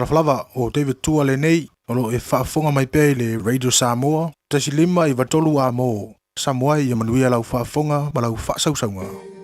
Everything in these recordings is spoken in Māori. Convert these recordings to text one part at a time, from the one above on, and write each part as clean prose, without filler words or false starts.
flava o David Tua le nei o lo e whaafonga mai pe le Radio Samoa. Tasi lima I watolu a mo Samoa I manuia lau whaafonga ma lau whaasausaunga.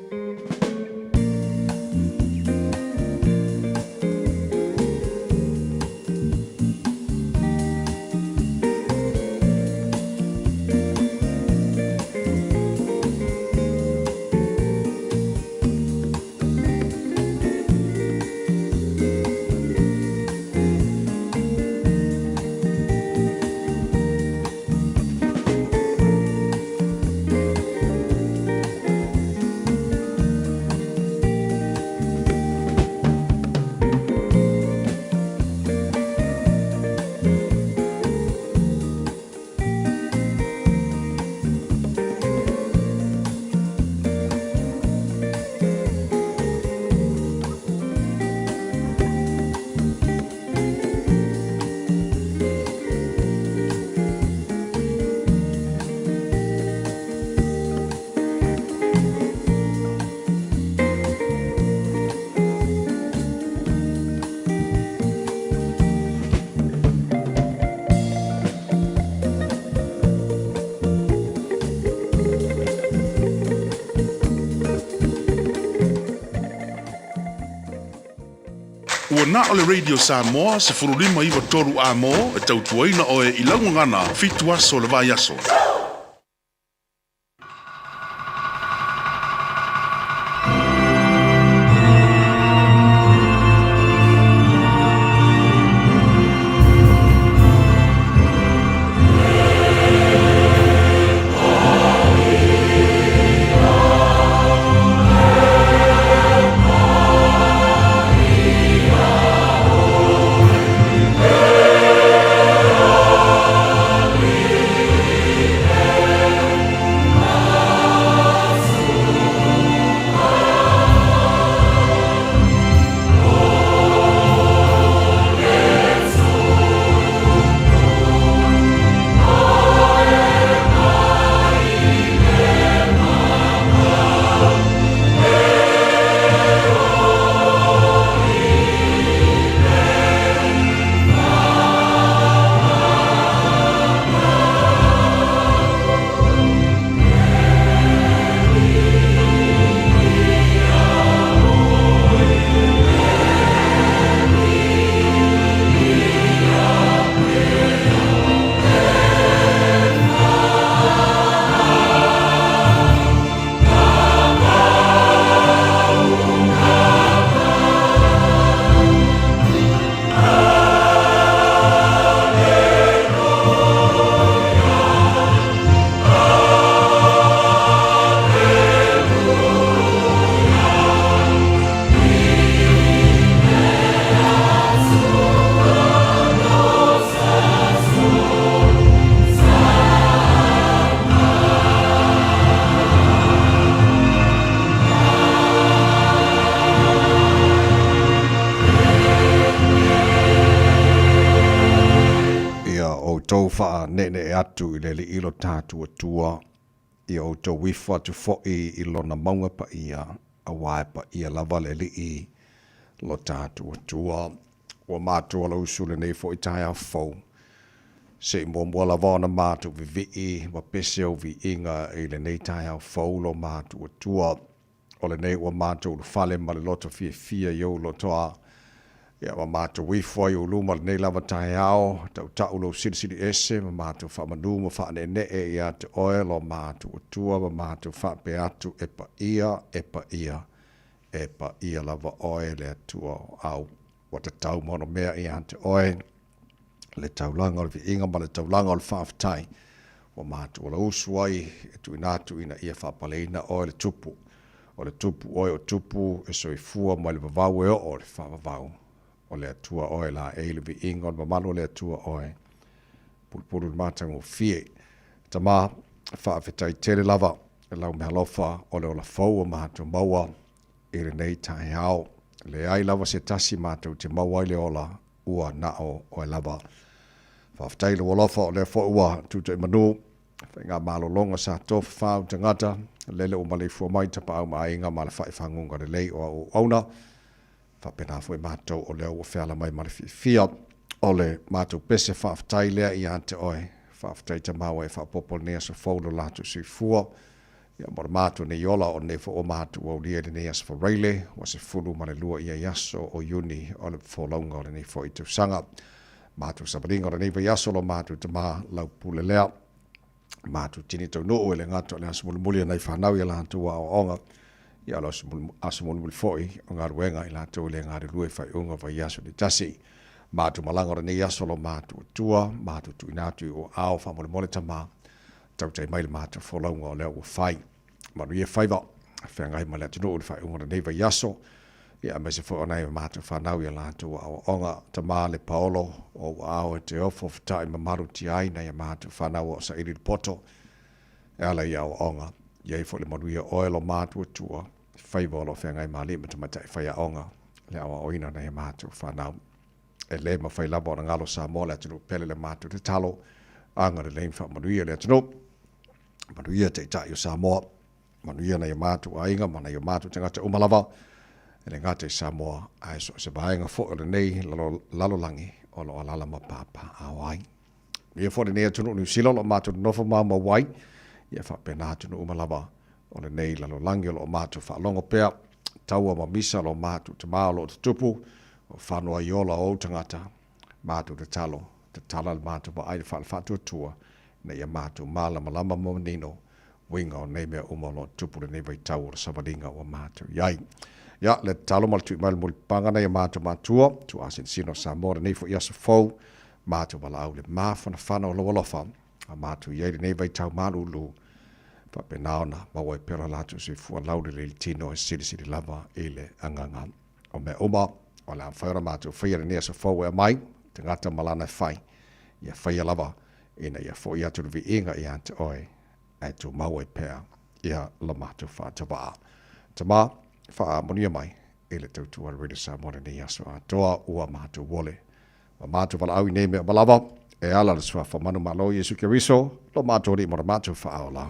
Ua na o le Radio Samoa se furulima iwa toru a mo e tautuaina o e ilaungangana fitu aso le vai aso. nene atu I le li ilo tātua tua I o tō wifa tu fo'i I lona maunga pa ia a wae pa ia lava le li I lo tātua tua o mātua la usule nei fo'i Taeao fau se mua la vana mātu vivi wa pese o vi inga I le nei Taeao fau lo mātua tua o le nei o mātua lu fale ma le loto fia yo lo toa ia ma mātua wifa I uluma le nei lava Taeao tau lo siri ese ma mātua whamanu ma whanene ia te oe lo mātua tua ma mātua whape atu e pa ia lava oe le atua au wa te tau mono mea ia te oe le taulanga o le inga ma le taulanga o le whaafitai o mātua la usuai e tuinatu ina ia whapaleina o le tupu oe o tupu e soifua ma le vavau e o le whavavau o le atua oe la e le vi inga o Malu le atua oe pulpulu le mātango fie tama whaafetai tele lava e lau mehalofa o le ola fau o mātua maua I le nei Taeao le ai lava se tasi mātou te maua I le ola ua nao o e lava whaafetai le walofa o le fo ua tuta I manu ngā malolonga sa tofa whau tangata lele o malefua mai tapa au maa inga ma le whaifangunga le lei o au auna whapena fo mātou o leo o whiala mai mare fia o le mātou pese whaafatai lea i ante oe, whaafatai ta maua e whaapopo nea sa whaulo lātou sui fua, ia mora mātou ne iola o ne fo o mātou o lia ne as for reile, wa se fulu mare lua ia yaso o uni o le wholaunga o le ne fo i tu sanga, mātou sabaringa o le neiva yaso lo mātou ta maa lau pule lea, mātou tini tau noo e le ngato le asamulumuli nei whanau i lātou a o onga, ia lo asamulumuli foi o ngā ruenga i lātou le ngā rulue whai unga vai yaso le tasi, mātou malanga o le nei yaso lo mātou tua, mātou tu inatu o ao whamulumole ta maa, tau tai mai le mātou wholaunga o leo o whai, manu ia whaiva, whengai ma le atino o le whai unga le neiva yaso, ia me se fo nei mātou whanau i lātou a o onga ta maa le paolo o ao e te ofo whatai ma maru ti aina ia mātou whanau o sa iri poto e ala ia o onga iei fo le manuia oelo mātou tua whaiva o lo whengai ma le matamata e whaia onga le awa oina nei mātou whanau e le ma whai labo na ngalo Samoa le atino pele le mātou te talo anga le lein wha manuia le atino manuia te itai o Samoa manuia nei mātou ainga mana i o mātou tangata umalava ele ngate Samoa ai so se baenga fo o nei lalo langi o lo alala ma papa awai ia fo le nei tunu New Zealand o matu nofo mama wai ia fa pena tunu umalava o le nei lalo langi o lo matu fa longo pea taua ma misa lo matu te malo te tupu o fanua iola o tangata matu te tala matu ba ai fa tu tua na ia matu mala malama mo nino winga o nei mea umalo tupu le nei vai tau o savadinga o matu yai. Ya, le talo mal tu mal mul pangana ya mātou mātua, tu asin sino Samoa nei fo iaso fau, mātou wala au le māwhana whana o lawalofa, a mātou iei nei vai tau Malu, pa pe naona, maua e pera lātou si fua laure le tino e siri lava e le anganga. O me oma, o le awhaira mātou whaia le nea so fau e mai, te ngata malana e whai, ia whaia lava, ina ia fo ia tu vi inga i ante oe, e tu maua e pera, ia la mātou whātawaa. Tama, wha monia mai, e le tautua rere Samoa ni aso a toa ua mātou wole. Wa mātou wala au i nei mea malawa, e ala le sua whamanu malo Jesu Kiriso, lo mātou ri mora mātou wha aola.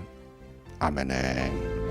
Amen.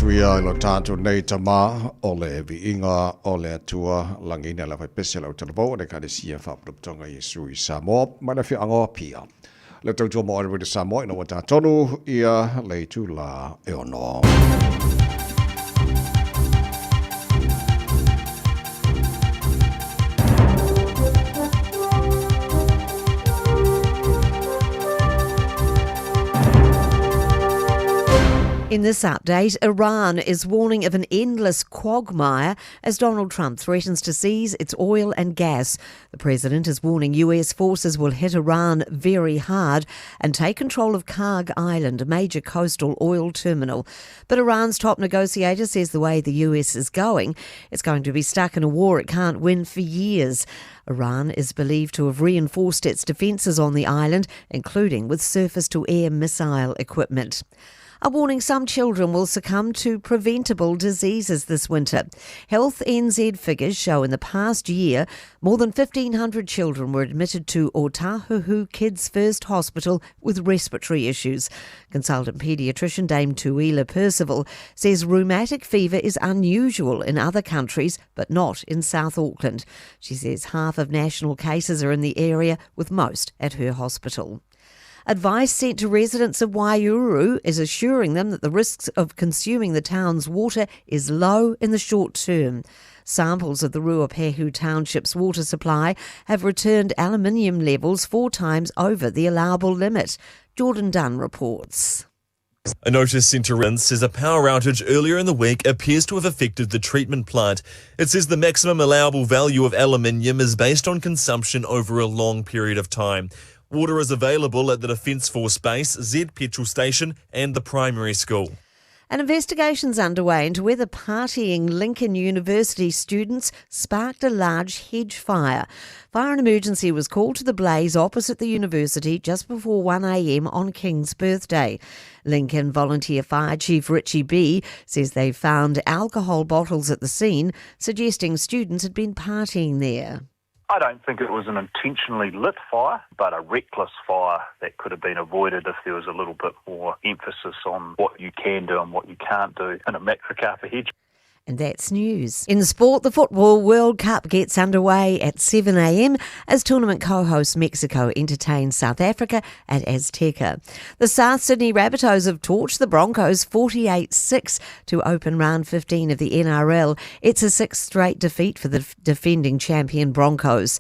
tuia ilo tātou nei tamā o le viinga o le atua langina la whaipese lau talabou ne kare sia whaparuputonga Yesu i Samoa mai na whiangoa pia. Le tautua mo arewa de Samoa ina wa tātonu ia le tu la e ono. In this update, Iran is warning of an endless quagmire as Donald Trump threatens to seize its oil and gas. The president is warning US forces will hit Iran very hard and take control of Karg Island, a major coastal oil terminal. But Iran's top negotiator says the way the US is going, it's going to be stuck in a war it can't win for years. Iran is believed to have reinforced its defences on the island, including with surface-to-air missile equipment. A warning some children will succumb to preventable diseases this winter. Health NZ figures show in the past year, more than 1,500 children were admitted to Otahuhu Kids First Hospital with respiratory issues. Consultant paediatrician Dame Tuila Percival says rheumatic fever is unusual in other countries, but not in South Auckland. She says half of national cases are in the area, with most at her hospital. Advice sent to residents of Wairuru is assuring them that the risks of consuming the town's water is low in the short term. Samples of the Ruapehu Township's water supply have returned aluminium levels 4 times over the allowable limit. Jordan Dunn reports. A notice sent to residents says a power outage earlier in the week appears to have affected the treatment plant. It says the maximum allowable value of aluminium is based on consumption over a long period of time. Water is available at the Defence Force Base, Z petrol station and the primary school. An investigation's underway into whether partying Lincoln University students sparked a large hedge fire. Fire and emergency was called to the blaze opposite the university just before 1 a.m. on King's birthday. Lincoln Volunteer Fire Chief Richie B says they found alcohol bottles at the scene, suggesting students had been partying there. I don't think it was an intentionally lit fire, but a reckless fire that could have been avoided if there was a little bit more emphasis on what you can do and what you can't do in a macrocarpa hedge. And that's news. In sport, the Football World Cup gets underway at 7 a.m. as tournament co-host Mexico entertains South Africa at Azteca. The South Sydney Rabbitohs have torched the Broncos 48-6 to open round 15 of the NRL. It's a 6th straight defeat for the defending champion Broncos.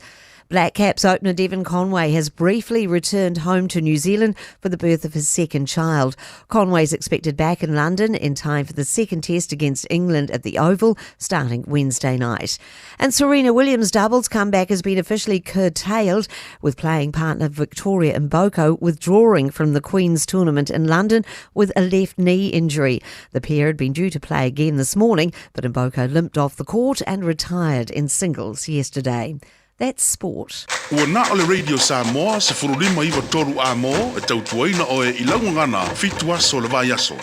Black Caps opener Devon Conway has briefly returned home to New Zealand for the birth of his second child. Conway's expected back in London in time for the second test against England at the Oval, starting Wednesday night. And Serena Williams' doubles comeback has been officially curtailed, with playing partner Victoria Mboko withdrawing from the Queen's tournament in London with a left knee injury. The pair had been due to play again this morning, but Mboko limped off the court and retired in singles yesterday. That's sport. Ua na ole Radio Samoa se furulima iwa toru a mo e tautuaina o e ilaungangana fitu aso le vai aso.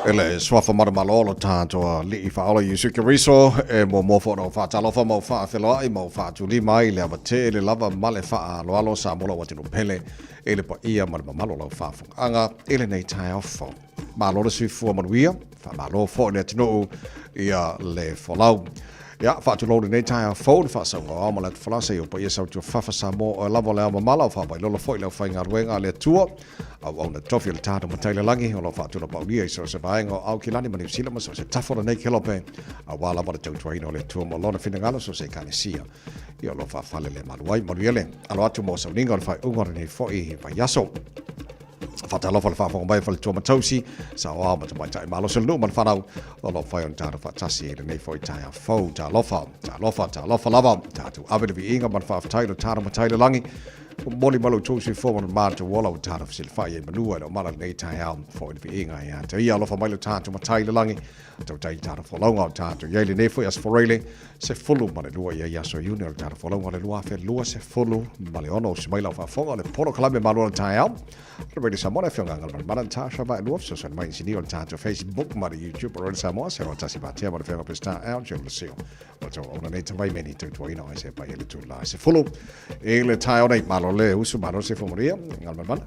Ele swafa maramalolo tātoa li I whaola Yusuke Riso e mo mofo whaatalofa mo whaawheloa I mo whaatulima I le awate le lava male whaaloalo sa mola watino pele e le pa ia maramalo lau whaafunganga ele nei Taeao fo. Malora sui fua manuia, whamalo fo ne atino ia le folau. Ja, whaatulou nei Taeao fo le whaasanga o amalat whalase o pa ia sautua whafa sa mo o lava le ama mala o whapai lolo fo I leo whainga ruenga le tua au na tofi le tāta mataile langi o lo whaatula paulia I so se vaenga o au kilani mani usila ma so se tafora nei kelope a wala mara tautuaina o le tua mo lona whingalo so se kanesia I o lo whaafale le maluai manuele alo atu mo sauninga o le whai ungora nei fo I vai yaso Whatalofa le whaafonga mai whale tua matausi sa o ama tamai tai malo se luma whanau o lo whai on tāra whaatasi e le nei fo I Taeao fo tālofa lava tātu awele vi inga man whaafatailo tāra mataile langi moli malu tūsi fo man mātu wala o tāra whasil whai e manua e lo mala nei Taeao fo i vi inga e a te ia alofa mailo tātu mataile langi tau tai tāra whalaunga o tātu iei le nei fo I as foreile se fulu male lua ia ia so iuni o tāra whalaunga le lua fe lua se fulu male ono si maila o whaafonga le poro kalame malu o Taeao le ready Samoa e whionga ngal mana tasha vai luaf so san mai sini on tātu Facebook mara YouTube o Samoa se o tasi batea mara whionga pesta out je le seo o tau ona nei tamai meni tau tuaina o se pai ele tu la se fulu e le Taeao nei malo le usu malo se fomoria ngal mana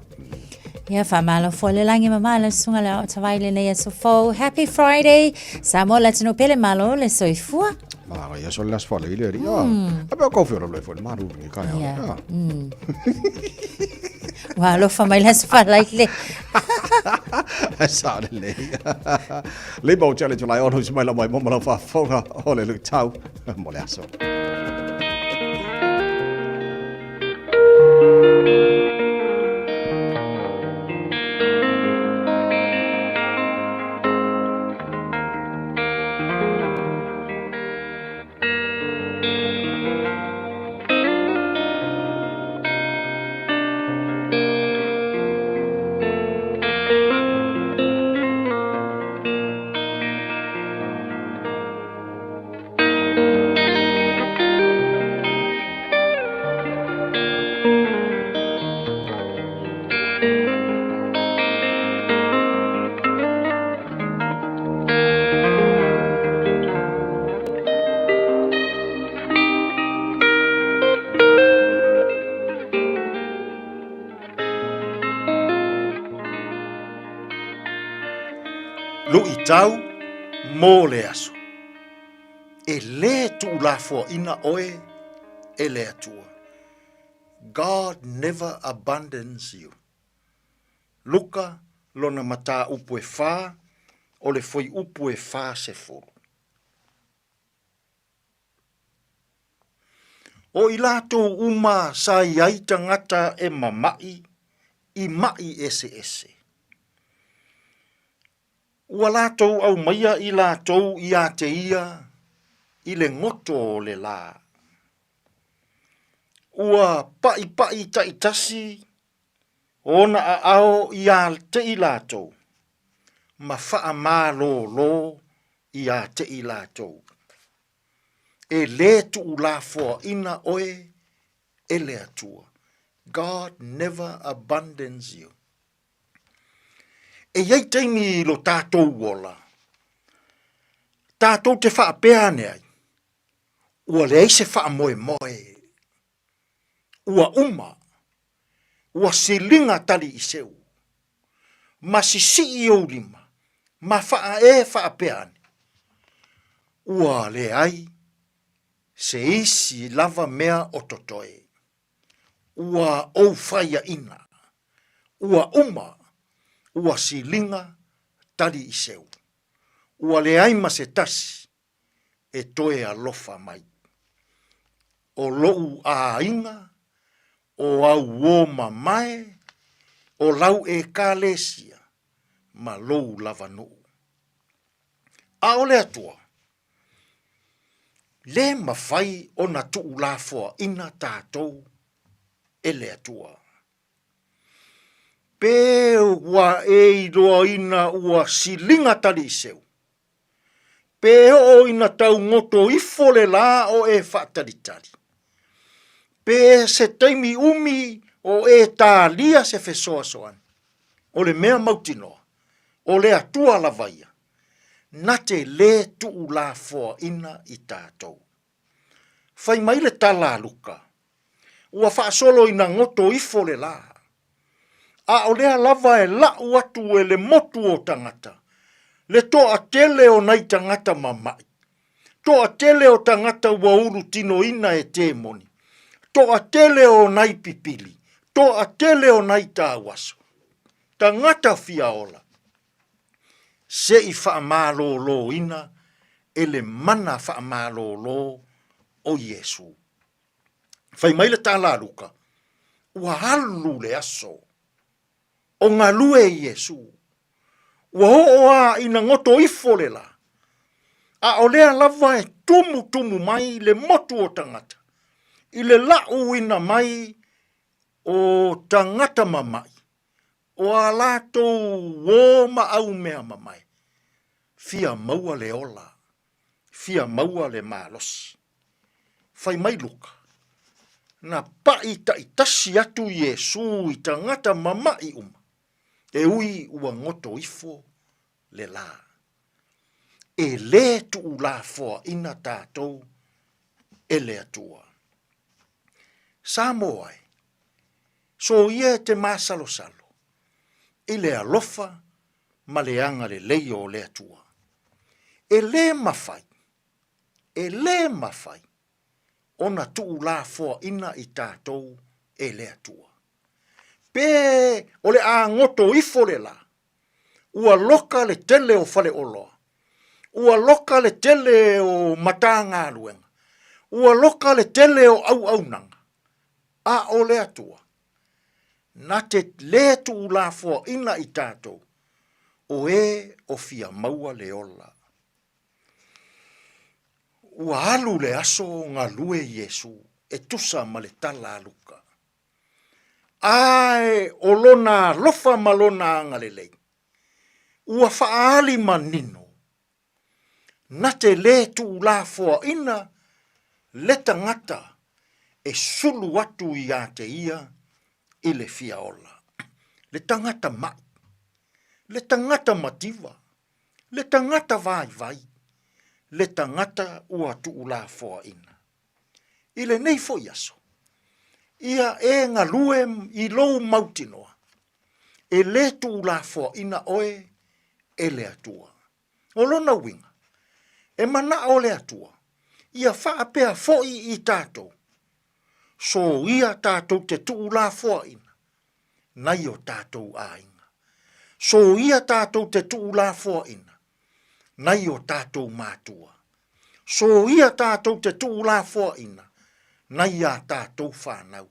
Ia whamalo fo le langi mamala sunga le o tawai le nei so fo. Happy Friday. Samoa la tino pele malo le soifua. Ma ia so las fole ile ri. Ape ko fio le fo maru ni ka ya. Wa lo fa mai las fa lai le. Sa le. Le bo chale chulai on hu mai la mai mo la fa fonga o le tau mo le aso. Lui tau mō le aso. E le tu la fo ina oe e le atua. God never abandons you. Luka lona mata upu e whā, o le foi upu e whā se furu. O i lātou uma sa iai tangata e mamai, i mai ese ese. Ua lātou au maia i lātou i a te ia, i le ngoto o le lā. Ua pai ta itasi, ona a ao i a te i lātou, ma wha mā lo i a te i lātou. E le tu la fo ina oe e le atua. God never abandons you. E iei teimi lo tātou wola. Tātou te wha pēa nei. Ua le eise wha moe moe. Ua uma. Ua silinga tali i seu. Ma si i o lima. Ma wha wha pēa nei. Ua le ai. Se isi lava mea o totoe. Ua au whaia ina. Ua uma. Ua silinga tali i seu. Ua le aima se tasi e toe a lofa mai. O lou a inga, o au woma mai, o lau e kālesia, ma lou lava nuu. A o le atua, le mawhai o na tuu la foa ina tātou e le atua. Pe ua e iloa ina ua silinga tali seu. Pe o ina tau ngoto ifo le la o e whaataritari. Pe se teimi umi o e tālia se fesoa soan. O le mea mautinoa. O le atua lavaia. Na te le tuu la foa ina i tātou. Whai mai le tala luka. Ua whaasolo ina ngoto ifo le la. A o lea lava e lau atu e le motu o tangata. Le toa tele o nei tangata mamai. Toa tele o tangata ua uru tino ina e te moni. Toa tele o nei pipili. Toa tele o nei tāwaso. Tangata fia ola. Se i whaamalo lo ina e le mana whaamalo lo o Yesu. Whai mai le tāla luka. Ua halu le aso. O ngā lue Yesu. Ua hoa ina ngoto ifo le la. A o lea lava e tumu mai le motu o tangata. I le lau ina mai o tangata mamai. O a lātou wō ma au mea mamai. Fia maua le ola. Fia maua le mālosi. Whai mai luka. Na pai ta itasi atu Yesu i tangata mamai uma. E ui ua ngoto ifo le la. E le tu la foa ina tātou e le atua. Samoa, so ia te masalo salo. I le alofa ma le anga le leio o le atua. E le mawhai, ona tuu la foa ina i tātou e le atua. Pē o le a ngoto ifo le la, ua loka le tele o fale oloa, ua loka le tele o matanga luenga, ua loka le tele o au nanga, a o le atua. Na te le tuu la foa ina i tātou, o e o fia maua le ola. Ua alu le aso ngā lue Yesu e tusa ma le tala aluka. Ai o lona lofa malona anga le lei. Ua faali manino. Na te le tu la foa ina le tangata e sulu atu i a te ia i le fia ola. Le tangata mai. Le tangata mativa. Le tangata vai. Le tangata ua tu la foa ina. I le nei fo yaso. Ia e ngā lue i lou mautinoa. E le tu la foa ina oe e le atua. O lona winga. E mana o le atua. Ia faa pea foi i tātou. So ia tātou te tu la foa ina. Nai o tātou a inga. So ia tātou te tu la foa ina. Nai o tātou mātua. So ia tātou te tu la foa ina. Nai a tātou whanau.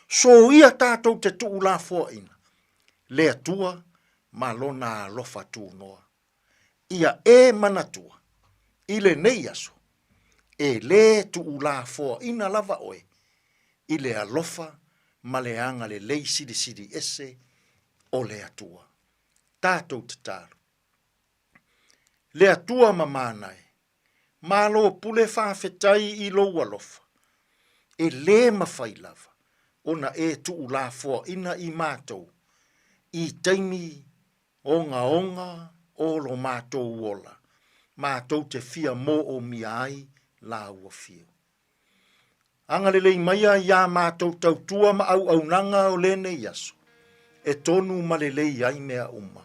So ia tātou te tu la foa ina. Le atua ma lona lofa tu noa. Ia e manatua. I le nei aso. E le tu la foa ina lava oe. I le alofa ma le anga le lei sidi ese o le atua. Tātou te tāru. Le atua ma mānai. Malo pule whawhetai i lo alofa. E le mawhai lava. Ona e tu la foa ina i mātou. I taimi onga o lo mātou wola. Mātou te fia mō o miai la ua fio. Angalele i maia ia mātou tau tua ma au nanga o lene yaso. E tonu malele ai mea uma.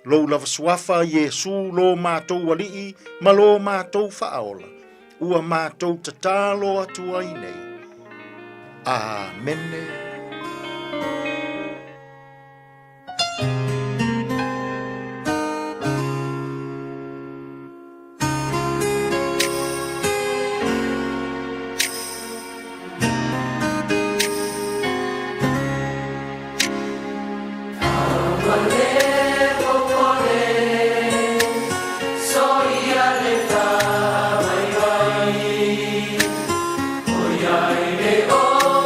Lo lava suafa Yesu lo mātou walii ma lo mātou whaaola. Ua mātou tatalo atua i nei. Amene. Oh,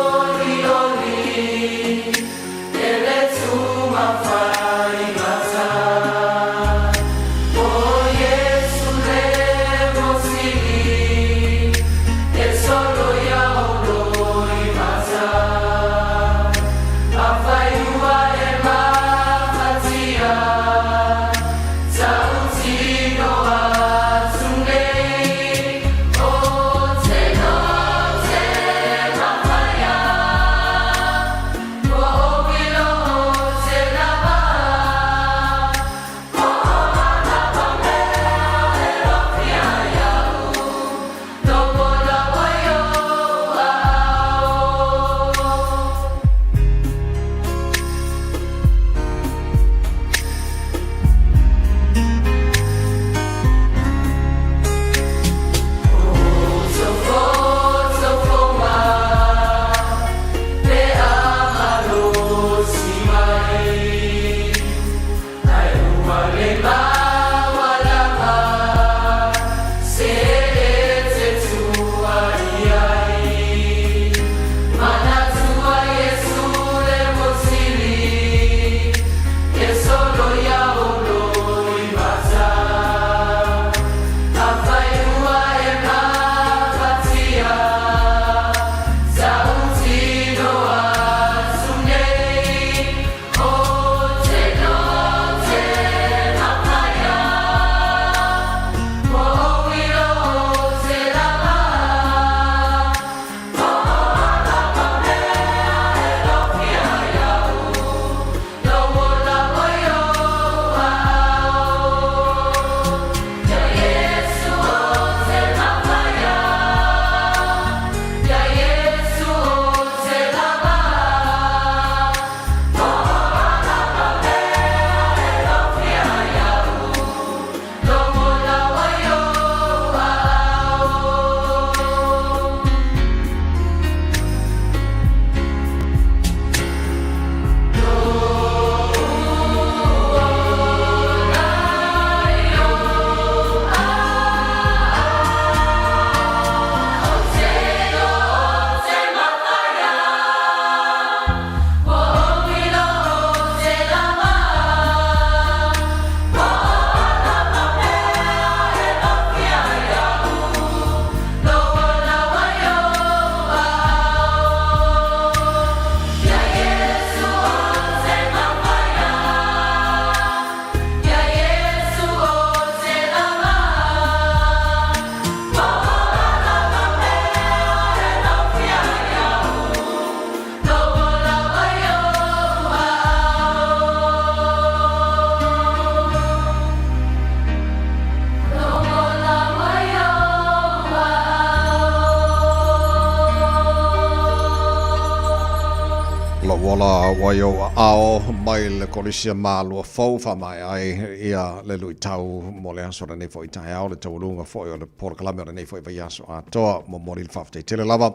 Lo wala wayo ao mai le kolisia Malu fau fa mai ai ia le lui tau mo le aso nei foi Taeao le tau lunga foi o le porkalame o nei foi vai aso a toa mo mori le faftai tele lava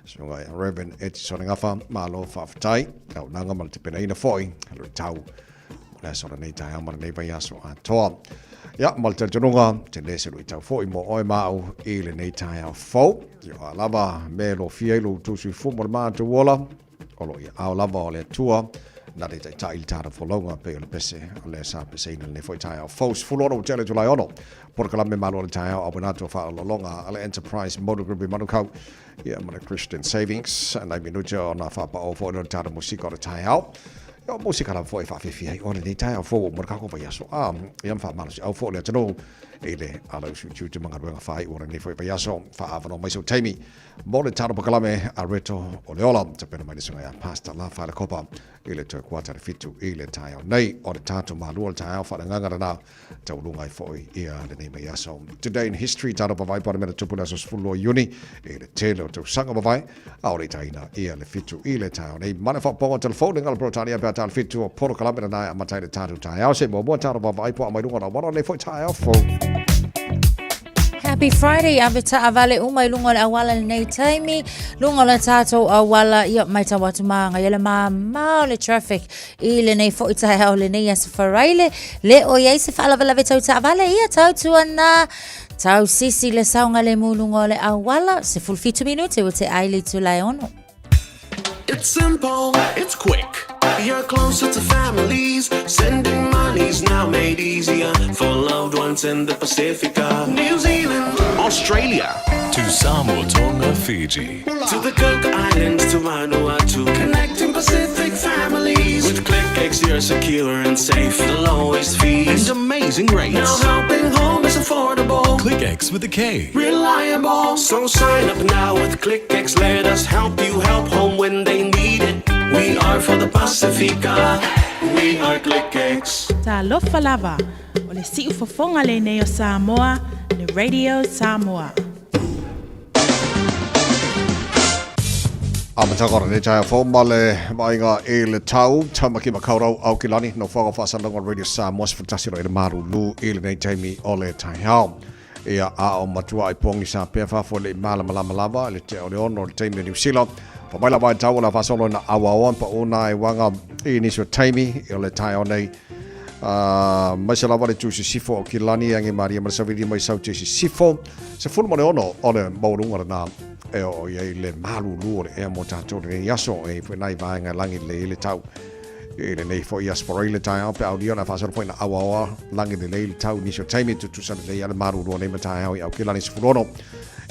sunga Reverend Edson Ngafa Malu faftai au nanga mal te pena ina foi le tau le aso nei Taeao mo nei vai aso a toa ia mal te tununga te lese lui tau foi mo oi mau i le nei Taeao fau ia lava me lo fielu tu sui fu mo ma tu wola olo ia au lava o le tua na le tai il tara folonga pe o le pese o le sa pese ina le foi Taeao fos fuloro o tele July ono por kala me malo le Taeao abonato fa o longa ale enterprise motor group manu kau ia mo le Christian savings and I minuto na fa pa o fo le tara musika o le Taeao ia musika la foi fa fifi ai o le Taeao fo mo ka ko va yaso ia fa malo si au fo le tano ele ala su tu manga wenga fai ora nei foi payaso fa avano mai so taimi mo le taro pakalame a reto o le ola te pena mai sunga pasta la fa la copa ele to quarter fitu ele Taeao nei o le tato Malu o Taeao fa nganga na te ulunga foi ia le nei payaso today in history taro pa vai pa me to pula so fulo uni ele telo to sanga pa vai a le taina ia le fitu ele Taeao nei mana fa po telefone ngal protania pa tal fitu o por kalame na matai le tato Taeao se mo taro pa vai po mai lunga na wana nei foi Taeao fo. Happy Friday, avita avale umai lunga le awala nei taimi, lunga le tato awala ia mai tawatu maanga, ia le maa le traffic, i le nei fo Taeao le nei asa wharaile, le o iei se whalavalave tau ta avale, ia tau tuana, tau sisi le saunga le mulunga le awala, se fulfitu minute o te aili tu lai ono. It's simple, it's quick. You're closer to families. Sending money's now made easier for loved ones in the Pacifica. New Zealand, Australia, to Samoa, Tonga, Fiji, to the Cook Islands, to Vanuatu. Connecting Pacific families. With ClickX, you're secure and safe. The lowest fees and amazing rates. Now helping home is affordable. ClickX with a K. Reliable. So sign up now with ClickX. Let us help you help home when they need it. We are for the Pacifica. We are ClickX. Ta lofa lava. O le siu fofonga le neo Samoa. Le Radio Samoa. Amatagora le Taeao fo male mainga e le tau tamaki makaurau au kilani no whaga whasananga on Radio Samoa sfutasiro e le maru lu e le nei taimi o le Taeao. Ia a o matua i pongi sa pia fafo le malama le te o le ono le taimi o New Zealand. Pa mai la vai tau la fasolo na awaon pa ona e wanga i nisio taimi o le Taeao nei. Mai se lava le tu si sifo o kilani angi maria ma savidi mai sau te si sifo. Se fulu mo le ono o le maurunga na e o iei le malu lu le ea mo tātou le yaso e whenai vaenga langi le tau e le nei fo i asporai le Taeao pe au dio na whasaro poina awa langi le tau nisio taimi tu sana le ale malu lu ne ma Taeao i au kilani se fulono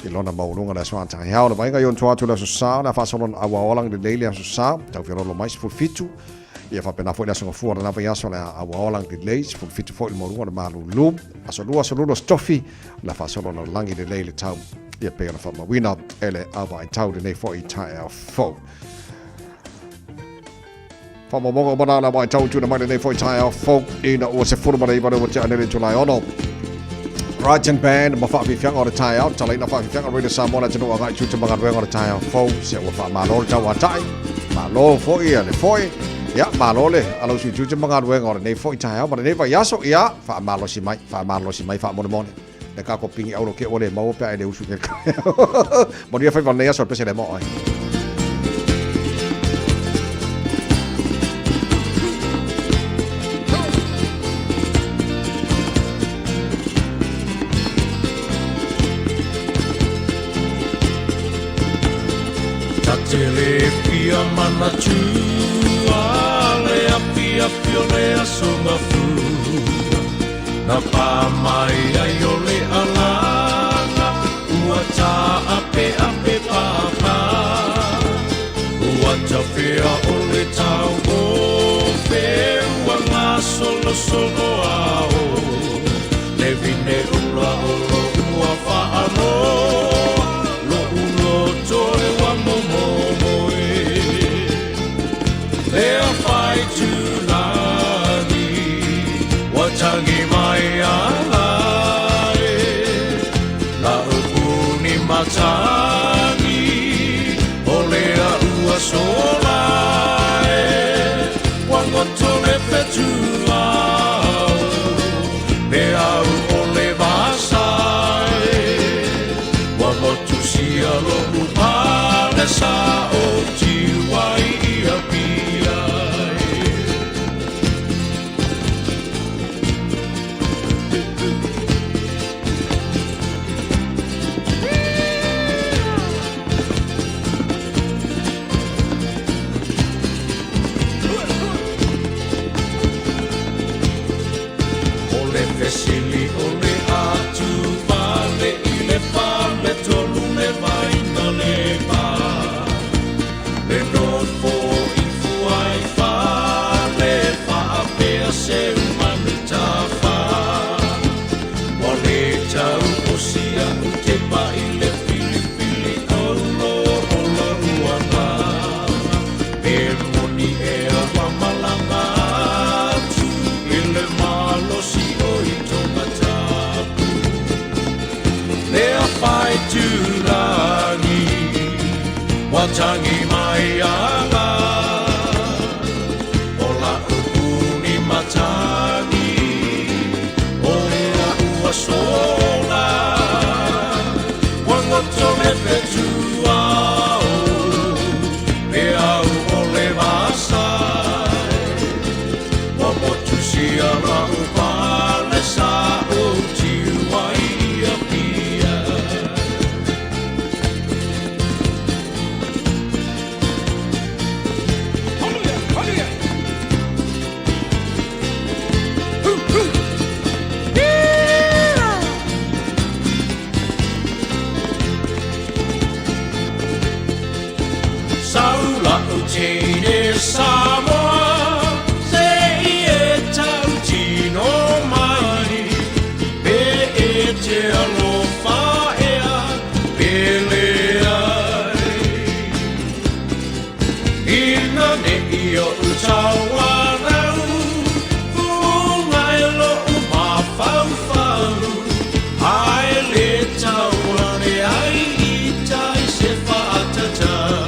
i lona maurunga le soan Taeao le vaenga yon tuatu le aso na whasaro awa langi le aso sa tau whirolo mai se fulfitu ia whapena fo i aso ngafua na wa yaso le awa langi le se fulfitu fo i maurunga le malu lu aso lu stofi na whasaro na langi le tau ia pe ona whamawina ele awa i tau nei fo i Taeao fo. Whamamonga mana la mai tau tuna mai nei fo i Taeao fo ina ua se furu mana i wana wata anele July ono. Right and band ma whaafi whianga o le Taeao tala ina whaafi whianga Radio Samoa tanu a ngai tuta mga ruenga o le Taeao fo se ua wha malo le tau atai malo fo ia le foi ia malo le alo si tuta mga ruenga o le nei fo i Taeao mana nei wa yaso ia wha malo si mai wha mone mone. Le ka ko pingi aulo ke ole mau pe ele usu ke mo dia fai vanea so pese le mo ai tatele pia mana tua le apia le asunga fu na pa mai ai o le alanga ua ta ape papa ua ta fea o le tau o fe ua ngā solo ao le vine ula o lo ua whaano lo ulo toe wa momo moe lea whai tūlani wa tangi mai alae la upuni matangi o lea ua solai tole fetuao pe au o le vasai wa motu sia lo upale sa o tiwai ia pia Sili ole atu vale ile fame tolu le vai na le ba le not for ifu ai fa le fa pe se umanu ta fa ole tau osia te pa ile fili fili olo olo uanga e moni e wa malanga tu ile malo si Whai tūrangi, watangi mai anga, o la upuni matangi, o la ua sola, wangoto me petuao, me au o le vasai, wamotu sia la upale sa o tiwai ia pia. Saula utine Samoa se e tau tino mai pe e te alofa ea pele ai ina ne io utawa rau funga elo umafau fau ai le taua ne ai itai se whaatatau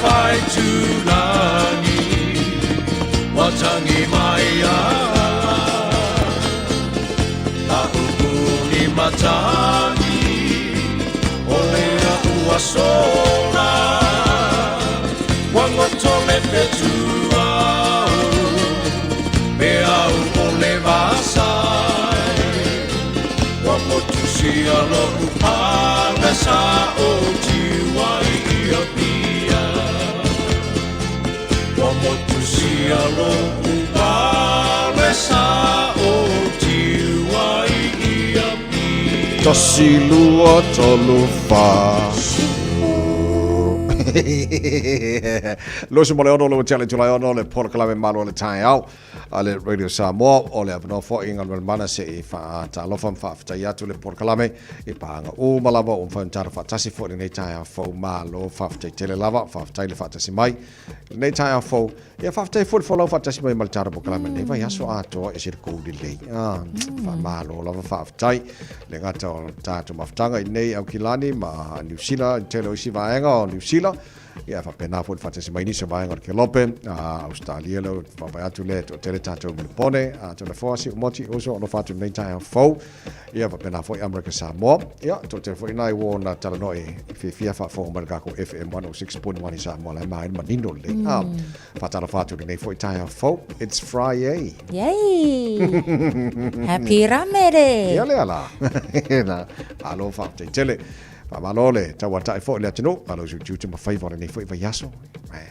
Whai tūrangi, watangi mai anga, la upuni matangi, o lea ua sola, wangoto me petuao, me au o le vasai, wamotu sia lo upale sa o tiwai ia pia. tosi lua tolu fa. Losi mo le ono lo challenge la ono le porklame Malu le Taeao ale Radio Samoa o le avno fo inga le mana se I fa ta lo fam fa ta ya tu le porklame I panga o malava o fa tar fa tasi fo nei Taeao fo Malu fa ta tele lava fa ta le fa tasi mai nei Taeao fo ia fa ta fo lo fa tasi mai mal tar porklame nei va ya so ato e sir ko di le fa Malu lava fa ta le ngata ta tu maftanga nei au kilani ma New Zealand tele o si vaenga o New Zealand ia fa pena fo fa tasi mai ni se vaenga ke lope Australia lo fa vai atu le to tele tato mo pone to le fosi moti uso no fa tu nei Taeao fo ia fa pena fo America Samoa ia to te fo nai wo na tala noi fia fa fo mo ka ko FM 106.1 Samoa la mai manindo le fa tala fa tu nei fo Taeao fo it's Friday yay happy ramere ia le ala na alo fa te tele pa malole ta wata I fo le tino alo ju tu ma favor nei fo I yaso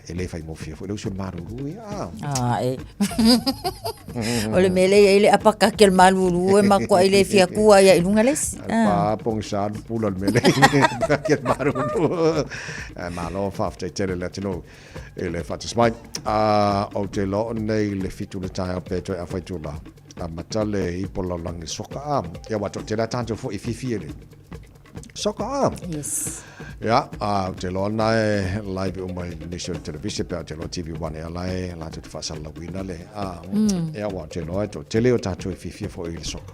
e le fai mo fia fo lo sul maru ole mele ile apaka kel malu e makwa ile fia kua ya ilunga les pa pong sa pulol mele kel maru malo fa te tele le tino ele fa te smai o te lo nei le fitu le Taeao pe to a fai tu la matale I polo lang soka ya wato te la tanto fo I fifi ele soka yes ja te lo na live o mai national television pe te lo TV1 lai la te fa sala wina le ya wa te lo to te le o tato fifi fo il soka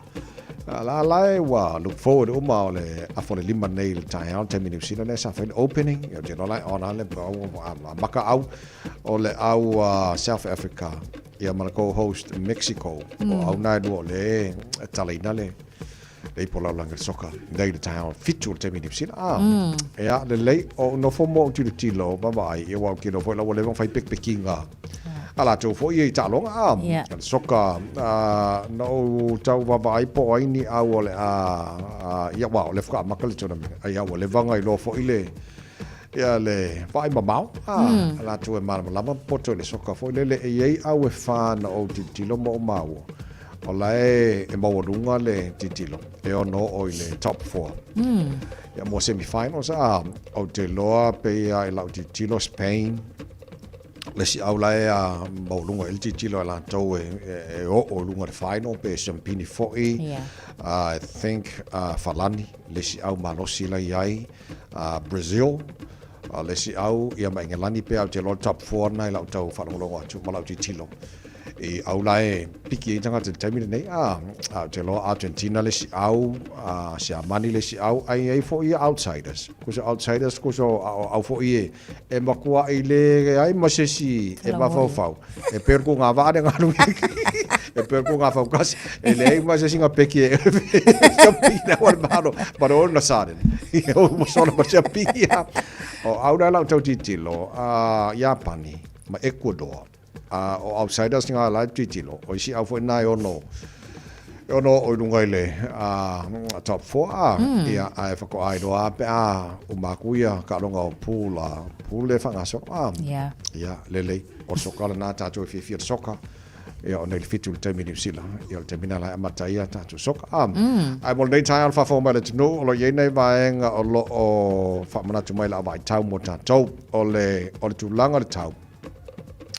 la wa look forward o ma le a fo le lima nei le Taeao te minu sina le sa fa opening ya te lo lai ona le maka au o le au South Africa ya ma co-host Mexico o au na do le talina le dei pola langa soka dei le Taeao fitu te mini sina ya le lei o no fo mo tu tilo ba vai e wa ki no fo la wole fai pek pekinga ala to fo I ta longa soka no tau ba vai po ai ni a wole ya wa le fa makal to na ya wole vanga I lo fo ile ya le vai ma mau ala to e mala lama poto le soka fo le e au e fa na o tilo mo mau o lai e maurunga le titilo e ono o le top 4 ya mo semifinals o te loa pe ai lau titilo Spain le si au lai maurunga el titilo la tau e o lunga le final pe champini foi I think Falani le si au malosi la iai Brazil le si au ia mai ngelani pe au te lo top 4 nai lau tau whanongongo atu ma lau titilo e au lai piki tanga te taimine nei te lo Argentina le si au si amani le si au ai fo I outsiders kuso au fo I e makua I le ai masesi e mafau e perku ngā vāne ngāru e perku ngā fau kasi e le ai masesi ngā peki e pina wale maro pero ona sare e o mosona masea piki o au lai lau tau titilo Japani ma Ecuador o outsiders nga la titilo o si au foi nai ono o lunga ile top 4 ia ai fa ko ai do a pe o makuia ka longa o pool le fa ngaso ia lele o sokala na ta to fi soka ia o nei fitu te mini sila ia te mina la mataia ta to soka ai mo nei tai alfa fo mele no lo ye nei vaenga o lo o fa mana tu mai la vai tau mo ta tau o le tu langa le tau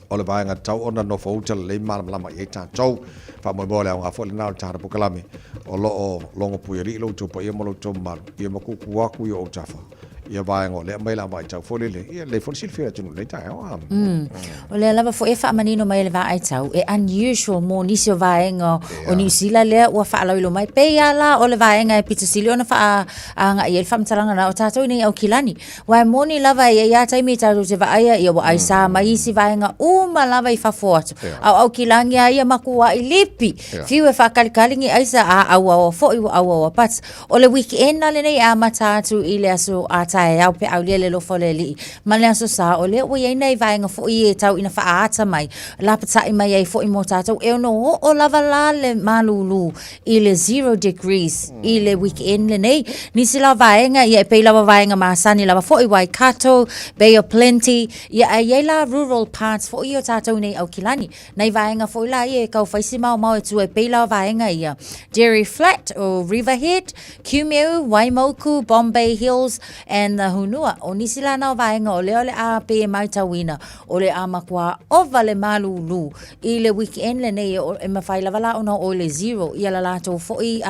o le vaenga tau ona no fo utel le malama ye ta tau fa mo bole nga fo le na ta po kalame o lo o longo puiri lo to po ye mo lo to mal ye mo ku ku yo tafa ia vaenga le mai la vai tau fo le ia le fo silfia tu le ta o le lava fo e fa manino mai le vai tau e unusual mo nisi o vaenga o New Zealand le o fa lo mai pe ala o le vaenga e pizza silio na fa anga ia fa mtalanga na o tato ni au kilani wa mo ni lava ia tai mi tau se va ia o ai sa mai si vaenga uma lava I fa foto au kilangi ia makua I lipi fiu e fa kalikalingi ai sa au fo I au pat o le weekend na le nei a matatu I le aso a Taeao pe au le lofo le li. Ma le aso sa o le o ye nei vaenga fo I tau ina whaata mai. La patai mai ei fo I mo tātou e no o lava la le malulu I le 0 degrees I le weekend le nei. Nisi la vaenga ia e pei lava vaenga maasani lava fo I Waikato, Bay of Plenty, ia e la rural parts fo I o tātou nei au kilani. Nei vaenga fo I la ia e kau whaisi mau e tu e pei lava vaenga ia. Dairy Flat o Riverhead, Kumeu, Waimoku, Bombay Hills, and the Hunua. O nisi la nao vaenga o leo le a pe e mai tawina o le a makua ova le malulu I le weekend le nei o e mawhai lava la ona o le 0 ia la lato fo I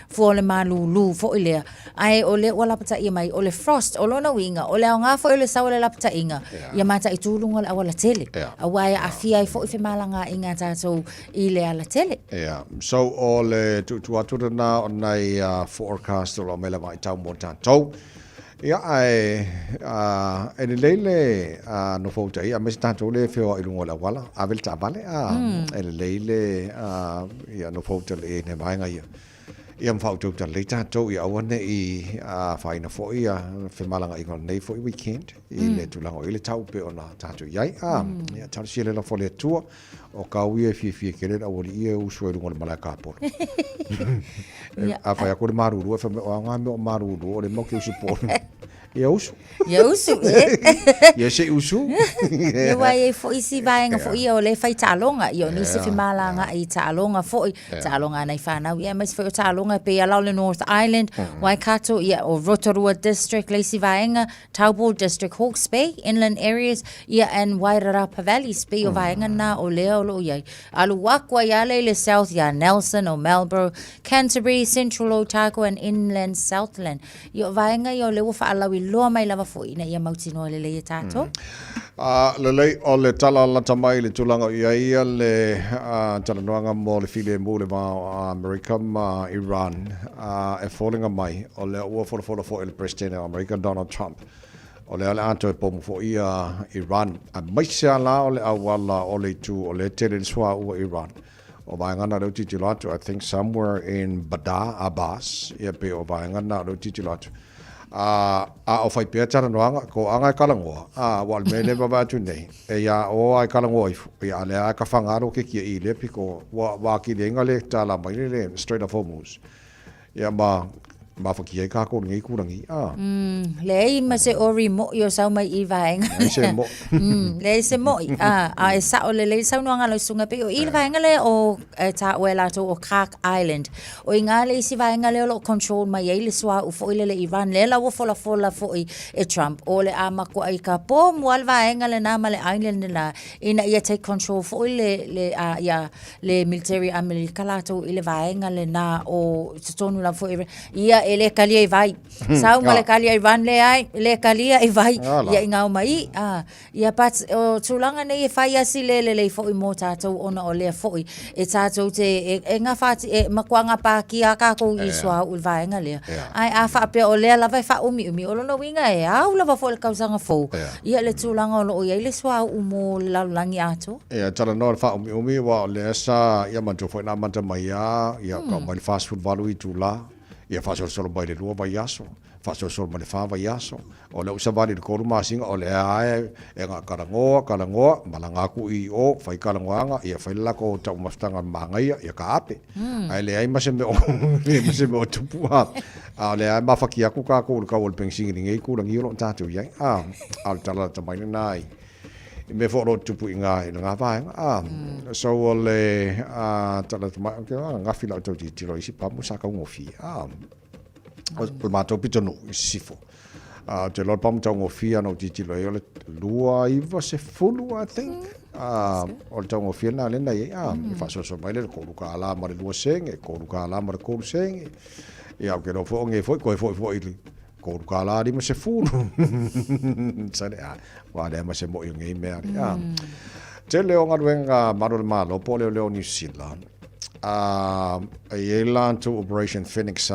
fo le malulu fo I lea. Ai o le wala pata ia mai o le frost o lona winga o le au ngā fo I le sawa le lapata inga ia mata I tūlunga le awala tele. A wai a fia I fo I whemalanga inga tātou I le ala tele. So o le tu atura na o nei forecast o mele mai tau mo tātou. Ia ai e leile no fouta ia mes tātou le feo I lungo la wala a vel ta vale e leile ia no fouta le ne vaenga ia. Ia mfautu ta le tātou ia awane I whaina fo ia whemalanga inga nei fo I weekend I le tulango I le tau pe o na tātou iai ia tātou si le la fo le tua o kau ia fie kere a wali ia usua I lungo le malai kāporo a whai ako le maruru e whame o ngā meo maruru o le moke usu poro ia usu ia se usu ia wai e fo isi vaenga fo ia o le whai tālonga ia o nisi whemalanga I tālonga fo I tālonga nei whanau ia mais whai o tālonga pe alau le North Island Waikato ia o Rotorua District Lacey vaenga Taupo District Hawke's Bay Inland Areas ia and Wairarapa Valley pe o vaenga na o leo lo iai alu wakwa ia le South ia Nelson o Marlborough Canterbury Central Otago and Inland Southland ia vaenga ia o le ufa alawi loa mai lava fo ina ia mautino le le tātou. Le lei o le tala lata mai le tulanga ia le talanoanga mo le file mo le America ma Iran e fallinga mai o le ua fo il presidente America Donald Trump. O le ale ato e pomo fo ia Iran a maise ala o le awala o le tu o le tele swa ua Iran. O vaengana rau titilato I think somewhere in Badar Abbas ia pe o vaengana rau titilato. O fai pia tara noanga ko anga kalangoa wal mele baba tu nei e ya o ai kalangoa ia le a ka fangaro ke ki I le piko wa ki le ngale tala mai le straight of Hormuz ia ma fa ki ka ko ngi kurangi le ma se ori mo yo sau mai I vaenga se mo le se mo e sa o le sau noanga lo sunga pe o I vaenga le o ta wela to o Clark Island o inga le si vaenga le lo control mai le swa u fo le Iran le la wo fola fo e Trump o le ama ko ai ka po mo al vaenga le na le island la ina ia take control fo le le military americana to le vaenga le na o tonu la fo ia ele kalia I vai sau ma le kalia I van le ai le kalia I vai ia ingau mai ia pat o tulanga nei e fai asi le fo I mo tātou ona o le fo e tātou te e nga fati e makuanga pa ki a ka ko I swa u vaenga le ai a fa pe o le lava fa umi o lo winga e au lava fo le kausanga fo ia le tulanga o lo ia le swa u mo langi ato ia tala no fa umi wa le sa ia man to fo na man mai ia ka mai fast food value I tula ia fasol solo mai le lua vai aso fasol solo mai le fa vai aso o le usa vali le koru masinga o le ae e nga kalangoa malanga ku I o fai kalangoanga ia fai la ko tau mastanga mangaia ia ka ape ai le ai mase me o tupu a le ai mafaki aku ka ko ka ol pensingi ngai ku rangi lo tatu ia al tala tamai nai me fo tupu inga nga vaenga so le tala tamai nga fila to ti lo isi pa mo saka ngofi o mato pitonu sifo te lo pam tau ngofia no ti lo le lua iva se fulu I think o tau ngofia na le nei fa so mai le ko ka ala ma le lua senge ko ka ala ma ko senge ia ke no fo nge fo ko ili ko ka ala di ma se fulu sale wa le ma se mo nge me te le o ngaruenga maro malo po le New Zealand a land to Operation Phoenix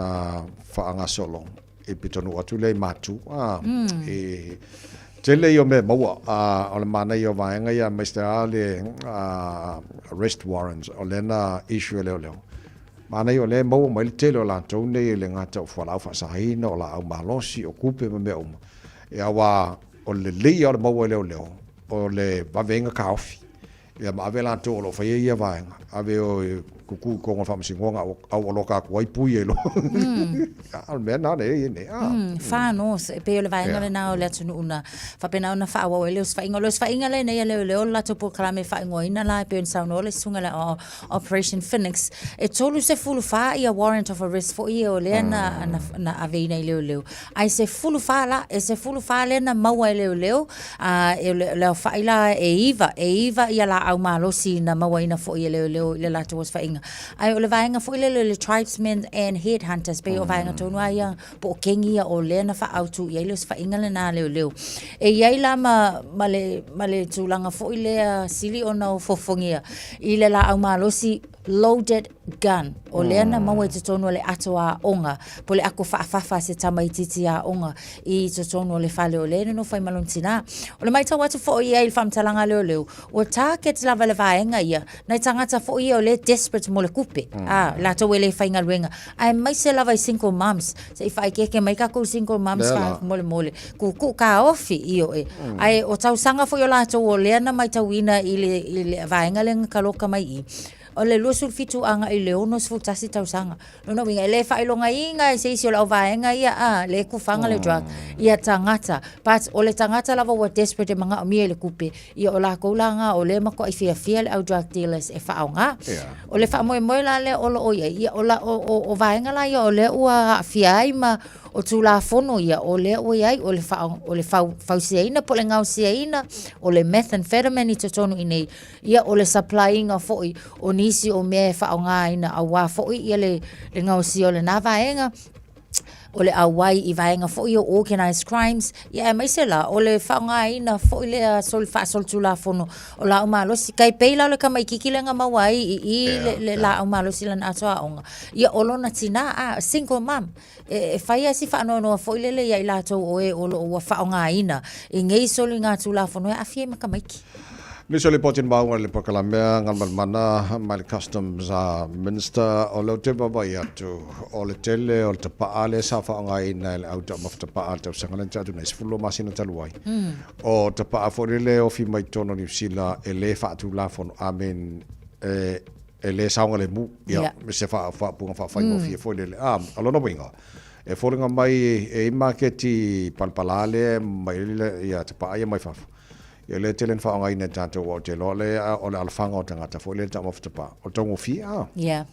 fa anga solo e pitonu atu le matu e tele yo me maua o le mana yo vaenga ia Mr. Ale arrest warrants o lena issue leo mana yo le maua mai tele o la tone le ngata o fala fa sa hina o la au malosi o kupe me Ia wā o le lei o le maua leo o le wawenga ka ofi. Ia maawe la tō lo whaia ia vaenga. Awe o kuku konga whamasingonga au o loka kuai pui e lo. Mea nane e ne. Whāno, pe o le vaenga le nā o le atunu una. Whapena ona whaawa o leos whainga. Leos whainga le nei leo la tupu kalame whaingo ina la pe on sauno o le sunga le o Operation Phoenix. E tolu se fulu wha ia warrant of arrest fo ia o lea na aveina i leo. Ai se fulu wha la, e se fulu wha le na maua i leo. E leo whaila e iwa ia la au malosi na maua ina fo ia leo le la tuas whainga. Ai o le vaenga fo le tribesmen and headhunters pe o vaenga tonu ia po kengia o le na fa autu ia leos whainga le na leo. E iai la ma le tūlanga fo le sili o na o fofongia. I le la au malosi loaded gun o le na maua i te tonu le atoa onga po le ako whaafafa se tamaititi a onga i te tonu le whale o le no whai malontina. O le maita watu fo ia il whamtalanga leo. O target lava le vaenga ia na tangata fo ia o le desperate mo le kupe. La tau ele whainga luenga. Ai mai se lava i single moms. Se i whai keke mai kako single moms ka mole. Ku ka ofi i o e. Ai o tau sanga fo i o la tau o lea na mai tau ina i le vaenga le ngakaloka mai i. O le lusul fitu anga i le onos futasi tau sanga. No winga le whailonga inga i se isi o lau vaenga ia le kufanga le drug. Ia tangata. But o le tangata lava wa desperate mga omia le kupe. Ia o la koulanga o le mako i fia le au drug dealers e whaonga. O le wha moe la le olo o ia. Ia o vaenga la ia o le ua fia ai ma o tu la fono ia o le o ia o le fausiaina po le ngausiaina o le methamphetamine i totonu inei. Ia o le supplying a foi o nisi o me whaonga ina a wā foi ia le ngausi o le nā vaenga o le awai i vaenga foi o organized crimes. Ia mai se la o le whaonga ina foi le sol tu la fono o la umalosi kai peila le kama ikikilenga mawai i le la umalosi lan atoa onga. Ia olona tina a single mom e whaia si whaanoa foi le ia i lato o e o whaonga ina i ngei soli ngā tu la fono e awhie makamaiki. Nisi o le potin maunga le pakalamea ngal mana mai le customs minister o leo te babai atu o le tele o le tapaa le sa whaonga ina le au tama tapaa tau sangalan tatu nei sifulo masina taluai. O tapaa fōrele o fi mai tono New Zealand e le whaatu la fono amen e le saunga le mu ia me se whaapunga whaafai fi e fōrele alona winga. E fōringa mai e imaketi palpalale mai ia tapaa ia mai whaafu. Ia le telen whaonga ina tātou o te lo le alwhanga o tangata fo le tamo whatapa o tongo fia. Ia.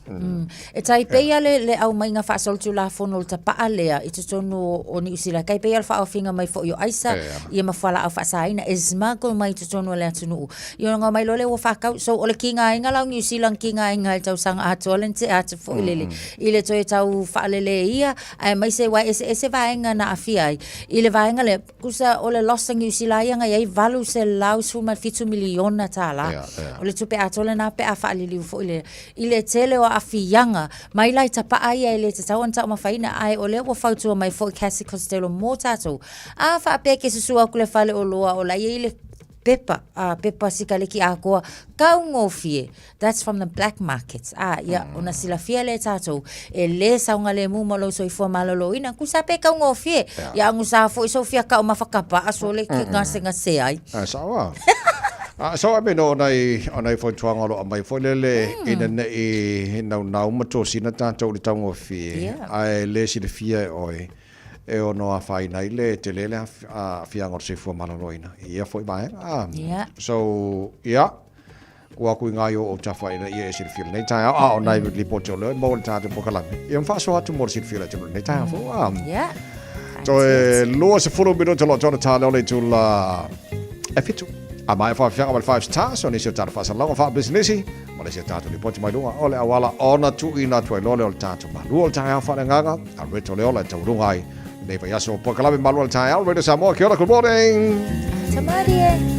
E tai peia le au mai ngā whaasolutu la fono le tapaa lea i te tonu o ni usila. Kai peia le whaofinga mai fo i o aisa ia mawhala au whaasaina e zmago mai te tonu le atunu. Ia ngā mai lole o whakau. So o le ki ngā inga lau New Zealand ki ngā inga i tau sanga atua len te atu fo i lele. I le toi tau whaalele ia ai mai se wai ese vaenga na awhiai. I le vaenga le kusa o le losa New Zealand ia ngai valu se lau suma fitu miliona tala. O le tupe atole na pe a whaaliliu fo i le tele o awhianga mai lai tapa aia i le te tau anta o mawhaina ai o le o whautua mai fo i Cassie Costello mō tātou. A whaapeke susua kule whale o loa o lai i le pepa sikaleki a koa kaungo fie. That's from the black markets. Ona sila fia le tātou e le saunga le mumalo so i fua malolo ina kusape kaungo fie. Ia angu sa fo i so fia ka o mawhakapa aso le ki ngase ai. Sawa. So I mean onai fo tuanga lo mai fo lele ina nei nau mato sina tātou le taungo fie. Ai le si le fia oi. E ono a whaina i le te lele a whiangor se fua malaloina. Ia fo i mai. So, ua kui ngā o tawhaina ia e siri whila. Nei tai o nai li pote o leo, mo le tātou pokalami. Ia mwhaso atu mo le siri whila tunu. Nei tai fo. So e loa se furu mino te lo tona tā leo le tula e fitu. A mai fa whianga mal 5 stars, o nisi o tātou whasalonga wha businessi. Ma le se tātou li pote mai lunga. O le awala ona tu ina tuai lo leo le tātou Malu o le tai wha nganga. A reto leo le tau runga ai. Nei pa yaso po kalame Malu al Taeao Radio Samoa. Kia ora, good morning. Tamarie.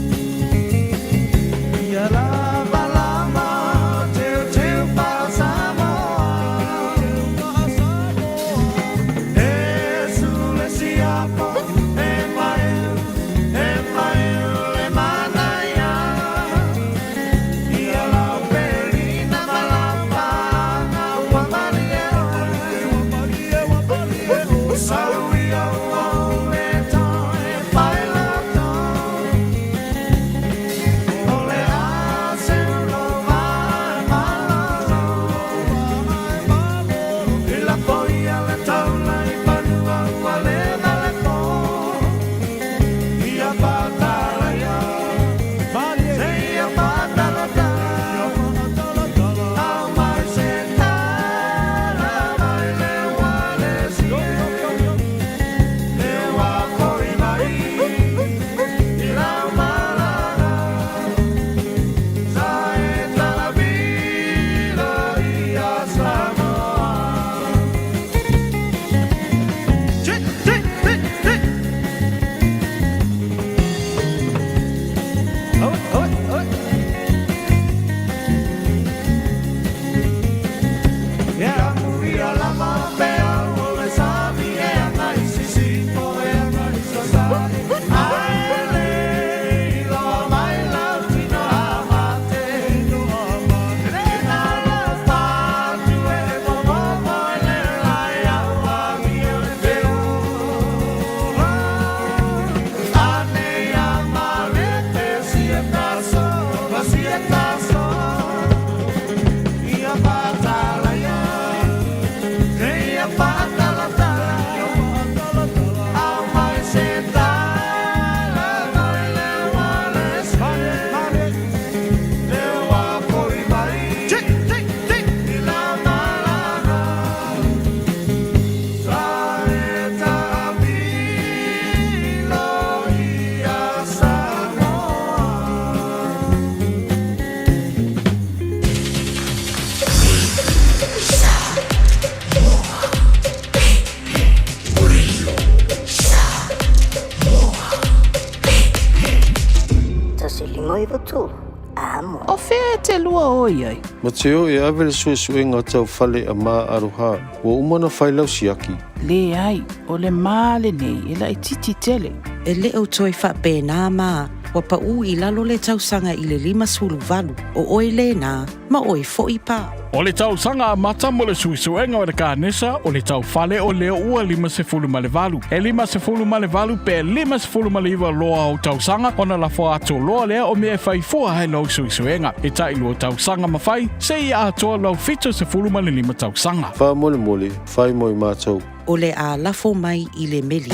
iwa tolu. Amo. O fea te lua oi ai. Ma te o e awe le suenga tau fale a mā aroha. Wa umana whailau siaki. Le ai, o le mā le nei, e lai titi tele. E le au toi wha pēnā mā, wa pa u I lalo le tausanga I le 5 o oi le nā, ma oi fo I pā. O le tau sanga a mata mo le suisuenga o le kānesa o le tau fale o leo ua 5.8. E 5.8 pe 5.9 loa o tau sanga o na la fo ato loa lea o mea fai fua hai lau suisuenga. E tai lua tau sanga mawhai, se I atoa lau 7.5 tau sanga. Wha mole, whai moi mātou. O le a lafo mai I le meli.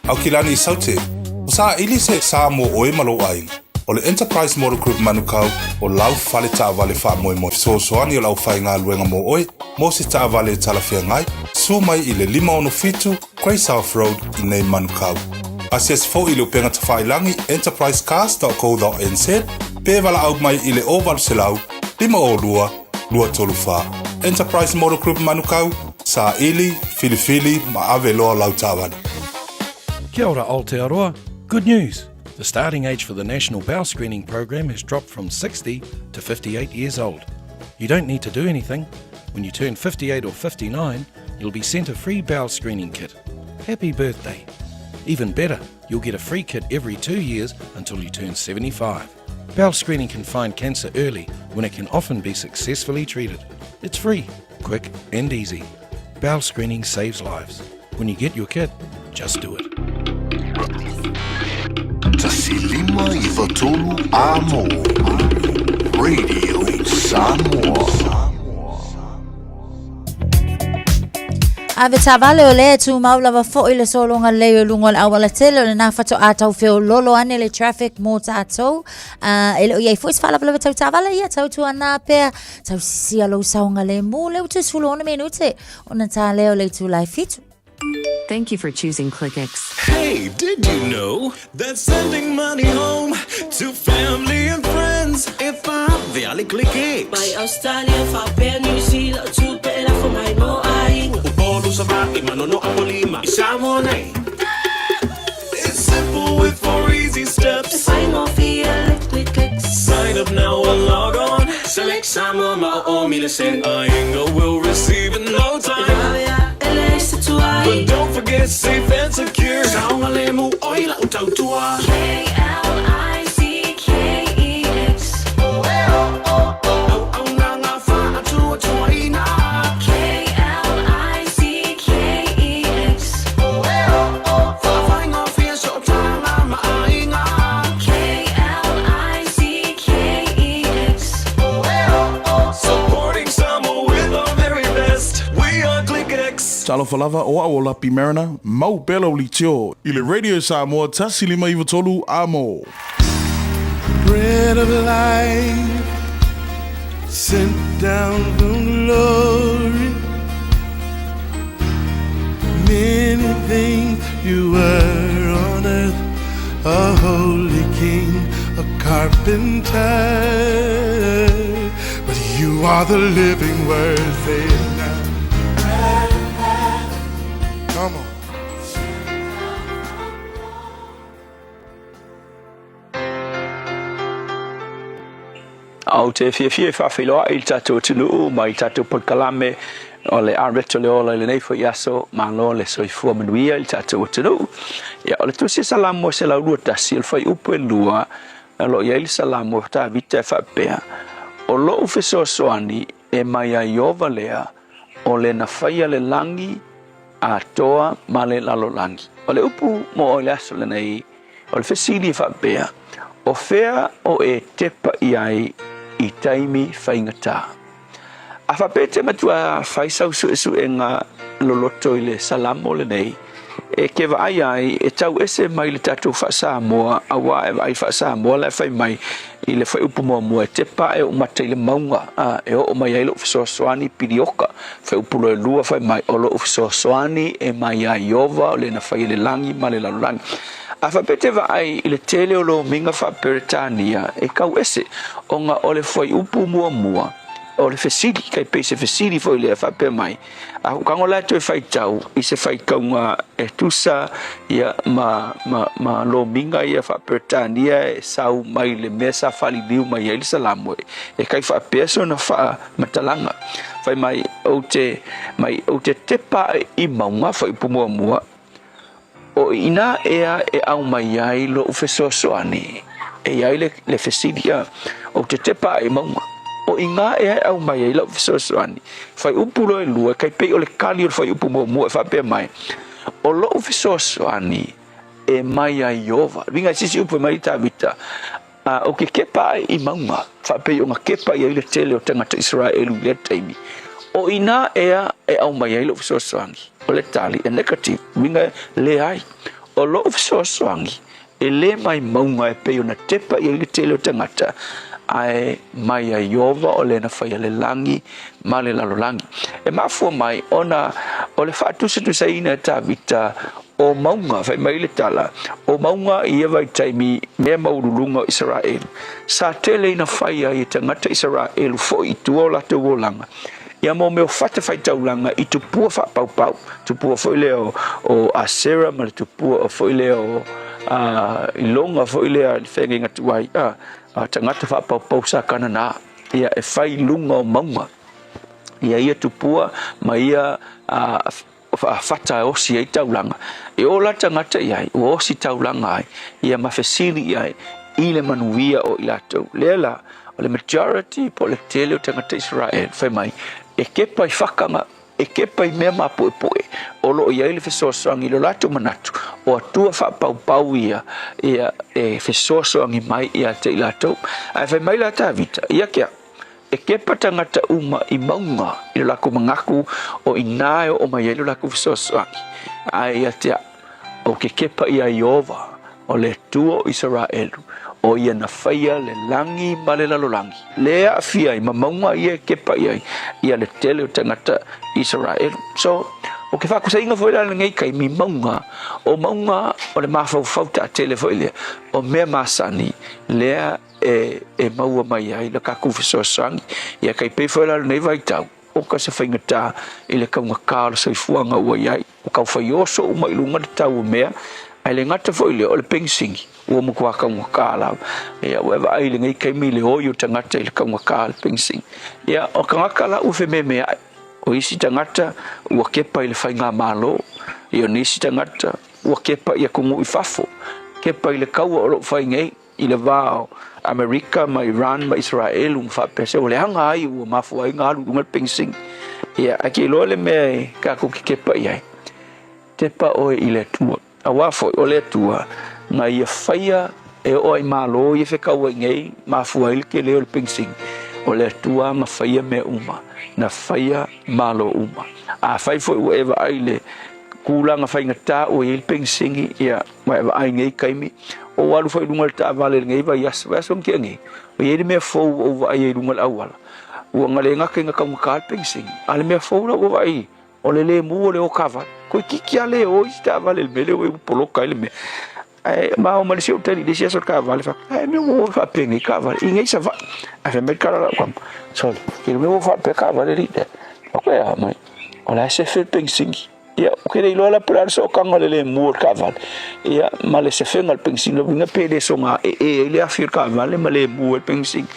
Au kilani I saute, o sa ili se Samoa oe malo ai. O le Enterprise Model Group manukau o lau fale taavale wha moe moe. Soani o lau whai ngā luenga mo oe, mo se taavale talawhia ngai, so mai I le 5 Grey South Road I nei manukau. Asias fo I le upenga tawhailangi enterprisecast.co.nz, pe wala au mai I le oval se lau, 5 lua tolu wha. Enterprise Model Group manukau, sa ili, fili, ma ave loa lau taavale. Kia ora Aotearoa. Good news. The starting age for the National Bowel Screening Program has dropped from 60 to 58 years old. You don't need to do anything. When you turn 58 or 59, you'll be sent a free bowel screening kit. Happy birthday. Even better, you'll get a free kit every 2 years until you turn 75. Bowel screening can find cancer early when it can often be successfully treated. It's free, quick and easy. Bowel screening saves lives. When you get your kit, just do it. Tasilima Ivatolu Amo Radio Samoa. Ave tavale o le tu maulawa fo I le solonga leo lunga awala tele o le nafato atau feo lolo ane le traffic mo tatou. Ele o iei fo is fala pala tau tavale ia tau tu ana pea tau sisia lo saunga le mo leo tu sulo ona minute ona ta leo le tu lai fitu. Thank you for choosing ClickX. Hey, did you know that sending money home to family and friends if I really ClickX? By Australia, for New Zealand, to pay for my no eye. Upolo sa baki manono apolima Samoa nei. It's simple with 4 easy steps. I know feel ClickX. Sign up now or log on. Select Samoa ma'o miliseng ainga will receive in no time. But don't forget safe and secure. Saunga lemu oila utautua. KLICKEX. Au nga nga fa atua tuaina. KLICKEX. Fa fainga fia so tanga maainga. KLICKEX. Supporting Samoa with our very best. We are ClickX. Talo falava o awola pimerana, mau belo li tio, ile Radio Samoa tasilima Ivatolu Amo. Bread of life sent down from glory. Many things you were on earth, a holy king, a carpenter. But you are the living word, say it now. Come on. Au te fie whawhiloa I tatou tunu mai tatou podkalame o le areto le ola le nei fo iaso malo le soifua manuia I tatou tunu. Ia o le tusi salamo se laurua tasi il fai upu e lua alo ia il salamo ta vita e whapea o lo ufiso soani e mai a iova lea o le na whaia le langi a toa ma le lalo langi. O le upu mo o le aso le nei o le fesili whapea o fea o e tepa I ai I taimi whaingata. A whapete matua whaisau su e ngā loloto I le salamo le nei. E ke vai ai e tau ese mai le tatou wha Samoa a wa e vai wha Samoa le whai mai I le whai upu mua e tepa e o mata I le maunga e o mai ai lo ufisoasoani pirioka whai upu lo e lua whai mai o lo ufisoasoani e mai a iova o le na whai le langi ma le lalangi. A whapete vai I le tele o lo minga wha Peretania e kau ese o ngā o le whai upu mua o le fesili kai pe se fesili foi le fa pe mai a ka ngola to fai tau I se fai kaunga e tusa ia ma lo minga ia fa pertania e sau mai le mesa fali liu mai ele salamo e kai fa peso na fa matalanga fai mai o te tepa I maunga fai pumo mua o ina ea e au mai ai lo ufesosoani e ai le fesilia o te tepa e maunga o inga e au mai ai lo ufesosoani fai upulo e lua kai pe o le kali o fai upu mo e fa pe mai o lo ufesosoani e mai ai Yehova vinga sisi upu mai tavita o ke kepa I maunga fa pe o nga kepa I le tele o tangata Israelu le taimi o ina ea e au mai ai lo ufesosoani o le tali e negative vinga le ai o lo ufesosoani e le mai maunga e pe o na tepa I le tele o tangata ai mai ai Yehova o le na fai le langi ma le lalolangi e mafua mai ona o le fatu se tu saina tavita o maunga fai mai le tala o maunga I vai taimi me maurulunga Israel sa tele na fai ai tangata Israel fo I tuola te wolanga ia mo me fata fai taulanga I tupua fa pau tupua foi le o Asera ma le tupua foi le o ilonga foi le fenga tuai tangata fa pau sa kanana ia e fai lunga o maunga ia tupua ma ia fata o si ai taulanga e ola tangata ia o si taulanga ai ia mafesili ai I le manuia o ilato lela o le majority po le tele o tangata Israel fai mai e kepa I whakanga e kepa I mea mapoe o lo ia ele fesosoangi lo lato manatu o atua whapau ia e fesosoangi mai ia te ilato ai whai mai la tavita ia kia e kepa tangata uma I maunga I lo lako mangaku o inae o mai lo lako fesosoangi ai ia te o ke kepa ia Yehova o le tuo Israelu o ia na faia le langi ma le lalolangi lea afia I maunga ia kepa ia le tele o tangata Israel so o ke whakusainga foi la ngai kai mi maunga o le mafau ta tele foi le o mea masani lea e maua mai ai la kaku fesosangi ia kai pe foi la nei vai tau o ka se whainga tā I le kaunga kāra sa I fuanga ua iai o kau whai oso o mai lunga te tau o mea ai le ngata foi le o le pensingi ua mo kua kaunga kāla ia wewa ai le ngai kai mi le oi o tangata I le kaunga kāla pensingi ia o ka ngakala ufe me mea o isi tangata ua kepa I le whainga malo ia nisi tangata ua kepa ia kungu I fafo kepa I le kaua o lo whaingei I le vao Amerika ma Iran ma Israel whapese o le hanga ai ua mafu ai ngā lunga pensing ia ake lo le mea ka kuki kepa iai tepa oe I le tua a wafo o le tua nga ia whaia e oi malo ia whekaua ngei mafu ai ke leo le pensing o le tua ma whaia mea uma na whaia malo uma a whai fo ua ewa ai le kulanga whainga tā o il pensingi ia ma ewa ai ngei kaimi o walu fai lunga le tā vale ngei va yas vasong kia ngei o ieri mea fau o va ai lunga le awala ua ngale ngake nga kaunga kāl pensingi ale mea fau la o va ai o le mu o le o kava ko kiki ale o isi tā vale le mele o e poloka ele mea ma o malisi o tani desi asor ka vale fa me o fa pengi ka vale ingei sa va a fe me kara kwam so ki me o fa pe ka vale ride o ko ya mai o la se fe pensingi ia o ke lo la plan so ka ngale le mu ka vale ia ma le se fe ngal pensingi lo vinga pede so nga e le afir ka vale ma le mu el pensingi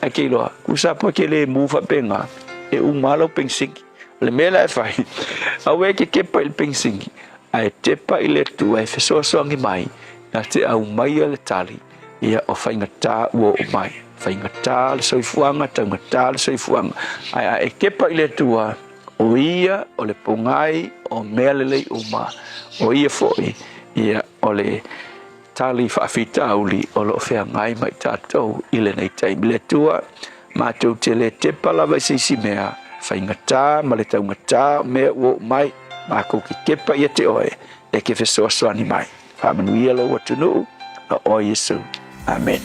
a ke lo ku sa po ke le mu fa penga e un malo pensingi le mela e fai a we ke pa il pensingi ai te pa I le tu e fesosoangi mai na te au mai le tali ia o whainga tā ua o mai whainga tā le soifuanga taunga tā le soifuanga ai e kepa I le tua o ia o le pungai o mea lelei uma o ia foi ia o le tali whaafita auli o lo whea ngai mai tātou I le nei taimi le tua mātou te le te palawa sisi mea whainga tā ma le taunga tā mea ua o mai Mako ki kepa ia te oe e ke fesoasoani mai. Whamanuia lo watunu a o Yesu. Amen.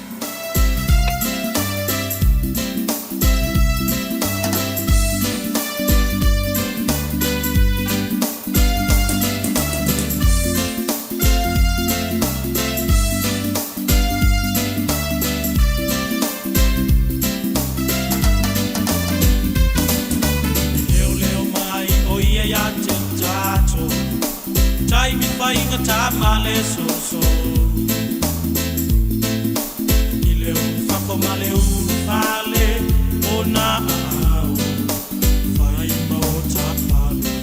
whainga tamale so ile ufako male ufale ona au fai maota pale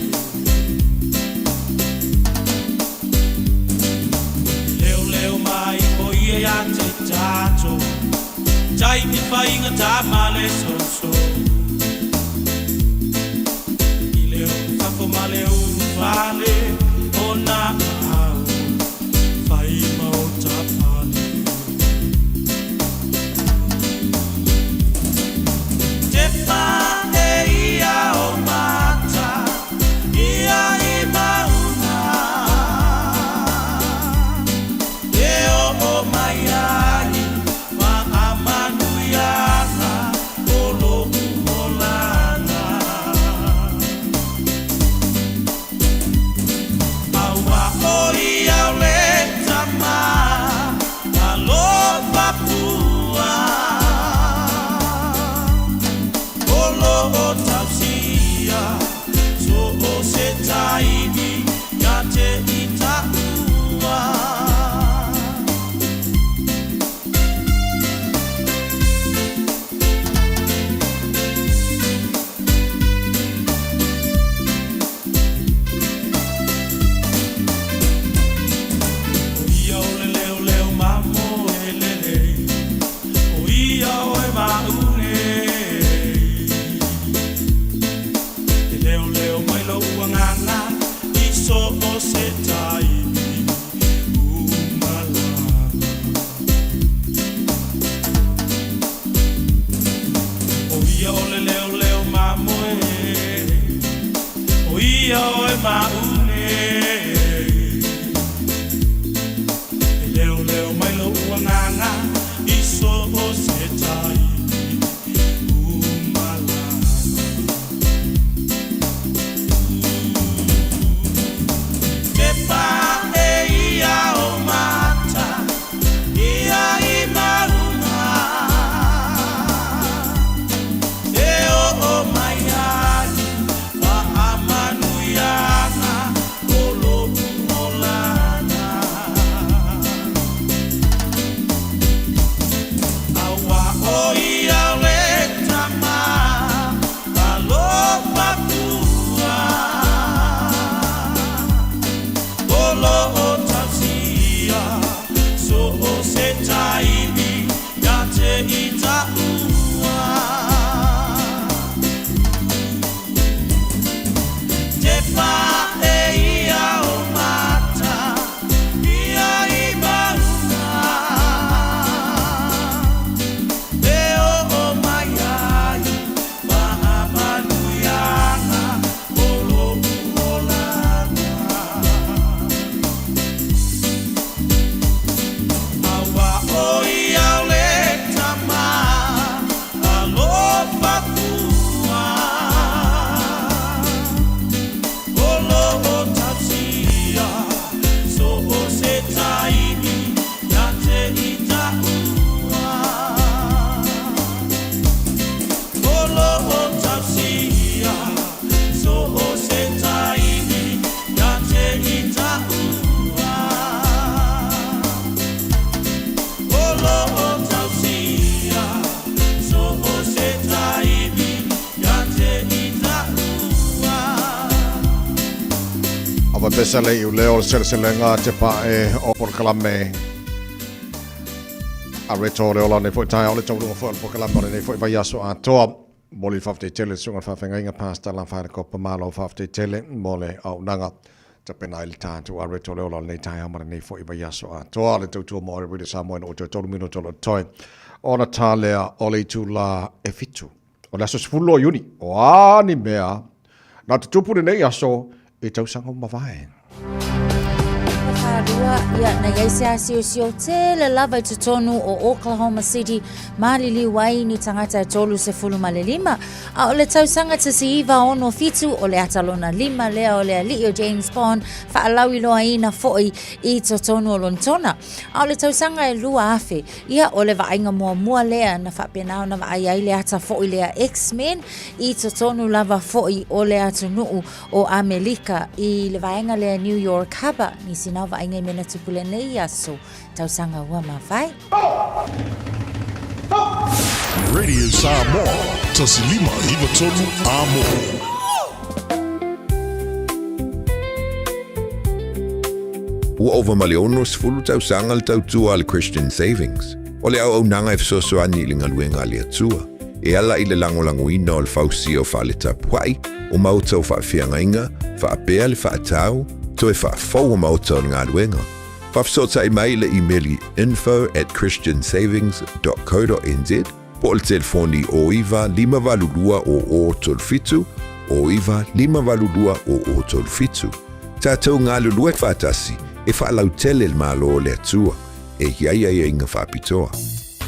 leo mai oie ya te tato jai ni whainga tamale so ile ufako male ufale ona au fai maota pale te pa e ia o mata ia i mauna e o mai ai ma amanu iana o loku molana aua oi au le tama alo papua olo o tausia so o se taini ya te itaua Ia o leo mamo e lele o ia o e maune e leo mai lo uangana i so o se taini umala o ia o leo mamo o ia o e maune leo mai lo uangana i so o se taini umala te pa e ia o mata ia i maruna e o mai ai wa amanu iana o loku molana aua oi au le tama alo papua olo o tausia so o se taini ya te itaua te pa e ia o mata ia i maruna e o mai ai ma amanu iana o loku molana aua oi au le tama alo papua olo o tausia so o se taini ya te itaua olo o tausia so o se taini ya te itaua olo o tausia so o se taini ya te itaua Ava pesa le iu leo sele ngā te pa e o por kalame. A reto le ola ne foi tai ole tau fo por kalame ne foi vai aso a toa. Moli fafte tele sunga fa fenga inga pasta la fa ko pa malo fafte tele mole au nanga. Te pena il tatu a reto le ola ne tai amara ne foi vai aso a toa le tau mo re Samoa no tau mino tolo toi. Ona talea ole tu la e fitu. O la so sfulo yuni. O ani mea. Na tupu ne aso e tau sango mawai. Whakarua ia na iaisia sio tele lava i tutonu o Oklahoma City malili wai ni tangata tolu se fulu malelima a ole tausanga te siiva ono fitu ole atalona lima lea ole Leo James Bond whaalawi loa ina foi i tutonu o lontona a ole tausanga e lua afe ia ole vainga mua lea na whapenao na vaai lea ata foi lea X-Men i tutonu lava foi ole atunuu o Amerika i le vainga lea New York haba ni sinawa whaingai mena tupule nei aso. Tausanga ua mawhai. Radio Samoa, tasilima iwa tonu amo. Ua ova maleono sfulu tausanga le tautua le Christian Savings. O le au nanga e fisosoani i le ngaluenga le atua. E ala i le langolangoina o le fausi o wha le tapuai, o mautau wha whiangainga, wha apea le wha atau, to e wha fau o mautau le ngaluenga. Whafsota i mai le emaili info@christiansavings.co.nz, po le telefoni o iwa 5valulua o tolfitu, o iwa 5valulua o tolfitu. Tātou ngā lulua e whātasi, e whaalau tele le malo le atua, e hiaia e inga whapitoa.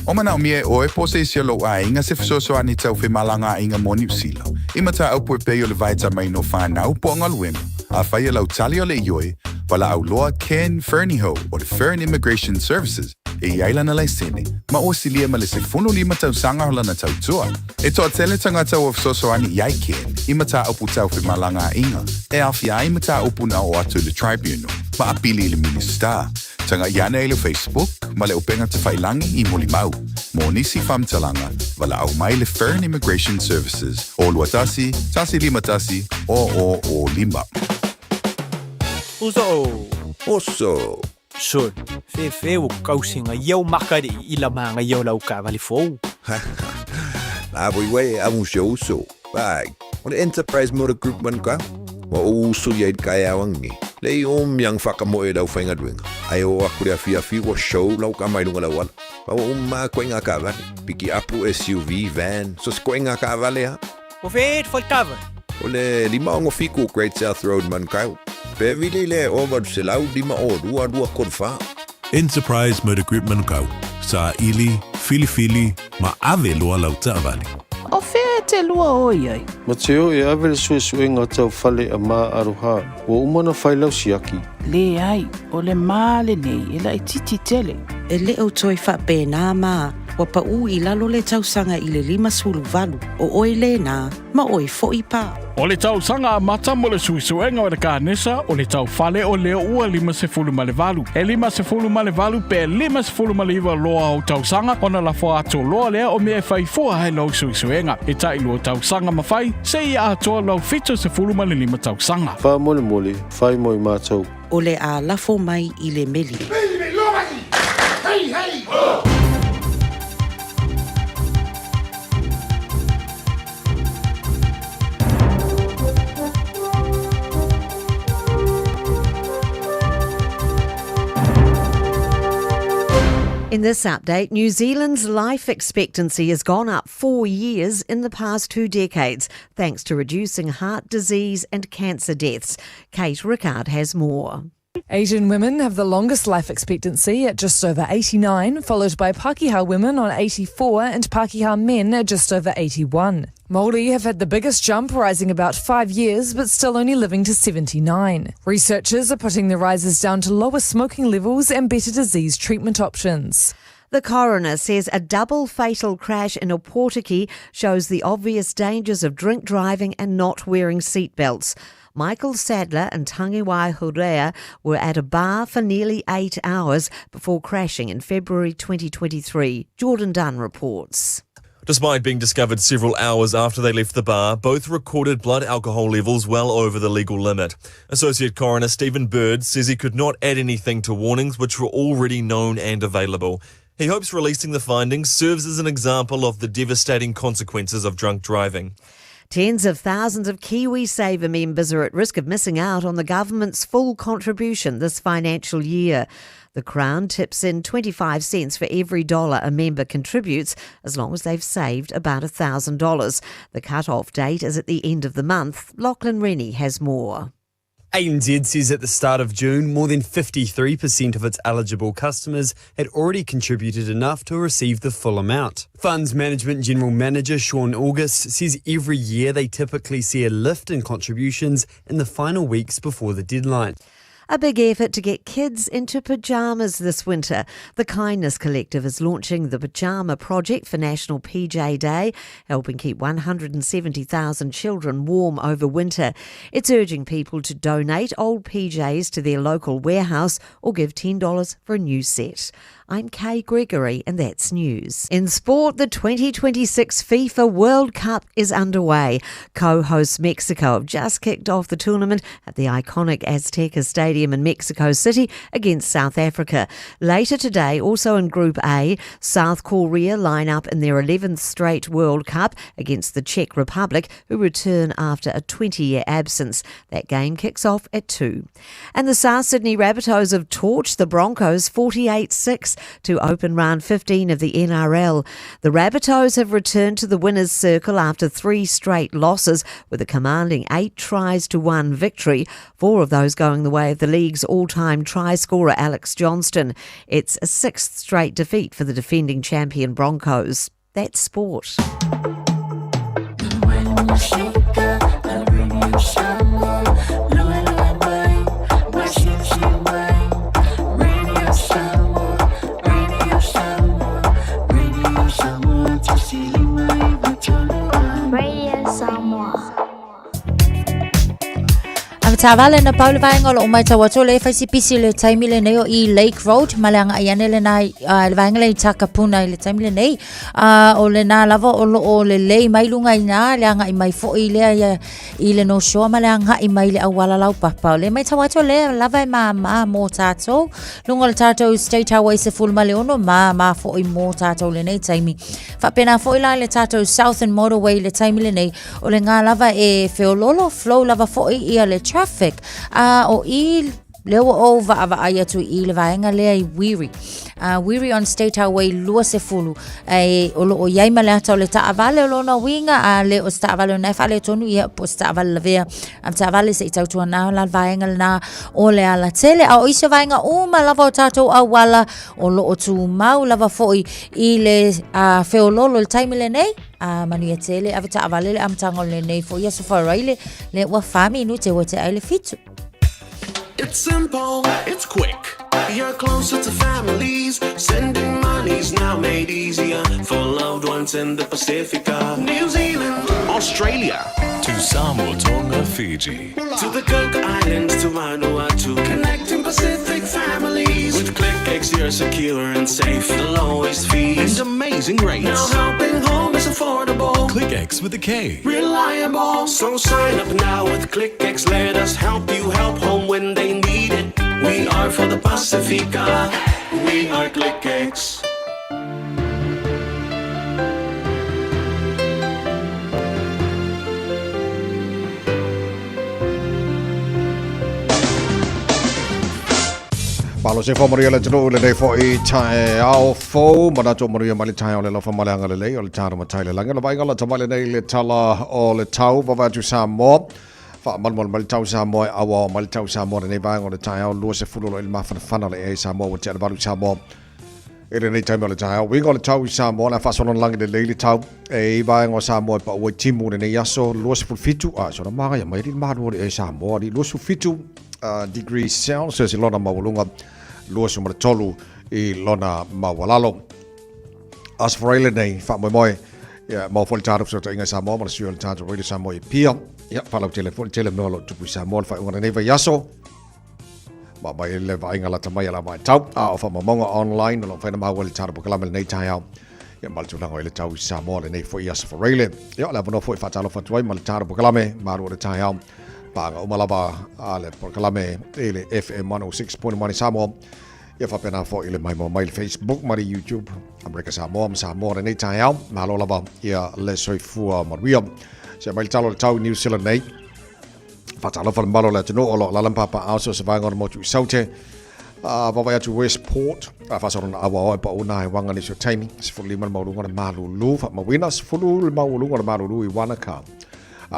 O mana o mie o e pose isi alo a inga se fisosoani tau whemalanga inga mo New Zealand. Ima ta au pui o le vaita mai no whanau po ngaluenga, a whai lau tali o le ioi, wala au loa Ken Ferniho o le Fern Immigration Services, e iaila na laisene, ma o silia ma le se funu lima tau sanga hola na tau tua. E toa tele tangata o fisosoani iai Ken, ima ta upu tau whemalanga inga, e awhia ima ta upu na o atu le tribunal, ma apili le minister. Tanga iana e le Facebook, ma le upenga te whailangi I molimau. Mo nisi whamtalanga, wala au mai le Fern Immigration Services. O luatasi, tasi lima tasi, o lima. Oso. Son, fe o kausinga iau makari I la manga iau lau ka vali fou. La voiwe amu uso. Bai, o le Enterprise Motor Group man ka. Mo uso ia kai awangi. Le yang whakamoe lau whainga duenga. Ai o akure a fia wa show lau ka mai lunga lau wala. Pa o koinga ka vale. Piki apu SUV, van. So koinga ka vale ha. O fe for cover. O le lima ongo fiku Great South Road man kau. Pe vile le over se lau lima o dua kodfa. Enterprise Motor Group Manukau. Sa ili, fili, ma ave loa lau vale. O fe te lua oi ai. Ma teo e ave le suesuenga tau fale a mā aroha. Ua umana whailau siaki. Le ai, o le mā le nei, e la I titi tele. E le au toi whapena mā, wa pa u I lalo le tausanga I le 5 o oi le nā, ma oi fo I pā. O le tau sanga a mata mo le suisuenga o le kānesa o le tau fale o leo ua 5 E 5 pe 5 loa o tau sanga o na lafo ato loa lea o mea whai fua hai lau suisuenga. E tai lua tau sanga mawhai, se I atoa lau 5 tau sanga. Wha mole, whai moi mātou. O le a lafo mai I le meli. In this update, New Zealand's life expectancy has gone up 4 years in the past 2 decades, thanks to reducing heart disease and cancer deaths. Kate Rickard has more. Asian women have the longest life expectancy at just over 89, followed by Pākehā women on 84 and Pākehā men at just over 81. Māori have had the biggest jump, rising about 5 years, but still only living to 79. Researchers are putting the rises down to lower smoking levels and better disease treatment options. The coroner says a double fatal crash in Opotiki shows the obvious dangers of drink driving and not wearing seatbelts. Michael Sadler and Tangiwai Hurea were at a bar for nearly 8 hours before crashing in February 2023. Jordan Dunn reports. Despite being discovered several hours after they left the bar, both recorded blood alcohol levels well over the legal limit. Associate Coroner Stephen Bird says he could not add anything to warnings which were already known and available. He hopes releasing the findings serves as an example of the devastating consequences of drunk driving. Tens of thousands of KiwiSaver members are at risk of missing out on the government's full contribution this financial year. The Crown tips in 25 cents for every dollar a member contributes, as long as they've saved about $1,000. The cut-off date is at the end of the month. Lachlan Rennie has more. ANZ says at the start of June, more than 53% of its eligible customers had already contributed enough to receive the full amount. Funds Management General Manager Sean August says every year they typically see a lift in contributions in the final weeks before the deadline. A big effort to get kids into pyjamas this winter. The Kindness Collective is launching the Pyjama Project for National PJ Day, helping keep 170,000 children warm over winter. It's urging people to donate old PJs to their local warehouse or give $10 for a new set. I'm Kay Gregory and that's news. In sport, the 2026 FIFA World Cup is underway. Co-host Mexico have just kicked off the tournament at the iconic Azteca Stadium in Mexico City against South Africa. Later today, also in Group A, South Korea line up in their 11th straight World Cup against the Czech Republic, who return after a 20-year absence. That game kicks off at 2. And the South Sydney Rabbitohs have torched the Broncos 48-6 to open round 15 of the NRL. The Rabbitohs have returned to the winner's circle after 3 straight losses with a commanding 8-1 victory, 4 of those going the way of the league's all-time try scorer Alex Johnston. It's a 6th straight defeat for the defending champion Broncos. That's sport. Tavale na Paul vainga lo mai tawato le fa sipisi le taimi le nei o I Lake Road malanga ayane le nai le vainga le takapuna le taimi le nei o le na lava o le lei mai lunga ina le anga I mai fo I le no show malanga I mai le awala lau papa le mai tawato le lava ma mo tato lunga le tato State Highway se full maleono ma fo I mo tato le nei taimi fa pena fo I le tato Southern Motorway le taimi le nei o le nga lava e feololo flow lava fo I le traffic o I leo o va aya tu I le vaenga le ai Wiri on State Highway lua se fulu o lo o yai male ata o le taavale o lona winga le o taavale na fale tonu ia po taavale le vea am taavale se itau tu na la vaenga na o le ala tele a o isa vaenga o ma lava o tato a wala o lo o tu mau lava foi I le feololo le taimi le nei manu tele ava taavale le am tango le nei fo ia so faraile le wa fami no te wote ai le fitu. It's simple, it's quick. You're closer to families. Sending money's now made easier for loved ones in the Pacifica. New Zealand, Australia, to Samoa, Tonga, Fiji, to the Cook Islands, to Vanuatu. Connecting Pacific families. With ClickX, you're secure and safe. The lowest fees and amazing rates. Now helping home is affordable. ClickX with a K. Reliable. So sign up now with ClickX. Let us help you help home when they need it. We are for the Pacifica. We are ClickX. Palo se Maria le tino le fo I Taeao fo mana to Maria mali Taeao le lofa malanga le le o le tara matai le langa le vai ngala tamale nei le tala o le tau va tu Samoa fa mal tau Samoa awa mal tau Samoa nei vai ngala Taeao lo se fulo le mafana le Samoa o te balu Samoa ele nei taimi le Taeao we ngala tau Samoa la fa sono langa le tau e vai ngala Samoa pa o timu nei yaso lo se fitu a so na manga ya mai ma le Samoa di lo su fitu degrees Celsius I lona mawalunga lua sumara tolu I lona mawalalo as for ile nei fa moi ya mo fol taru so inga Samoa ma siol taru really Samoa I pia ya fa la tele no lo tu Samoa fa ngona nei va yaso ma mai le va inga la tamai la mai tau a fa monga online lo fa na mawal taru po kala nei Taeao ya mal tu lango ile tau Samoa nei fo yas for ile ya la no fo fa talo fa tuai mal taru po kala me maru le Taeao Paga umalava ale proclame ele FM 106.1 Samoa ia fa pena fo ile mai mo Facebook mari YouTube America Samoa nei Taeao malo lava ia le soifua maria se mai talo tau New Zealand nei fa talo fa malo le tino o la lampa also se vanga mo tu saute va vai to Westport fa sono awa pa una wanga ni so taimi se fu lima mo lunga Malu fa ma winas fu mo lunga Malu I Wanaka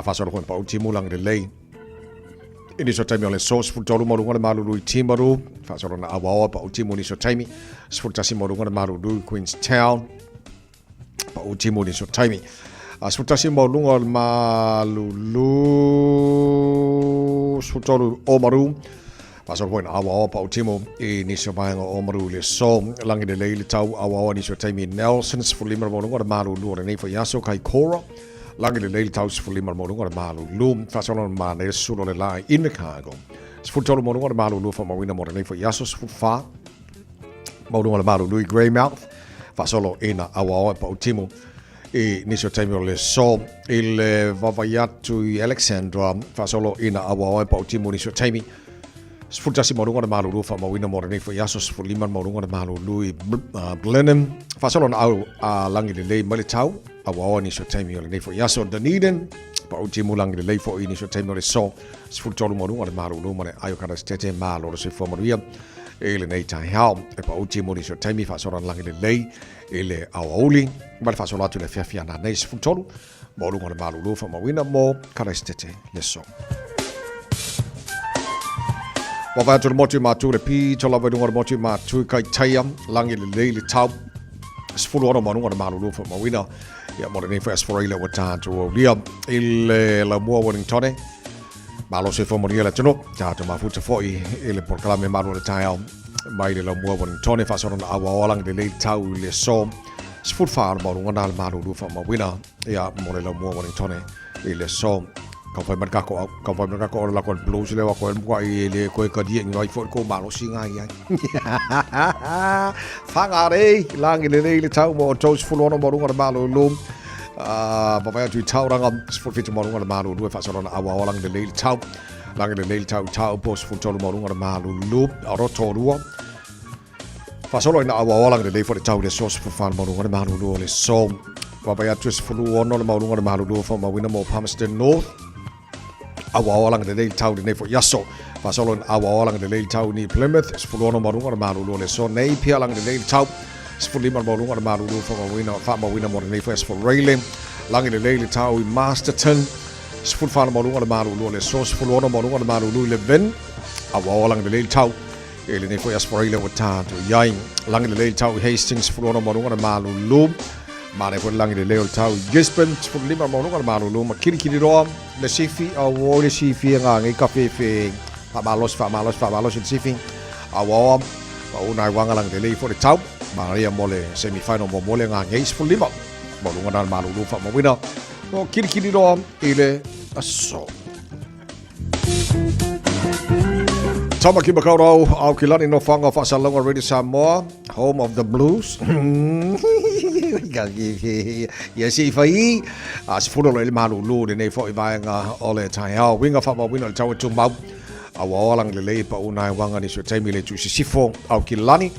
fa sono pa ultimo lang de lei ini so taimi ole so sfutolu mo lunga Malu I Timaru fa so na awa pa ultimo ni so taimi sfutasi mo lunga Malu Queenstown pa ultimo ni so taimi sfutasi mo lunga Malu sfutolu Omaru Fasol point awa pa utimo I nisio maenga o maru le so langi le leile tau awa nisio taimi Nelson sifulima mo ngora malu lu ne fo yaso kai kora langi le leile tau sifulima mo ngora malu lu fasol ma ne sulo le lai in the cargo sifutolo mo ngora malu lu fa mawina mo ne fo yaso sifufa mo ngora malu lu Greymouth fasolo ina awa pa utimo nisio taimi le so il vavayatu Alexandra fasolo ina awa pa utimo nisio taimi Sfutasi morunga de malu fa mawina morene fa yasos for liman morunga de malu lui Blenheim fasalon au langi de lei malitau awa ni so taimi ole for yaso Dunedin pa uti mulangi de lei for ini so taimi ole so sfutolo morunga de malu lu mane ayo kada stete malo se for maria ele nei Taeao e pa uti mo ni so taimi fasalon langi de lei ele auli mal fasalon tu le fia na nei sfutolo morunga de malu lu fa mawina mo kada stete le so Wa tu motu matu le pi tola wa dunga motu matu kai Taeao langi le le tau sfulu ona manu ona malu fa mawina ya mo ne fa sforila wa ta to lia il la mo Wellington malo se fo mo lia tino ta to ma futa foi il proclame malu le Taeao mai le la mo Wellington fa sona awa langi le tau le so sful fa mo ona malu fa mawina ya mo le la mo Wellington le so Kau fai markako la kon blues le wa ko mo ai le ko ka di ngai fo ko malo singa ai fangare langi le tau mo tos fulono mo runga malo lum ba vai tu tau ranga for fit mo runga malo lu fa sona awa lang le tau langi le tau post fu tolu mo runga malo lu aro torua fa solo ina awa lang le for tau le sos fu fan mo runga malo lu le so ba vai tu fulono mo runga malo lu fa mo wina mo Palmerston North awa lang de tau de for yaso fa solo awa lang de tau ni Plymouth sfulono marunga malu le so nei pia lang de tau sfulima marunga malu fa mawina mo ne for for railing lang de tau I Masterton sfulfa marunga malu le so sfulono marunga malu le ven awa lang de tau ele ne for for railing with ta to yain lang de tau Hastings sfulono marunga malu Mane ko lang de leo tau Gisborne for lima mo nunga malu ma kiri ro le sifi awo le sifi nga ngai cafe fe fa malos le sifi awo una wanga lang de le for the tau maria mole semi final mo mole nga ngai for lima mo nunga malu fa mo wina no kiri ro ile aso Tama ki makaurau au kilani no fanga fa salonga Radio Samoa home of the blues Yes, if I as full of malu lu ne fo ivanga ole Taeao winga fa ma wina tau tu mau awa lang le pa una wanga ni so taimi le tu sifo au kilani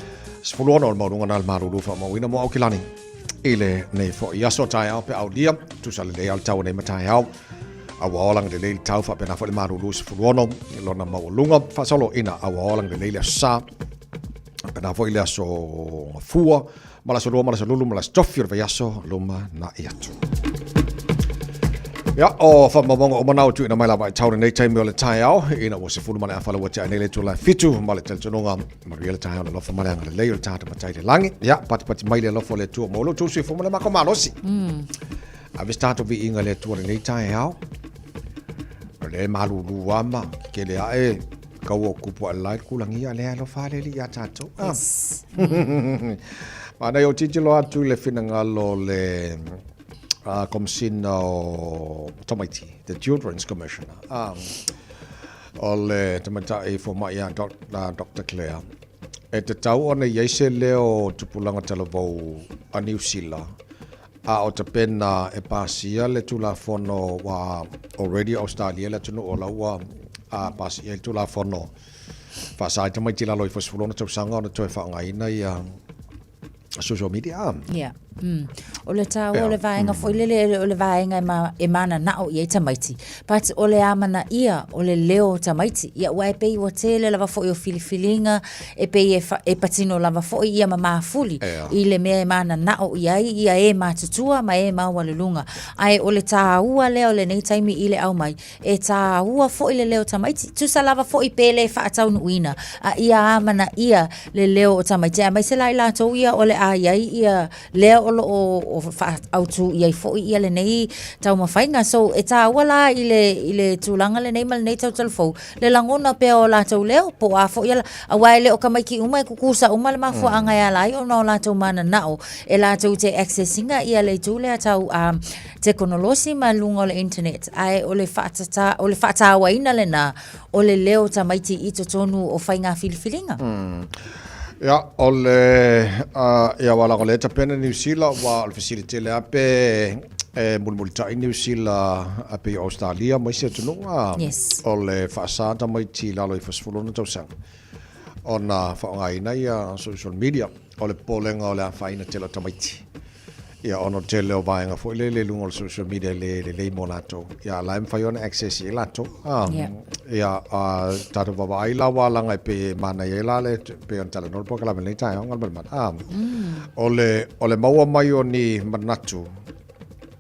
sfulo no mo ngal malu lu fa ma wina mo au kilani ile ne fo yaso Taeao pe au dia tu sale le al tau ne Taeao awa lang le tau fa pe na fo malu lu sfulo no lo na mo lunga fa solo ina awa lang le sa pe na fo ile so fua Malas lulu malas toffir va yaso luma na iatu. Ya o fa mabongo o manau tu ina mai la vai tau nei time ole Taeao ina wo se fulu mana afala wo ta nei tu la fitu male tel tunonga mariela Taeao lo fa mala ngale le ta ta tai langi ya pati mai le lo fo le tu mo lo tu se fo mala ma ko malosi. Ave stato vi inga le tu nei Taeao. Le malu luama ke le ae kawo kupu alai kulangi ale lo fa le ya tato. Mana yo titilo atu le finangalo le Commissioner Tomaiti, the Children's Commissioner. Ole tamata e for my Dr. Claire. E te tau ona yeise leo tupulanga talavo a New Zealand. A o te pena e pasia le tula fono wa already Australia le tunu o laua a pasia le tula fono. Fasai tamaiti la loi fosfulona tau sanga ona toi whaangaina i social media. Yeah. Ole ta ole vaenga foi le ole vaenga e mana na o ye tamaiti. But ole amana ia ole leo tamaiti. Ia wa pe o tele lava foi o filifilinga e pe e patino lava foi ia mama fuli. I le me mana na o ia e matutua ma e ma walunga. Ai ole ta ua le ole nei taimi ile au mai. E ta ua foi le leo tamaiti. Tu sa lava foi pe le fa tau nuina. A ia amana ia le leo tamaiti. Mai se lai la to ia ole ai ia leo o fa autu ia fo ia le nei tau mawhainga. So e tā wala i le tūlanga le nei mal nei tau talfou. Le langona pe o la tau leo po a fo ia a wai leo ka mai ki umai kukusa umai le mafu anga ia lai o no la tau mana nao. E la tau te accessinga ia le tūlea tau te konolosi ma lunga o le internet. Ai o le whaata waina le na o le leo ta maiti i to tonu o whainga filifilinga. Ja, ole ja wala ole ta pena New Zealand wa ole facility le ape mulmulta in New Zealand ape Australia mai se tunu ole fasa ta mai ti la lo fasfulo no tau ona fa ngai na ya social media ole polenga ole faina tela ta mai ti ya ono tele o vainga fo le lungo social media le monato ya laim fa yon access e lato ya tatu va ai la wala ngai pe mana ye la le pe on tala no poka la le tai on alban ole maua mai oni manatu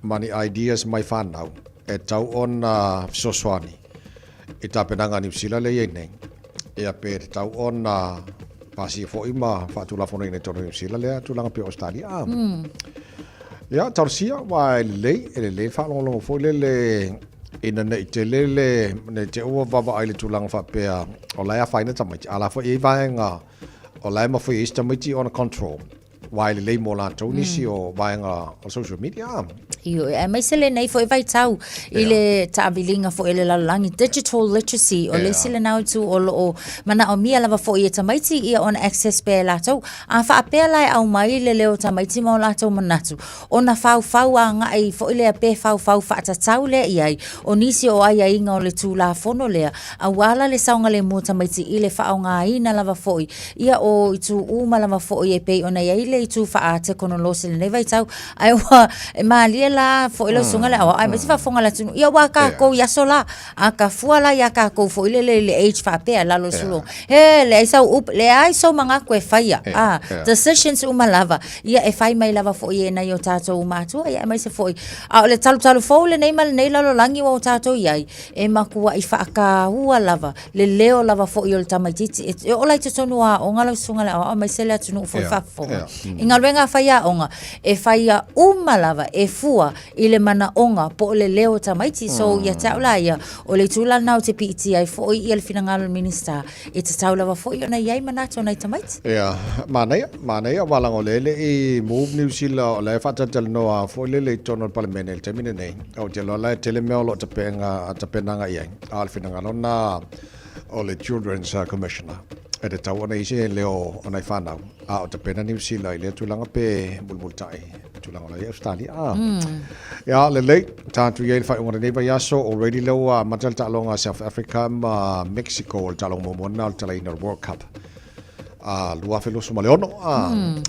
mani ideas mai fan now e tau on soswani ita penanga New Zealand le ye nei ya pe tau on pasi fo ima fa tu la fo nei to New Zealand le tu la pe Australia ja, tarsia wa le fa lo fo le ina nei te le ne te o va ai le tulang fa pe o la fa ina tamai ala fo e va nga o la ma fo e tamai on control wa le mo la to ni si o va nga o social media Io e mai se le nei fo e vai tau i le tabilinga fo ele la langi digital literacy o le sile nau tu o mana o mia lava fo i tamaiti i on access pe la tau a fa pe lai au mai le leo tamaiti mo la tau manatu ona fau a nga ai fo ile pe fau fa ta tau le i ai o nisi o ai ai nga o le tu la fono le a wala le saunga le mo tamaiti i le fa nga i na lava fo ia o tu uma lava fo i pe ona ia ile tu fa te konolosi le vai tau ai wa ma la fo ilo sunga la ai mesi fa fonga la tunu ia wa ka ko ya sola aka fuala ya ka ko fo ile le age fa pe la lo sulo he le sa up le ai so manga ko faia decisions uma lava ia e fai mai lava fo ia na yo tato uma tu ia mai se fo le talu fo le nei mal nei la lo langi wa tato ia e makua i fa ka ua lava le leo lava fo yo tamaiti o lai te tonu a onga lo sunga la mai se la tunu fo fa fo inga wenga faia onga e faia uma lava e fu i le mana onga po le leo tamaiti so ia taula ia o le tula nau te piti ai fo i le finangalo minister e te taula wa fo i ona iai manato nei tamaiti mana ia walango le i move New Zealand o le fatatal noa fo le tono parliament te mine nei o te lola tele meo lo te penanga iai al finangalo na o le children's commissioner e te tau ona isi leo ona i whanau o te pena New Zealand le tulanga pe mulmultai tulanga la Australia ya le tātu iei whai unga neiva yaso already leo matal talonga South Africa ma Mexico talong momona al tala ina World Cup lua felo suma leono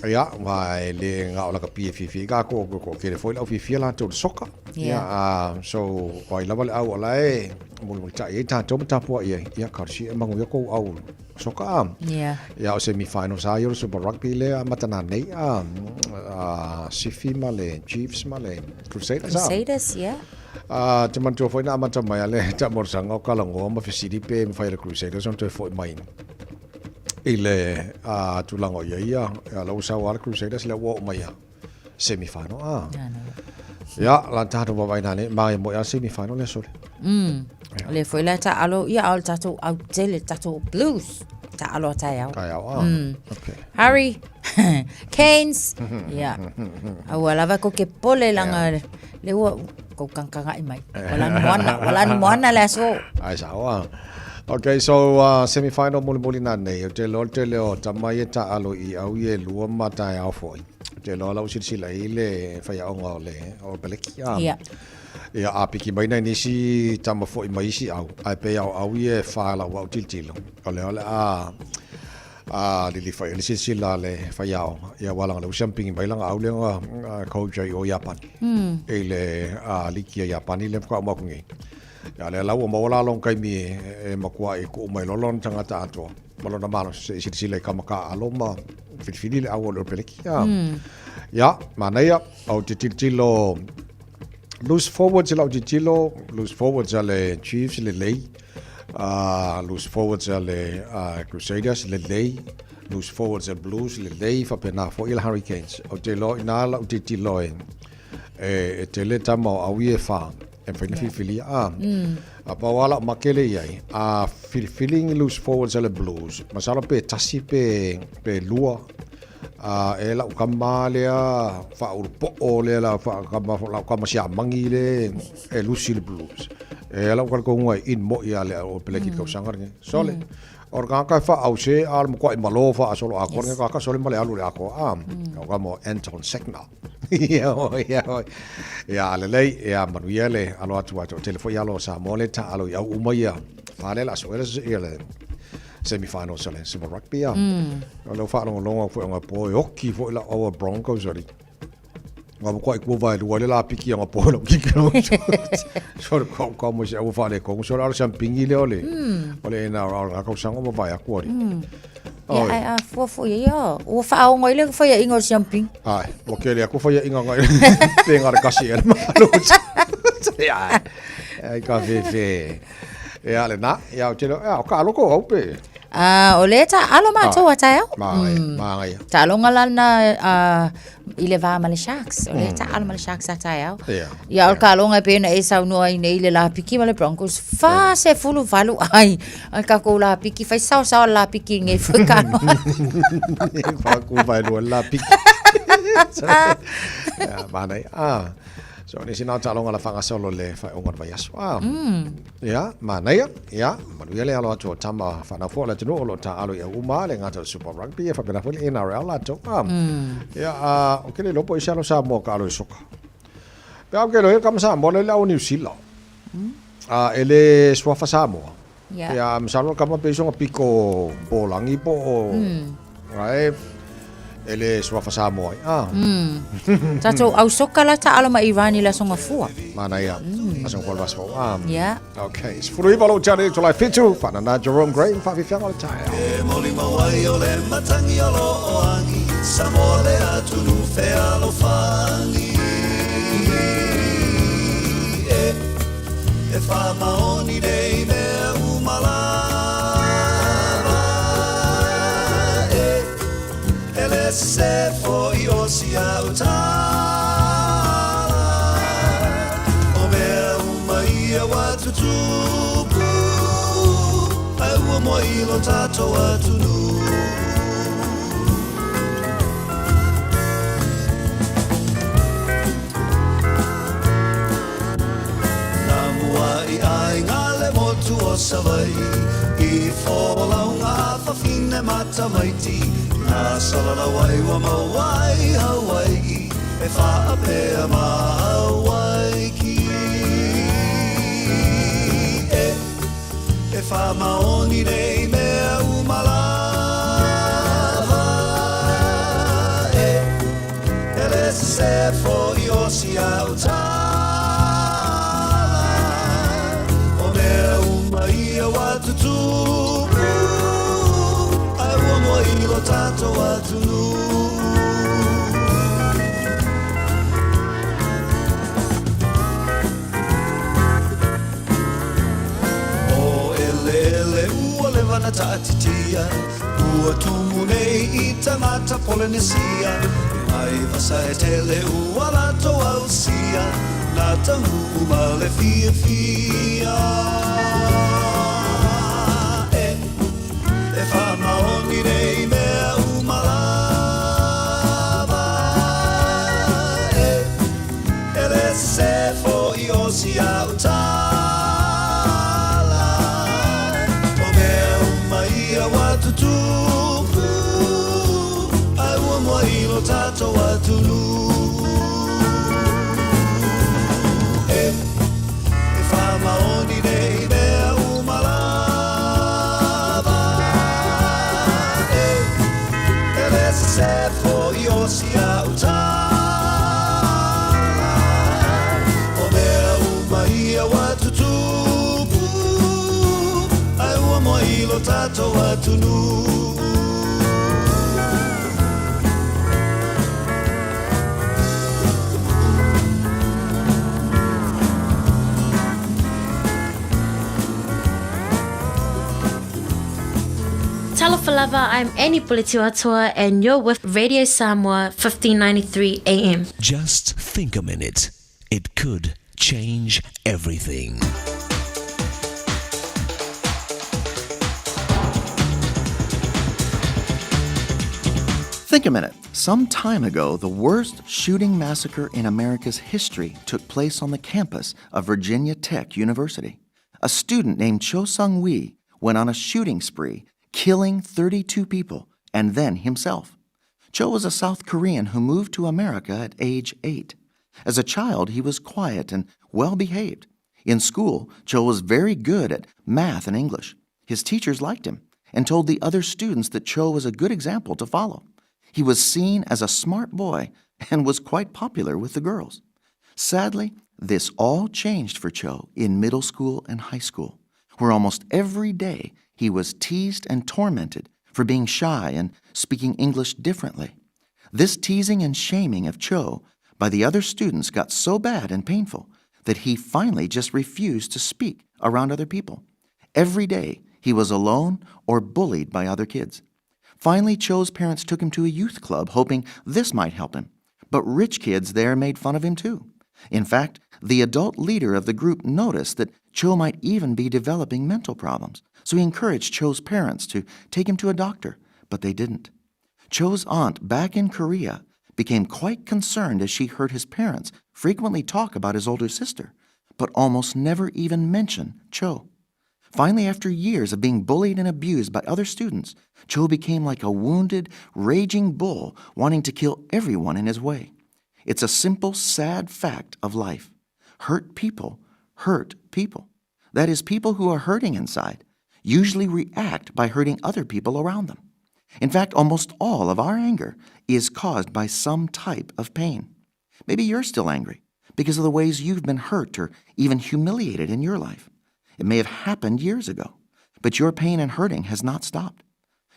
ya vai le nga ola ka PFF ka ko ke foi la fifi la to soka ya so vai la au ola e mulmultai ta to tapo ia karsi mangu ya ko au soka ya o semi-final sa yo super rugby le matana nei Sifi male Chiefs male Crusaders te mantua foi na mata mai ale ta morsanga ka lango ma fisidi pe fai le Crusaders on to foi mai ile tulango ia la usa wa Crusaders le wo mai semi-final ya la ta to vai na ne mai mo ya semi-final le sole le foi la ta alo ia al tato au tele tato blues ta alo Taeao okay Harry Keynes awala va ko ke pole langa le wo ko kankanga mai wala moana la so ai sawa okay so semi-final muli na nei te leo tamai ta alo i au ye lua mata ya foi te lo la usila ile fa ya onga le o beleki ia apiki mai nei nisi tama foi mai si au ai pe au ye fa la wa tiltilo ole li fa le sila le fa ia wala la jumping mai langa au le coach o Japan ele liki Japan ile ko ma kungi ya le la mo wala long kai mi makua e ko mai lolon tanga ta ato malo na malo sila kamaka aloma fili le au le peleki ya manaya au tiltilo loose forwards la utilo loose forwards ale Chiefs le lei loose forwards ale Crusaders le lei loose forwards and blues le lei fa pena fo il Hurricanes o te lo ina la te ti lo e te le tama au e fa e fina fili a pa wala makele ai a feeling loose forwards and blues masala pe tasi pe lua e la kamalea fa urpo ole la fa kama sia mangile e loose blues e la ko ngoi in mo ia le o peleki ko sangar nge sole orga ka fa au se al mo ko malo fa solo a kornga ka sole male alu le ako ka mo Anton Segna ya le lei ya manuele alo atu telefo ya lo sa mole ta alo ya umaya fa le la so ele semi-final sole Super Rugby lo fa longa fo nga po hockey fo la over Broncos ali nga ko ko vai lu la piki nga po lo ki no so ko mo se o fa le ko so la champing ile ole na ra ko sang mo vai ko ri ya fo ya o fa o ngoi le fo ya ingo champing ai o ke le ko fo ya ingo ngoi pe nga ka si ele malu ya ai ka fe ya le na ya o te lo ka lo ko pe o le ta alo ma to wa Taeao mai ta lo ngalana ile va mal Sharks o le ta alo mal Sharks ta Taeao ya o ka lo nga pe na e sa no ai nei le la piki mal Broncos fa se fulu valu ai ka ko la piki fa sa la piki nge fu ka no fa ko vai lo la piki ya manai so ni sina ta longa la fanga solo le fa onga vai aso ya manai ya manu le alo to tamba fa na fo la tino lo ta alo ya uma le ngata Super Rugby fa pena fo NRL la to ya o ke le lo po isa lo sa mo ka lo soka ya ke lo kam sa mo le la New Zealand ele swa fa Samoa ya msalo kama pe so piko bolangi po right ele swa fa Samoa tato au soka la ta alo ma Irani la songa fua mana ya asong kwal basfo yeah okay sfuru ibalo tane to life fitu fana na Jerome Gray fa fi fianga tae moli mawai ole matangi olo oangi Samoa le atunu fe alo fangi e fa maoni dei me umala se foi o si auta o me mai wa tutu ai wo moi lo tato atunu namua I ai ngale motu o savai I fola unga fa fine mata maiti Salala wai wa mawai Hawaii e fa apea ma Hawaii e fa maoni nei mea umalava e le se foi o si autala o mea umaia watutu lo tato atunu o ele ua le vana taatitia ua tumu nei I tangata Polynesia ai vasa e tele ua lato ausia na tangu uma le fia fia e fa maoni nei mea umalava e le se foi o si autala o mea umaia watutu ai ua moi lo tato atunu e fa maoni nei mea se foi o si autala o mea umaia watutu ai ua moi lo tato atunu Talafalava, I'm Annie Puletiwatua, and you're with Radio Samoa 1593 AM. Just think a minute. It could change everything. Think a minute. Some time ago, the worst shooting massacre in America's history took place on the campus of Virginia Tech University. A student named Cho Sung-wee went on a shooting spree, killing 32 people and then himself. Cho was a South Korean who moved to America at age 8. As a child, he was quiet and well-behaved. In school, Cho was very good at math and English. His teachers liked him and told the other students that Cho was a good example to follow. He was seen as a smart boy and was quite popular with the girls. Sadly, this all changed for Cho in middle school and high school, where almost every day he was teased and tormented for being shy and speaking English differently. This teasing and shaming of Cho by the other students got so bad and painful that he finally just refused to speak around other people. Every day he was alone or bullied by other kids. Finally, Cho's parents took him to a youth club, hoping this might help him. But rich kids there made fun of him too. In fact, the adult leader of the group noticed that Cho might even be developing mental problems, so he encouraged Cho's parents to take him to a doctor, but they didn't. Cho's aunt back in Korea became quite concerned as she heard his parents frequently talk about his older sister, but almost never even mention Cho. Finally, after years of being bullied and abused by other students, Cho became like a wounded, raging bull wanting to kill everyone in his way. It's a simple, sad fact of life. Hurt people hurt people. That is, people who are hurting inside usually react by hurting other people around them. In fact, almost all of our anger is caused by some type of pain. Maybe you're still angry because of the ways you've been hurt or even humiliated in your life. It may have happened years ago, but your pain and hurting has not stopped.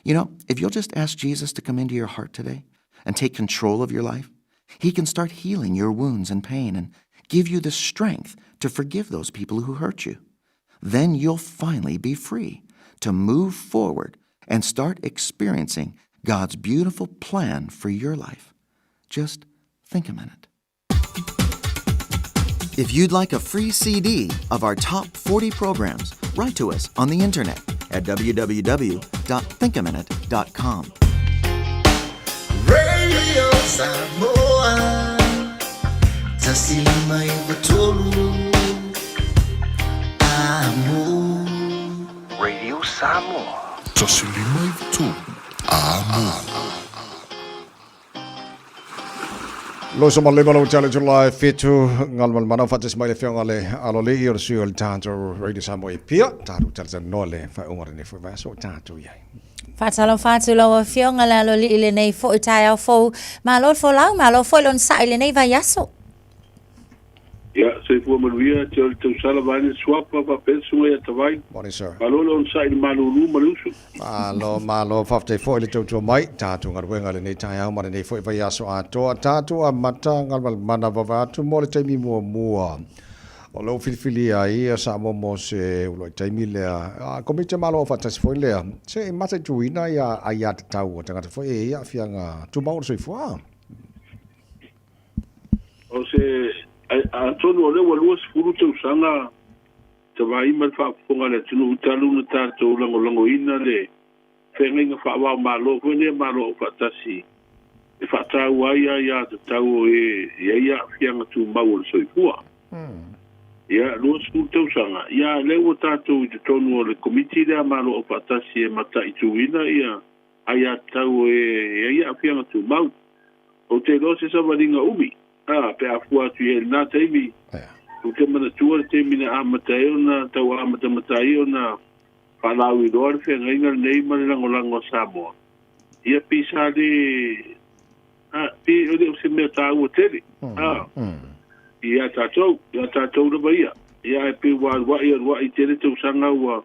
You know, if you'll just ask Jesus to come into your heart today and take control of your life, he can start healing your wounds and pain and give you the strength to forgive those people who hurt you. Then you'll finally be free to move forward and start experiencing God's beautiful plan for your life. Just think a minute. If you'd like a free CD of our top 40 programs, write to us on the internet at www.thinkaminute.com. Radio Samoa, tasilima ibatolu, amo. Radio Samoa. Tasilima ibatolu, amo. Lo so male malo challenge live fitu ngal mal mana fatis mai fe ngale alole ir suel tanto Radio Samoa pia tatu talza nole fa ungare ne fa so tatu yai. Fatalo fatulo fionga la lo li ile nei fo Taeao fo malo fo lau malo fo lon sa ile nei va yaso. Ya, se fu Malu te sala vani swapa pa pensu ya tawai. Morning sir. Malo lon sa ile Malu malusu. Malo 54 ile to mai tatu ngal wenga le nei Taeao ma nei fo va yaso ato tatu amata ngal mana va tu mo le temi mo mua. O lo filifili ai sa mo se lo temi le a komite malo fa tas fo le se mata tuina ya ayat tau tanga fo e ya fianga tu mau so fo. O se a tono le walu furu te usanga te vai mal fa fonga le tunu utalu na tato lango ina le fenga fa wa malo ko ne malo fa tasi e fa ta wa ya te tau e ya fianga tu mau so fo. Ya lo su te usanga ya le o tato te tono le komiti le malo fa tasi e mata ituina ya aya tau e ya fianga tu mau o te lo se sa valinga umi. Pe afua tu e na teimi. Tu ke mana tua teimi na Taeao na tau Taeao na palawi doar fe ngai nei mana lango Samoa. Ia pisa de pi o de se me tau tele. Ia tatou na baia. Ia pe wa i tele tu sanga wa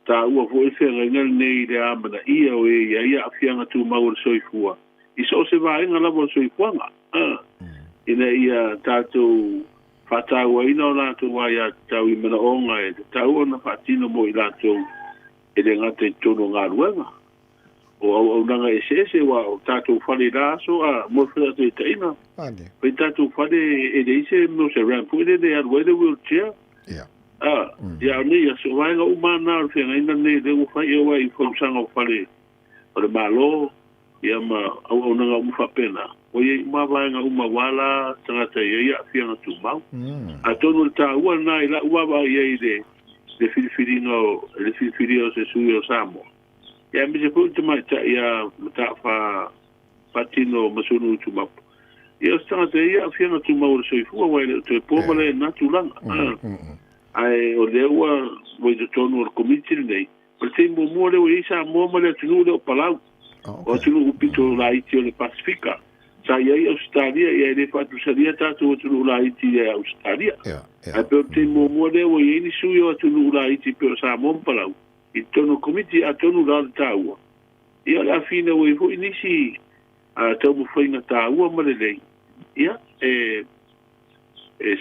tau fo fe ngai nei de amana ia o ia afianga tu mau soifua. Iso se va en ala bo soifua. Ina ia tātou whātāua ina o lātou wai a tau I mana o ngai, tau o na whātino mo I lātou e le ngate tono ngā ruanga. o nanga ese wa o tatou whare rā so a mo whia te teina. Pei tatou whare e reise no se rampu e de arwere wheelchair. Ia ne ia so wainga umana o whianga ina ne reu whai e wai whausanga o whare o le malo ia ma au nanga umwhapena. O ye ma wainga umawala tangata ia whianga tu mau. A tonu le tāua nai la uawa ia i le whiwhiri o se sui o Samoa. Ia mi se pui te mai ta ia mata patino masunu tu mau. Ia tangata ia whianga tu mau le soifua wai le te pōmale na tūlanga. Ai o le ua wai te tonu o komiti nei. O te mua leo e isa mua male tunu leo palau. O tunu upito la iti o le Pasifika. Sa iai Australia, iai le whatusaria tātou o tunu la iti e Australia. Ai peo te mua leo e ini sui o tunu la iti peo sa mua palau. I tonu komiti a tonu la le tāua. Ia la fina o e hui nisi a tau mu whainga tāua male lei. Ia e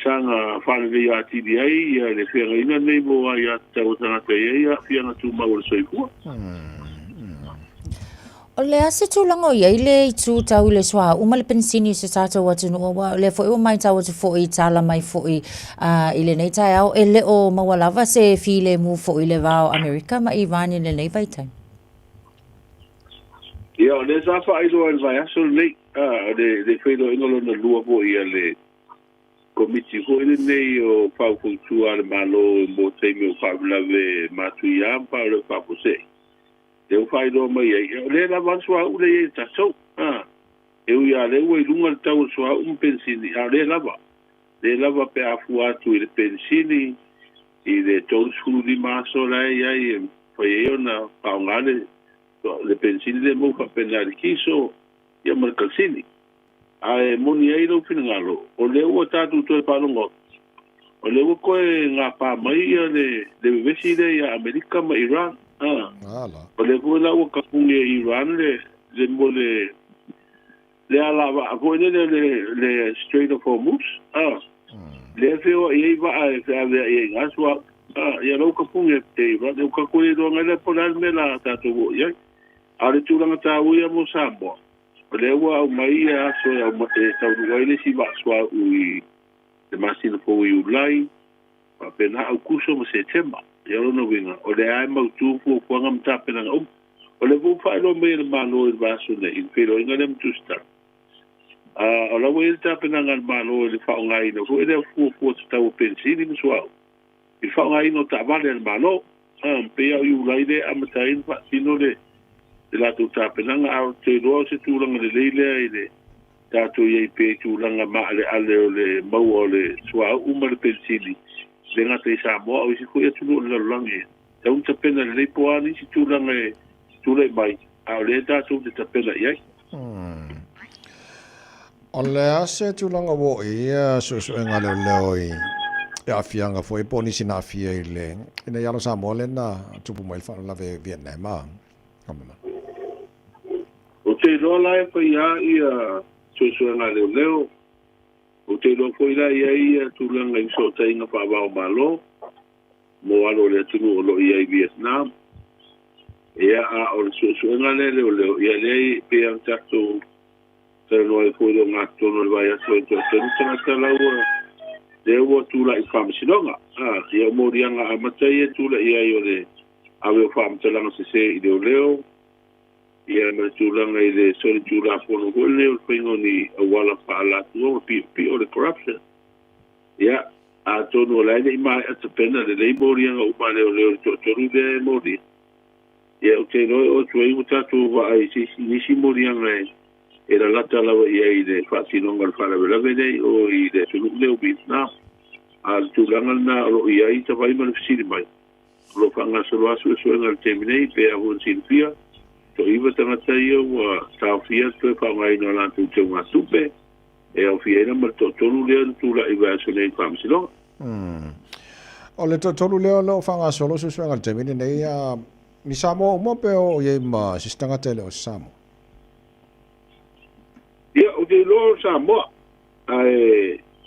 sanga whare lei a tiri ai, ia le whianga ina nei mo ai a tau tangata iai a whianga tu mau le soifua. O le ase tūlanga i le i tū tau i le soa, uma le pensini se tātou atu nua, le fo iwa mai tau atu fo i tala mai fo i le nei Taeao, e le o mawalawa se file mu fo i le vao Amerika, ma i vani le nei vaitai. Ia, le sa wha ilo al vai aso nei, le whaido ingolo na lua po ia le komiti fo i le nei o pau koutua le malo mo teimi o whaulawe matu i ampa o le whapose. E o whaido mai ei, le la wansua ule e tatou, e ui a le ua i lunga le tau sua pensini, a le lava pe afu atu i le pensini, i le tau skulu di maso lai ai, e whai eo na paongale, le pensini le mouka penari kiso, ia markalsini. A e moni ei lau fina ngalo, o le ua tatu toi palongo, o le ua koe ngā pā mai ia le vevesi le ia Amerika ma Iran, o le kua lau kapungi e Iran le mo le alawa a koe le Strait of Hormuz le feo i eiva a e fea vea i e ngasua ia lau kapungi e Iran e uka koe ronga le polar me la tātou iai a le tūranga tāu ia mo Samoa o le ua au mai e aso e au mate tau ruwaile si maasua ui le masina po i ulai a pena au kuso ma September ia lona winga o le ai mautu fuafuaga matapena ga uma o le fuafailo mai le malo i le vaso nei i feloiga le matusta o lau ai le tapenaga le malo i le faaogāina foi le fuafua tatau o pensini ma suau i le faaogāina o taavale le malo pei au i ulai le amataina faatino le latou tapenaga ao te iloa o se tulaga lelei lea i le tatou iai pe tulaga ma le ale o le maua o le suaau ma le pensini le ngata i Samoa o isi koe atunu o le lalulangi. Tau tapena le leipoa ni si tūlanga e tūlai mai. A o le tātou te tapena iai. O le ase tūlanga wo i so e ngale leo i e awhianga fo e poni sina awhia i le. Ina ialo Samoa le na tupu mai whana lawe Vietnam. O te roa lai pa ia i so e ngale leo. O te lo foi la ia tūlanga i so tainga whaavao malo, mo alo le tunu o lo ia i Vietnam. Ia a o le suenga leo ia lei pe ang tato tera noa e foi lo ngā tono le vai aso e tō tenu tangata laua le ua tūla i whamasinonga. Ia morianga a matai e tūla ia i o le awe o whamatalanga se i leo. Ia na tūlanga i le sori tūla pono ko leo whaingo ni awala whaalatu o pi o le corruption. Ia, a tonu o laine i mai atapena le lei morianga uma leo toru le mori. Ia o te noi o tuai o tatu wa ai nisi morianga e la lata lawa ia i le whaatinonga le whalawelawe nei o i le tunu leo Vietnam. A tūlanga na o ia i tawai ma le fisiri mai. Lo whangasaro asu e suenga le teminei pe a huan sinfia. To iwa tangata ia wa tawhia tue whaongaina la tu te ngā tupe e au whiena ma to tolu lea tūla i wāso nei whamsilonga. O le tolu leo lo whanga solo susuanga le temini nei ni Samoa umo pe o iei ma sistangata leo Samoa. Ia o te lo Samoa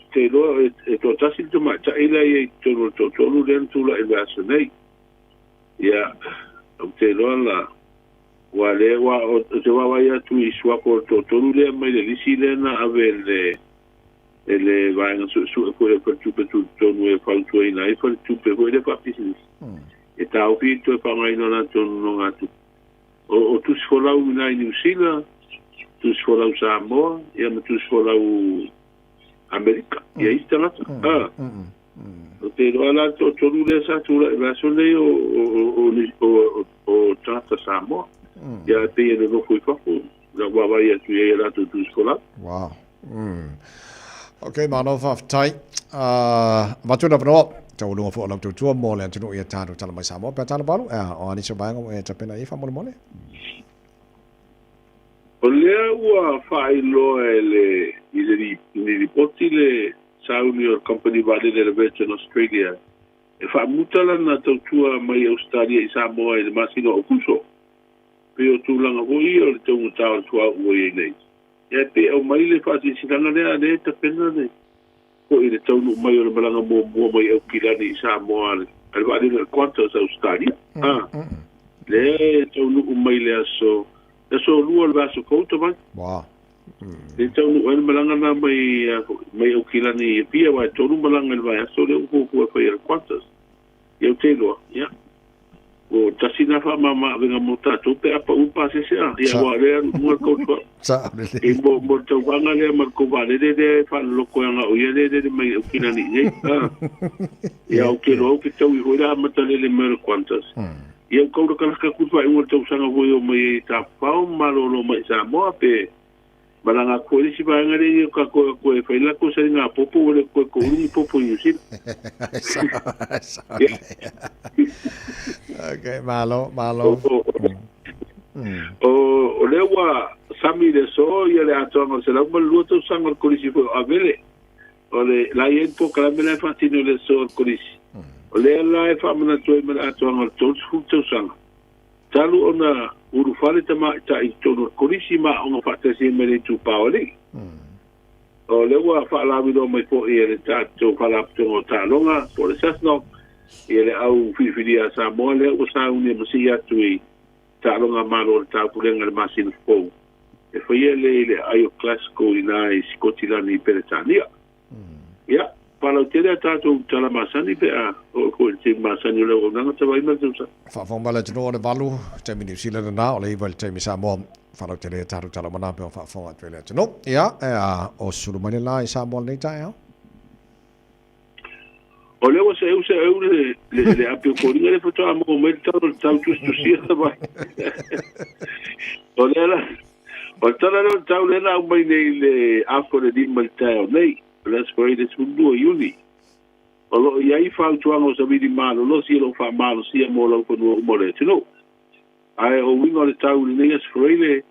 te lo e to tasi te mai ta ila i tolu lea tūla i wāso nei. Ia o te lo la wa le wa o te wa ia tu I sua ko to tolu le mai le lisi le na ave le vai na su ko e tu pe tu tonu e fa tu e na e fa tu pe ko le pa business e ta o pi to pa mai no na tonu no ngatu o tu se folau na New Zealand tu se folau Samoa e ma tu se folau America e aí está lá o te lo ala to tonu le sa tu la so le o trata Samoa ya te e no foi fa la wa wa ia tu e la tu se folau wow okay mano fa tai va tu na pro tau lunga fo lam tu mo le tu ia ta tala mai Samoa pe tala balu o ani so banga e ta pena I fa mo o lea ua whaelo le ripoti le Saunior Company Valley le Western Australia e whaamutala na tautua mai Australia I Samoa e le masino o kuso pe o tūlanga hoi o le taunga tāo tua ua I nei e pe au mai le whaati sinanga lea le ta pena nei ko I le taunu mai o le malanga mua mai au kilani I Samoa le whaati le Qantas Australia le taunu mai le aso so lua le vaso kouta mai. Wow. Le tau nu ene malanga na mai au kilani e pia wai tonu malanga le vai aso le uko kua whai al Qantas. Iau te loa, ia. O tasina wha mama venga mo tātou pe apa upa se se a. Ia wa rea mua kouta. E mo tau wanga lea marko wale le wha loko anga o ia le mai au kilani nei. Ia au ke loa ke tau I hoira matale le mai al Qantas. Ia kaura kalaka kutua ingo tau sanga hoi o mai ta pao malolo mai Samoa pe malanga koe si vaenga re ka koe whaila ko sa ngā popo wale koe ko urungi popo New Zealand. Okay, malo. O lewa sami le so ia le atoanga se lau malua tau sanga o kolisi fo avele. O le la ien po kalamela fatino le so o kolisi. O lea la e whamana toi mana atoanga tōs fūtau sanga. Talu ona urufale tama ta I tono korisi ma onga whatasi mele tu paole. O lewa whaalawido mai po I ele tātou whalaptongo tālonga po le sasno. I ele au whiwhiria Samoa lea o saune masi atu I tālonga maro le tāpulenga le masina fōu. E whaia le aio klasiko I nai Skotilani I Peretania. Ia. Palau tere tātou tala masani pe a o ko te masani le o nanga te vai ma tusa. Whawhongmala tino o le walu, te mi New Zealand na o le iwa le te mi Samoa. Whalau tere tātou tala mana pe o whawhonga tuele tino. Ia, o surumane la I Samoa nei Taeao? O lewa se eu le api o koringa le whatoa mo me tau tustu sia vai. O lea o tala le tau lena au mai nei le afo le di mai Taeao nei. Let's go to the uni. Although I found to almost a really man, no seal of a man, see a more local more to know. I wing on the town in the Freile,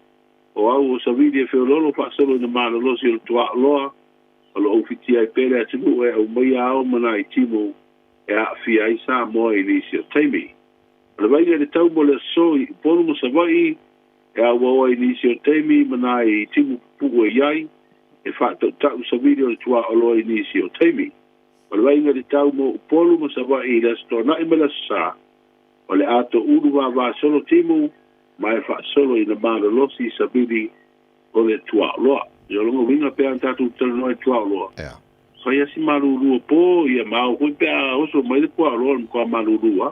or I was a video for all of us in the man, no seal to outlaw, a low fifty I paid at you, where my almanac Timo, Fia Samoa, Elisio, Tammy. The way the town was so, Bonus Savai, Elbow, Elisio, Tammy, Manai, Timo, Puay. E whātau tau sa video le tua aloa inisi o taimi. O le wainga le tau mo upolu mo sa wai I resto na I mela sa. O le ato uru wā solo timu, mai wha solo I na māra losi sa bidi o le tua aloa. I o longa winga pēa tātou tala noa tua aloa. Whai asi maru rua po, ia mau hui pēa oso mai le tua aloa mkua maru rua.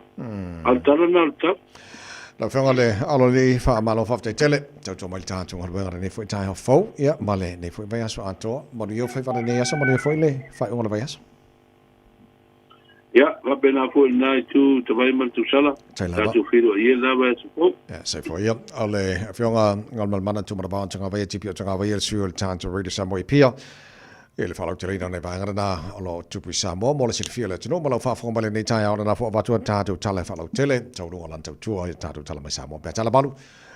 Al tala na al tau. La whenga le alo li wha malo whafte tele, tau tō mai tātou ngā ne fwoi tāi ho fau, ia, ma le ne fwoi vai aso atoa, manu iau whai whare ne aso, manu iau fwoi le, whai unga le vai aso. Ia, wapena fwoi nai tu, te vai man tu sala, tātou whiro ia la vai aso fau. Ia, sei fwoi ia, ale whionga ngal malmana tu marabao tanga vai tipi o tanga vai siu le tātou Radio Samoa I pia, e le whalau te reina nei vangara na alo tupu I Samoa, mo le silfia le tino, malau whawhonga male nei Taeao na fo vatua tātou tala whalau tele, tau runga lan tau tua, tātou tala mai Samoa, pia tala balu,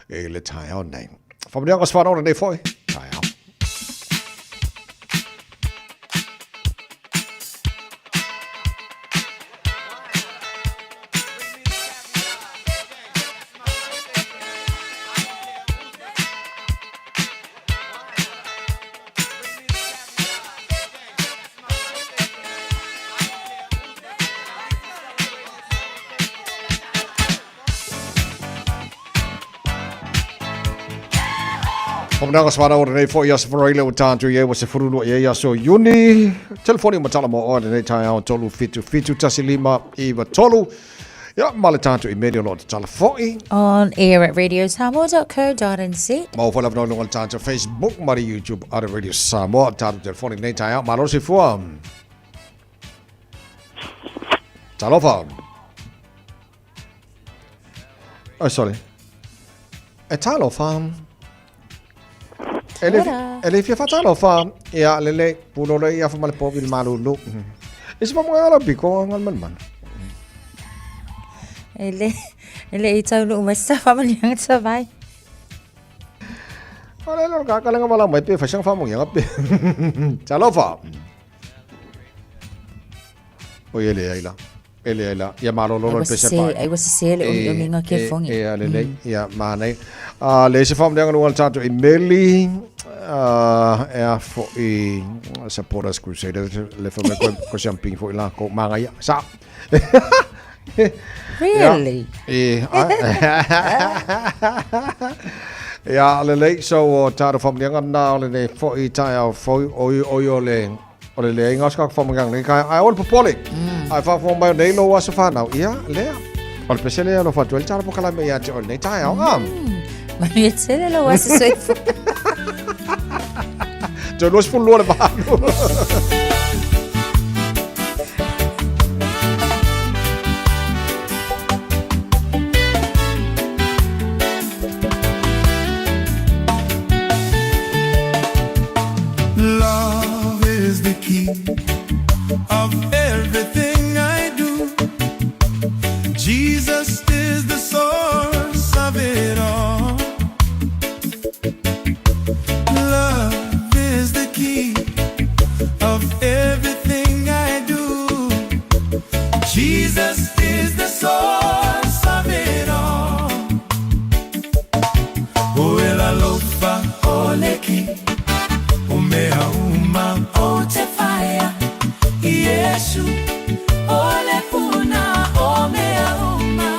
e le Taeao nei. Whamanianga swara nei foi, Taeao. Omnanga swara o nei fo yas for ile o tantu ye was furu lo ye yaso uni telefoni matala mo o nei Taeao tolu fitu tasilima iwa tolu ya male tantu I medio lo tala foi On air at radiosamoa.co.nz. Mau fola no lo tantu Facebook mari YouTube ara Radio Samoa tantu telefoni nei Taeao malo si fo Talofa Oh sorry Talofa Ele fia fatalo fa ya lele pulo le ya fa mal po bil malu lu. Is pa mo ala biko ngal man. Ele itau lu masa fa man yang sabai. Ole lo ka kala ngala mai pe fa sang fa mo yang pe. Chalo fa. Oye le aila. Ele aila ya malo lo pe se pa. I was se le minga ke fongi. Ya lele ya manai. Lees van de Engelse tato in Meli voor I supporters crusade level met champagne voor la ko manga ya sa Really? Ja, lele so tato van de Engelse le voor I Taeao voor oyo le ole le Engels kak van gang le kai I all popoli I fa van my nei lo was fa now ja le al pesele lo fa tuel tato po kala me ya te ole Taeao Malu yetsele lo wasi soifu. Yo los full lo balu. Love is the key of everything I do. Jesus is the source of it all. Love is the key of everything I do. Jesus is the source of it all. O ela lofa oleki, o mea uma o te fire. Yesu ole puna o mea uma.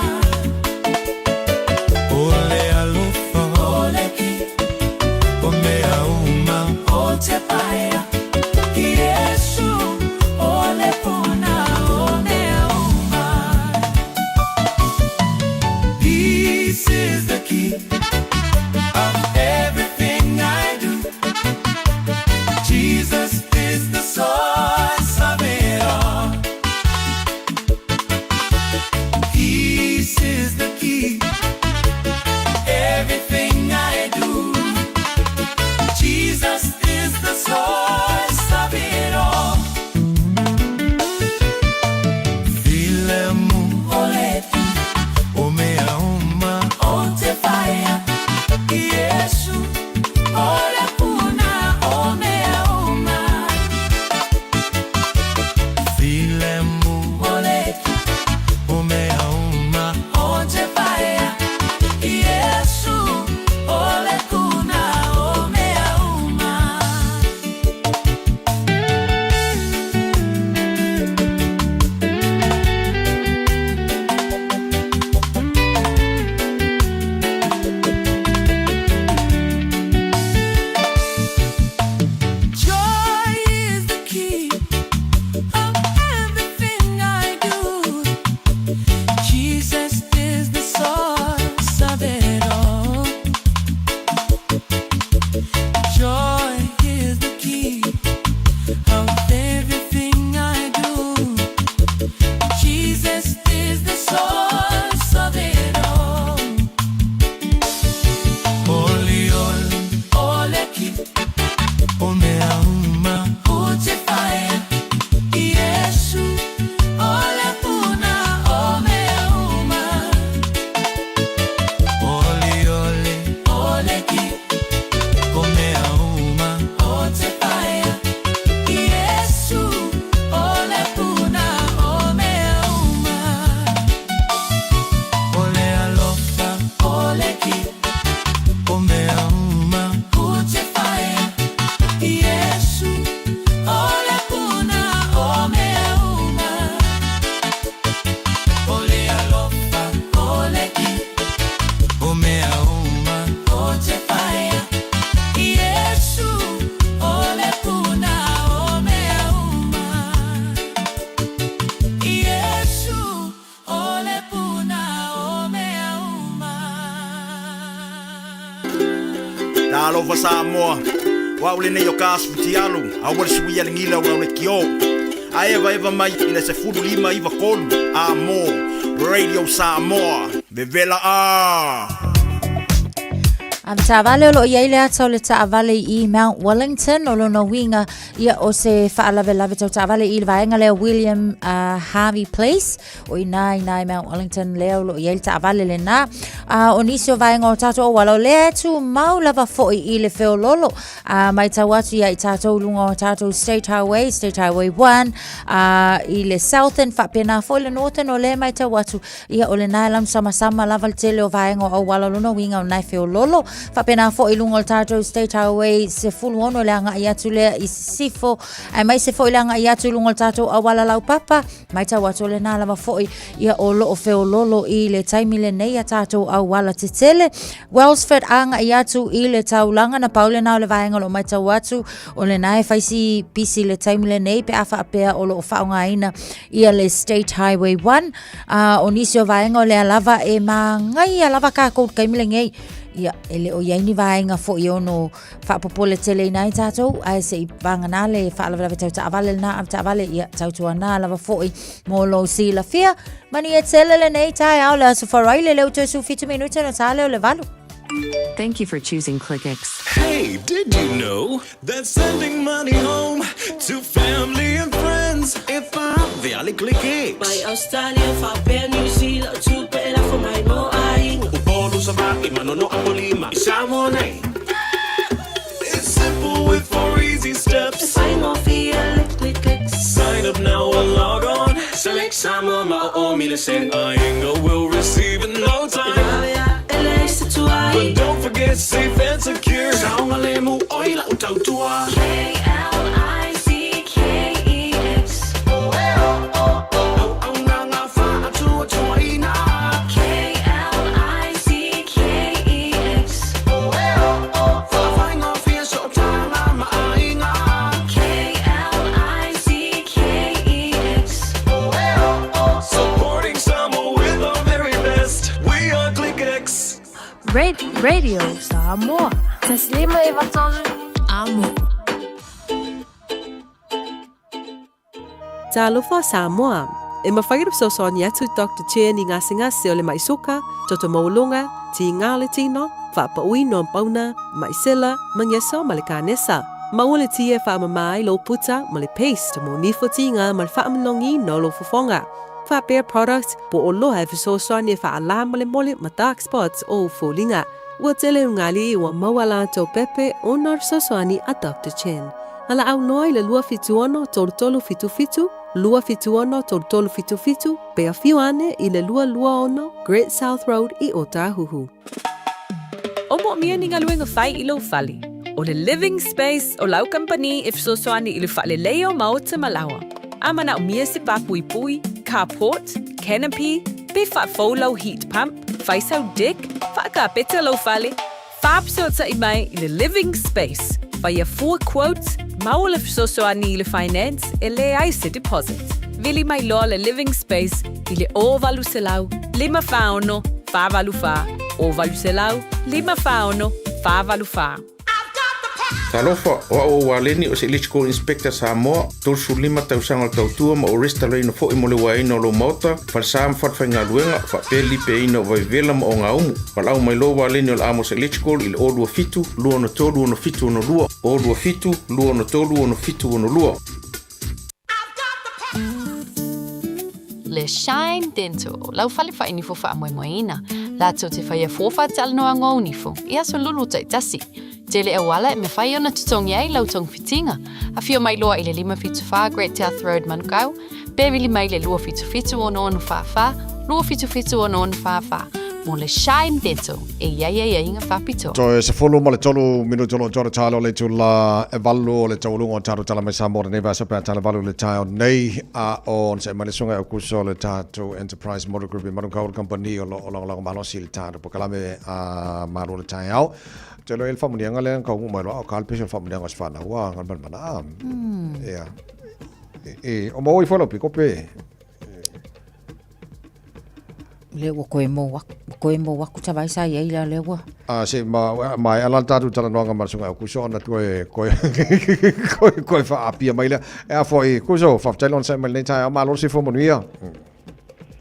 Talo fa Samoa. Wa ule ne yo kas futialu. A wale suia lingila wa ule kio. A eva mai ina se fudu lima iva kolu. Amo. Radio Samoa. Vevela Tawale lo ia ile atau le tawale I Mount Wellington o lono winga ia o se whaalawelawe tau tawale I le vaenga leo William Harvey Place o ina Mount Wellington leo lo ia ile tawale le na o nisi o vaenga o tato o walo lea tu mau lava foi I le whiololo mai tau atu ia I tato lunga o tato State Highway 1 I le Southern whapena foi le Northern o le mai tau atu ia o le nailam sama lava le tele o vaenga o walo lono winga o nai whiololo Whapena fo I lungo tato State Highway se fulu ono le anga I atu le I sifo ai mai se fo I le anga I atu lungo tato a wala lau papa mai tau atu le nā lava fo ia o lo o feo lolo I le taimi le nei a tato a wala te tele Wellsford anga I atu I le tau langa na paule na o le vaenga lo mai tau atu o le nai faisi pisi le taimi le nei pe afa apea o lo o whaonga ina ia le State Highway 1 o nisi o vaenga o le alava e ma ngai alava ka kout kaimile ngei ia ele o yaini vaenga fo I ono whapopole tele nai tātou ai se I vangana le whaalawelawe tau taawale na am taawale ia tau tuana lava fo I mo lo si la fia mani e tele le nei Taeao le asu wharai le leo tōsu 5 minuta no tā leo le valu. Thank you for choosing ClickX. Hey, did you know that sending money home to family and friends if I'm very ClickX? By Australia, for New Zealand, to better for my no eyeing. It's simple with 4 easy steps. Sign off here, ClickX. Sign up now or log on. Select Samoa, Malu will receive in no time. But don't forget safe and secure. Radio Samoa. Taslima ivatolu. Amo. Talofa Samoa. E mawhairap soson yatu Dr. Chen I ngasinga se ole maisoka, toto maulunga, ti ngale tino, whapaui non pauna, maisela, manyeso malikanesa. Maule tia whamamai lo puta, mali paste, mo nifo tinga, mal whamalongi no lo fufonga. Whapea product, po o loha e soson e whaalam mole ma dark spots o fulinga. Ua tele ngali ua mawala to pepe onar sosoani a Dr. Chen. Ala au noi le lua fituono tolu fitu, lua fituono tolu fitu, pe a fiuane I le lua ono, Great South Road I Otahuhu. O mo mia ni ngaluenga fai I lo fali. O le living space o lau company if sosoani I le fale leo maota malawa. Amana o mia se pui, carport, canopy, pe fa folo heat pump, faisau dick, whaka peta lo fale, whapsota I mai I le living space. Via 4 quotes, maula sosoani I le finance, e le aise deposit. Vili mai loa le living space, I le o valu selau, 5 faono, fa valu fa, o valu selau, 5 faono, fa valu fa. Talofa o waleni o se electrical inspector Samoa tolsu 5 tausaga tautua ma o resta leina fo'i mo le waina o lo mota falsa fatfaigaluega faapeli peina o vaivela ma o gaumu falau mai lo waleni o le amos electrical I le olua fitu lua ona tolu ona fitu ona lua olua fitu lua ona tolu ona fitu ona lua. Le Shine Dental, lau fale fa inifo fa moina. La to te fa fofa tal no ango nifo. Ia so lulu tai tasi. Tele e wala me fa ona tutong yai lau tong fitinga. A fio mai loa I le 5 fitu fa Great South Road Manukau. Bevili mai le lua fitu ono fa. Lua fitu ono fa. Mo le Shine Dental e ia inga whapito. So se fulu ma le tolu minuto lo toro talo le tula e valu le taulunga taro tala mai Samoa nei va sapea tala valu le Taeao nei a on se malisunga o kuso le tato Enterprise Motor Group Manukau company o lo malosi le tato pokalame a Malu le Taeao. Te lo el famulianga le ka ngu mai lo ka alpe se famulianga sfana wa ngal mana o mo I follow pico pe Le wa koe mo waku tawai sa ia ila le wa. Se mai ala tatu tala noanga marsunga kuso na koe fa apia mai le e foi kuso fa tailon sa mai nei tai ma lo si fo monia.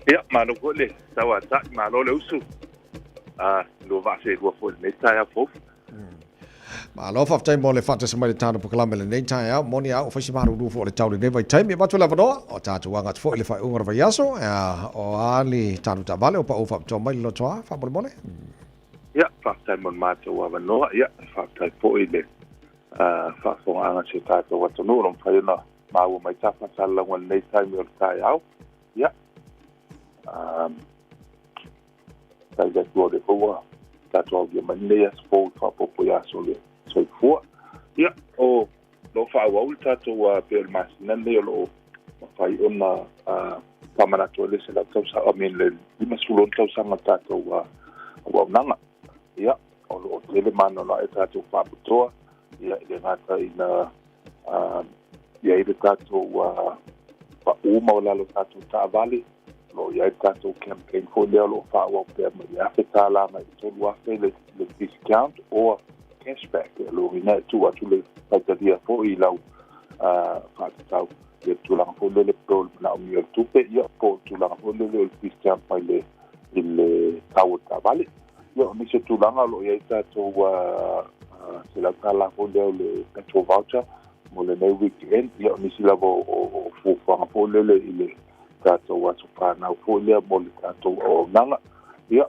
Ja, maar nog wel le. Sawa ta ma lo le usu. Lo va se lo fo nei tai a fo. Ma lo fa tai mo le fa se mai tano po kala nei tai a monia o fa si maru du fo le tau le vai tai me ba tu la vado o tatu wanga fo le fa unga va yaso o ali tanu ta vale o pa o fa to mai lo toa fa mole. Ja, fakta mon mato wa no, ja, fakta po ile. Fa fo anga se tato wa no ron fa na ma wo mai ta fa sala wan nei tai me o Taeao. Ja. Tai da tuo de po tato au ma nei as fo fa po ya so le. So fo. Ja, o lo fa wa tato wa per mas nan le lo fa ona pamana to le se la tau sa amen le ma sulon tau sa tato wa nanga. Ja, o tele mano na e tato whaputoa, ia i le ngata ina, ia i le tato wa uma o lalo tato taavali, lo ia i tato campaign ko leo lo whaua pia ma i afe tālama i tolu afe le discount o cashback, lo ina e tu atu le paitaria po i lau whatatau, ia tulanga po le pol na o mio tupe, ia po tulanga po le discount mai le tau taavali. Yo, mi se tulanga lo ia tato se la kala ko le petrol voucher mo le nei weekend yo mi se la o fufanga po le ile tato wa supana po le mo le tato o nanga yo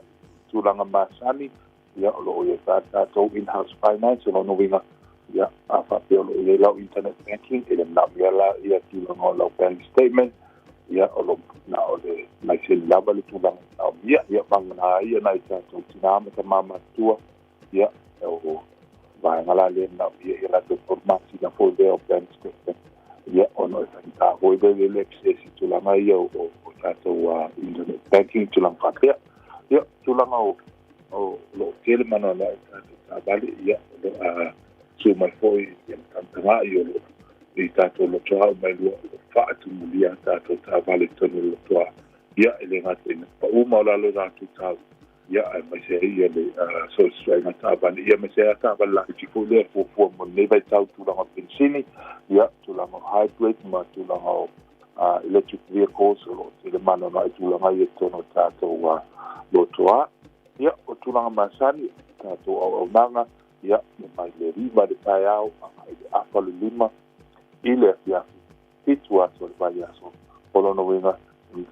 tulanga masani yo lo ia tato in-house finance no winga ya afa pe lo ia la internet banking ile na la ia tulanga lo bank statement ya lo na ole mai se lava le tulanga ia bangana ia na ita to tinama ta mama tua ia o vai ngala le na ia la de formasi na fo de open statement ia ono ta ho de le access tulanga ia o tato wa internet banking tulanga fatia ia tulanga o lo kele mana na ta bali ia so mai foi ia tanga ia lo tato lo toa mai lo fa tu mulia tato ta bali tonu lo toa ia ele ngata ina pa uma la lo na tu tau ia mai se ia le so straight na taban ia mai se ta ba la ki fu le fu mo ne vai tau tu la benzini ia tu la hybrid ma tu la electric vehicles lo le mano na tu la ia tono tato wa lo toa ia o tu la masani tato o nanga ia mai le riba de Taeao a fa le lima ile ia fitua so vai aso polo no winga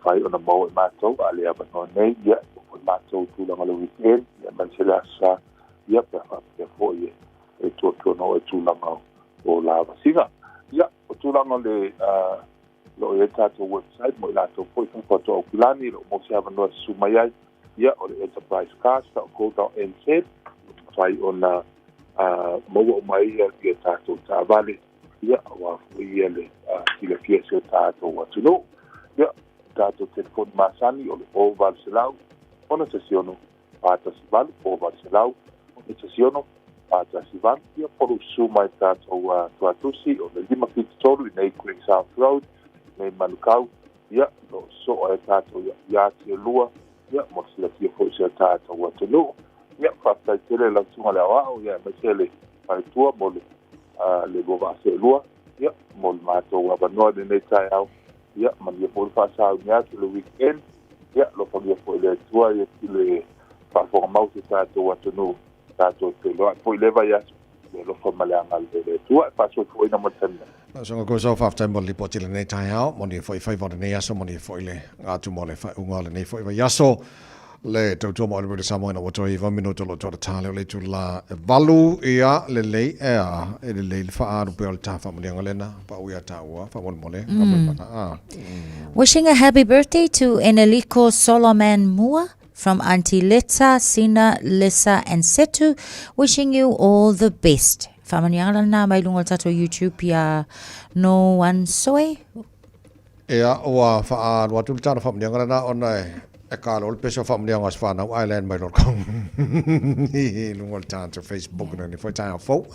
fai ona mau matou ale aba no nei ia o matou tu la ngalo weekend ia mansela sa ia pa fo ia e tu no e tu la ngau o la vasinga ia o tu la ngale lo e tato website mo la to foi fo to plani lo mo se ava no sumaya ia o enterprise cast ko down and said fai ona mo mai ia tato tavale ia wa ia le kila fiesa tato wa tu no ia tato telefon masani o le o valselau ona sesiono pata sival o valselau ona sesiono pata sival ia por suma tato wa tuatusi o le lima kitolu nei Queen South Road nei Malukau ia no so o tato ia te lua ia mo sila kia fo se tato wa tunu ia fata tele la sunga le ao ia mesele mai tua mo le gova se lua ia mo mato wa banoa de nei Taeao ia man ia por fa nya le weekend ia lo pa ia por le tua ia le fa formal se tato wa tunu tato te lo po le va ia lo fa malanga le tua fa so foi na matan so ko so fa time li po tile nei Taeao mo ni foi fa nei aso mo ni foi le atu mo le fa unga le nei foi va yaso le to mo le Samoa na wato i 1 minuto lo to tale le tu la valu ia le le fa aru pe al tafa mo ngalena pa uia taua fa mo mole Wishing a happy birthday to Eneliko Solomon Mua from Auntie Leta, Sina, Lisa and Setu. Wishing you all the best. Famaniala na mai lunga tato YouTube ya no one soy. Ia wa fa aru tu tana fa mo ngalena onai e kalo le peso fa mlianga sfana island mai lorkong lungol tanto Facebook na ni foi Taeao fo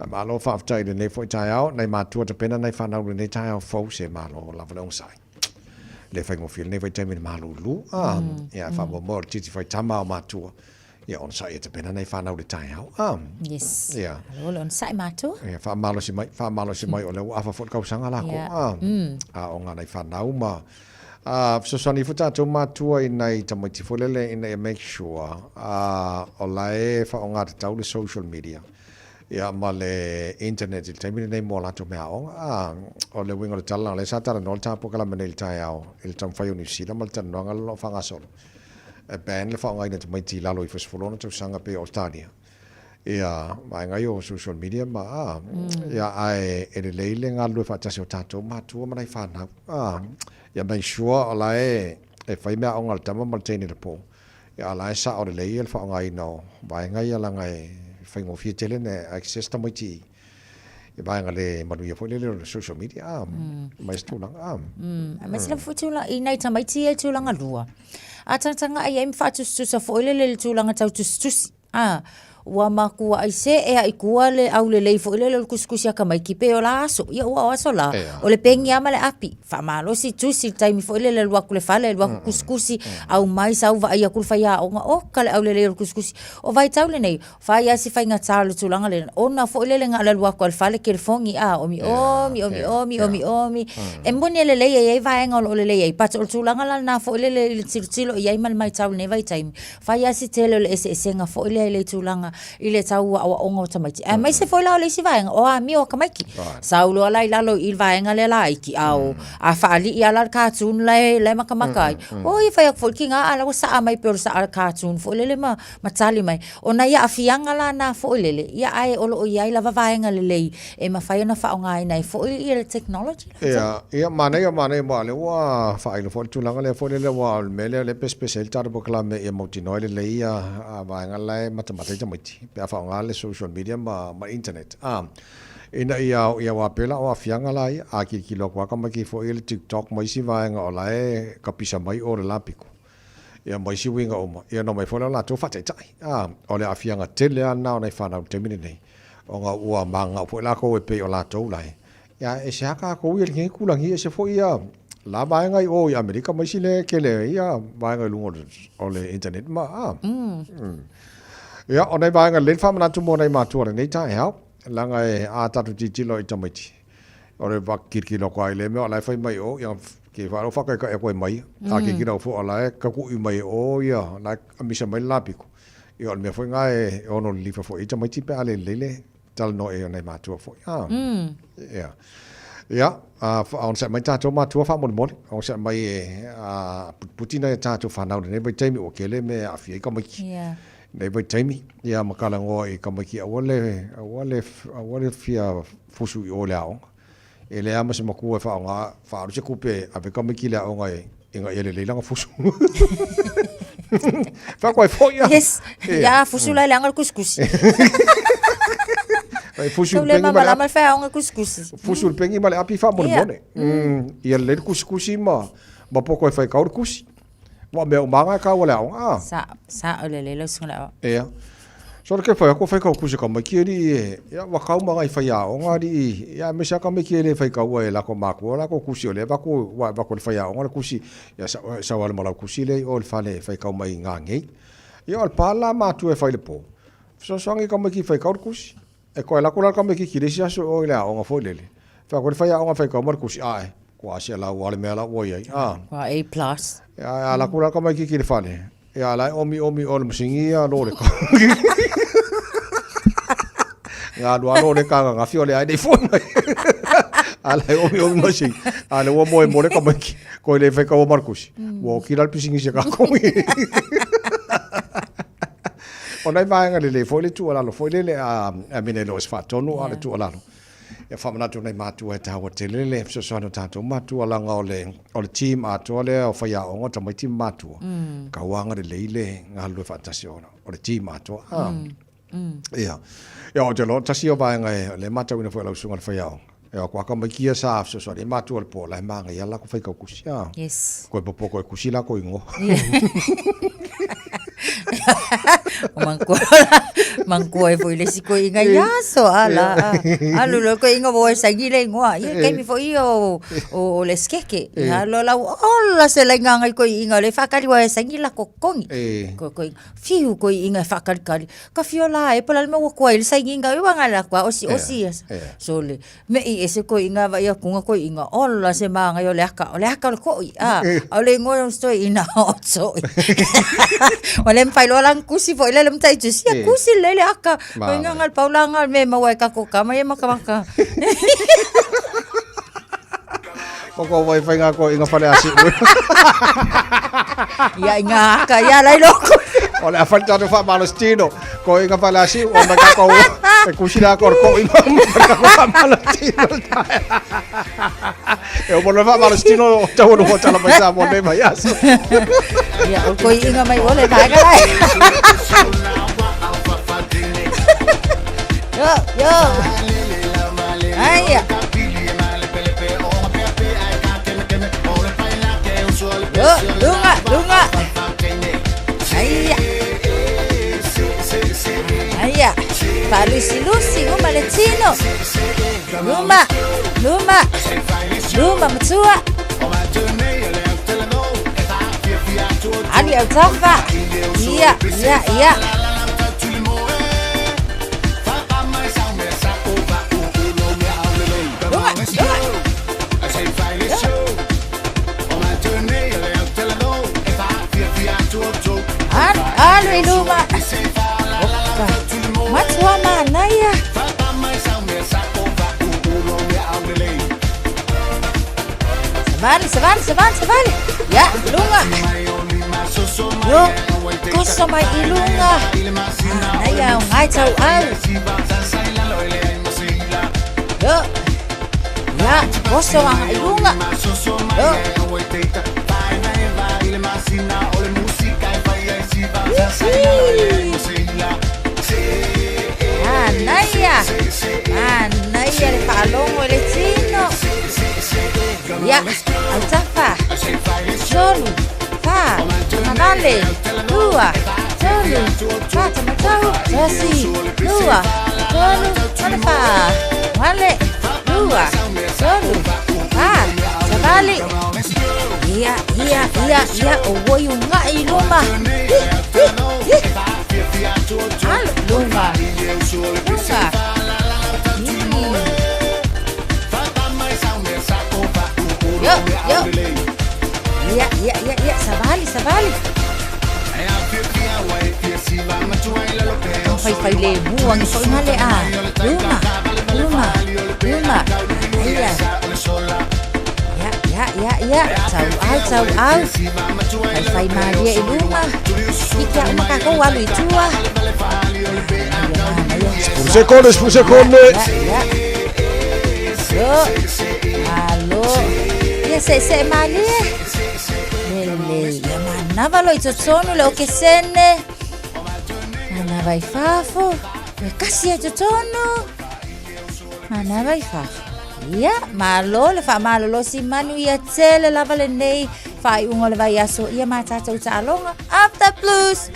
ma lo fa tai ni foi Taeao nei ma tu te pena nei fa na ni Taeao fo se ma lo la vlong sai le fai mo fil ne vai taimi malulu ia fa mo titi fai tama o matua ia on sai te pena nei whanau le Taeao. Yes. Ia. Alo on sai matua. Ia whamalo si mai o leo afa fot kausanga lako. O ngā nei whanau ma. So soni futa to matua i nei tamaiti folele i nei make sure o lae wha o ngā te tau le social media. Ia ma le internet i taimini nei mo lato mea o. O le wingo le tala le satara no le tapo kala mene il Taeao. Il tam whai o New Zealand ma le tanu anga lo whangasolo. Ben le whaongai na te maiti lalo i whasfolona tau sanga pe Australia. Ia, mai ngai o social media ma ia ai e le leile ngā lue whaatasi o tātou mātua manai whanau. Ia mai sure o lae e whai mea o ngal tama malteni le po. Ia lae sa o le leile le whaongai no. Mai ngai ala ngai whai ngofia tele ne access ta maiti. Ia mai ngai le manuia po le social media. Mai stulanga. Mai sila futula i nei tamaiti e tūlanga lua. A tanga ai em whaatustusa fo ile le tūlanga tau tustusi. Ua makua ai se e ai kua le au le lei fo ile le kuskusi aka mai ki pe o la aso. Ia ua aso la. O le pengi ama le api. Whamalo si tusi taimi fo ile le luaku le whale, le luaku kuskusi au mai sau wa ai akul whaia o nga o kale au le lei kuskusi. O vai tau le nei, whai asi whai ngā tālu tūlanga le. O na fo ile le ngā le luaku al whale ke le fongi omi. E mboni le lei ei vai ngā o le lei ei. Pata o le tūlanga la na fo ile le tilo i ai mai tau le vai taimi. Whai asi tele le ese nga fo ile le tūlanga i le tau awa onga o tamaiti. Mai se foi lao le si vaenga, o a mi o kamaiki. Saulo ala i lalo i vaenga le laiki au. A whaali i ala kātun le makamakai. O i whai ak ki ngā ala wa saa mai pero sa ala kātun. Fo lele matali mai. O na ia a fianga la na fo lele. Ia ai olo o iai lava vaenga le lei. E ma whai na whao ngai nei. Fo i le technology. Ia mane ma le wa whai le fo tulanga le fo lele wa mele le pe special tar bokla me ia mautinoi le ia a vaenga le matamata tamaiti. Pe a whaonga le social media ma internet. Ina ia wapela o a fianga lai a ki loko waka mai ki fo ile TikTok mai si vaenga o lai ka pisa mai o le lapiko. Ia mai si winga oma. Ia no mai fola la tō whatai tai. O le a fianga tele ana o nei whanau te mini nei. O ngā ua manga o la ko e pe o la tō lai. Ia e se haka ko ia ngi kulangi e se fo ia la vaenga i o i Amerika mai si le kele ia vaenga i lungo o le internet ma. Ia, o nei vaenga len whamana tu mo nei mātua nei Taeao. Langa e a tatu titilo i tamaiti. O re wakirki no kwa i le mea, o lai whai mai o, ia ke wharo whakai ka e koe mai. A ke kira ufu o lai ka ku i mai o, ia, lai amisa mai lapiko. Ia, o mea whai ngā e ono lifa fo i tamaiti pe ale lele, tal no e o nei mātua fo. Ia. Ia, on se mai tātou mātua whamoni moni. On se mai putina e tātou whanau nei vai taimi o kele me a fia i ka maiki. Nei vai taimi, ia makala ngoa i kamaki awale fia fusu i o le aonga. E le ama se makua e whaaro se kupe a pe kamaki le aonga e inga ele leilanga fusu. Whakua e fōia. Yes, ia fusu lai leanga kuskusi. Fusu le mama la mai whaonga kuskusi. Fusu pengi ma le api whamoni mone. Ia le kuskusi ma poko e whai kaur kusi. Wa me o manga ka wala o sa o le le so la ia so ke fa ko fa ka ku se ka makiri ya wa ka manga I fa ya o ngari ya me sa ka makiri fa ka wa la ko ma ko la ko ku si o le ba ko fa ya o ngari ku si ya sa wala mala ku si le o fa le fa ka mai ngangi ya al pala ma tu e fa le po so ngi ka makiri fa ka ku si e ko la ko la ka makiri le si so o la o nga fo le fa ko fa ya o nga fa ka mar ku si ai ko asia la wale me la wo ye wa A+. Ya la kura ka mai ki fale. Ya la omi o le musingia lo le ka. Ya lo le ka nga fio le ai dei fo. Ala omi musin. Ala wo mo le ka mai ki. Ko le fe ka o Marcus. Wo ki la pisingi se ka ko. Ona vai nga le fo le tu ala lo fo le a mine lo sfa tonu ala tu ala. Ya whamana tu nei mātua e tawa te lele, so no tātou mātua langa o le team atua le o whaia o ngota mai team mātua. Ka wanga le leile ngā lue whaatasi o le team atua. Ia. Ia o te lo, tasi o vaenga e le mātua ina whaia lausunga le whaia o. Ia o kwa mai kia sa so le mātua le po, lai manga ia la ko whaika kusi. Yes. Koe popoko e kusi la ko ingo. Mangkua e foi le siko inga yaso ala. Alu lo ko inga boe sangile ngoa. Ia kemi foi o le skeke. Alo la ola se la inga ko inga le fakali wa sangila ko kongi. Ko fiu ko inga fakali kali. Ka fiola e pala me ko ile sanginga i wanga la kwa osi so le me i ese ko inga va ia kunga ko inga ola se manga yo le aka ko i ole ngo sto ina otso. Ole mpailo lang kusi foi le mtai tu sia kusi le aka ko inga ngal paulangal me mawai ka ko kama ye maka Koko vai whainga ko inga whare asi. Ia inga aka ia lai loko. O le awhani tatu wha malastino. Ko inga whare asi o me kako e kusina ko inga wha malastino. E o mono wha malastino tau no ho tala mai sa mo ne mai aso. Ia o ko inga mai ole vaga lai. Yo. Ai. Lunga. Aya. Lucy, ngoma letino. Luma matua. Ali altafa. Iya. Alui luma. Matua mana ya? Sabali. Ya, lunga. Yo, kusa mai ilunga. Naya, ngai tau au. Yo. Ya, kusa mai ilunga. Yo. Naya le palongo le chino. Ya, altafa. Solu, fa, manale, lua, solu, fa, tamatau, sasi, lua, solu, manafa, wale, lua, solu, fa, sabali. Iya, owoy nga iluma. Lunga. Yo. Iya, sabali. Fai le buang so ngale Lunga. Iya. Ya. Tau au. Fai Maria iluma. Ika makako walu itua. Seconde. Yo. Allo. Ya se Maria. Lele, ya manava lo itsono lo che senne. Manava I fafo. E kasi itsono. Manava I fafo. Ya, malo le fa malo lo si manu ia tele lava le nei fai ungo le vai aso ia mata tau talonga up the blues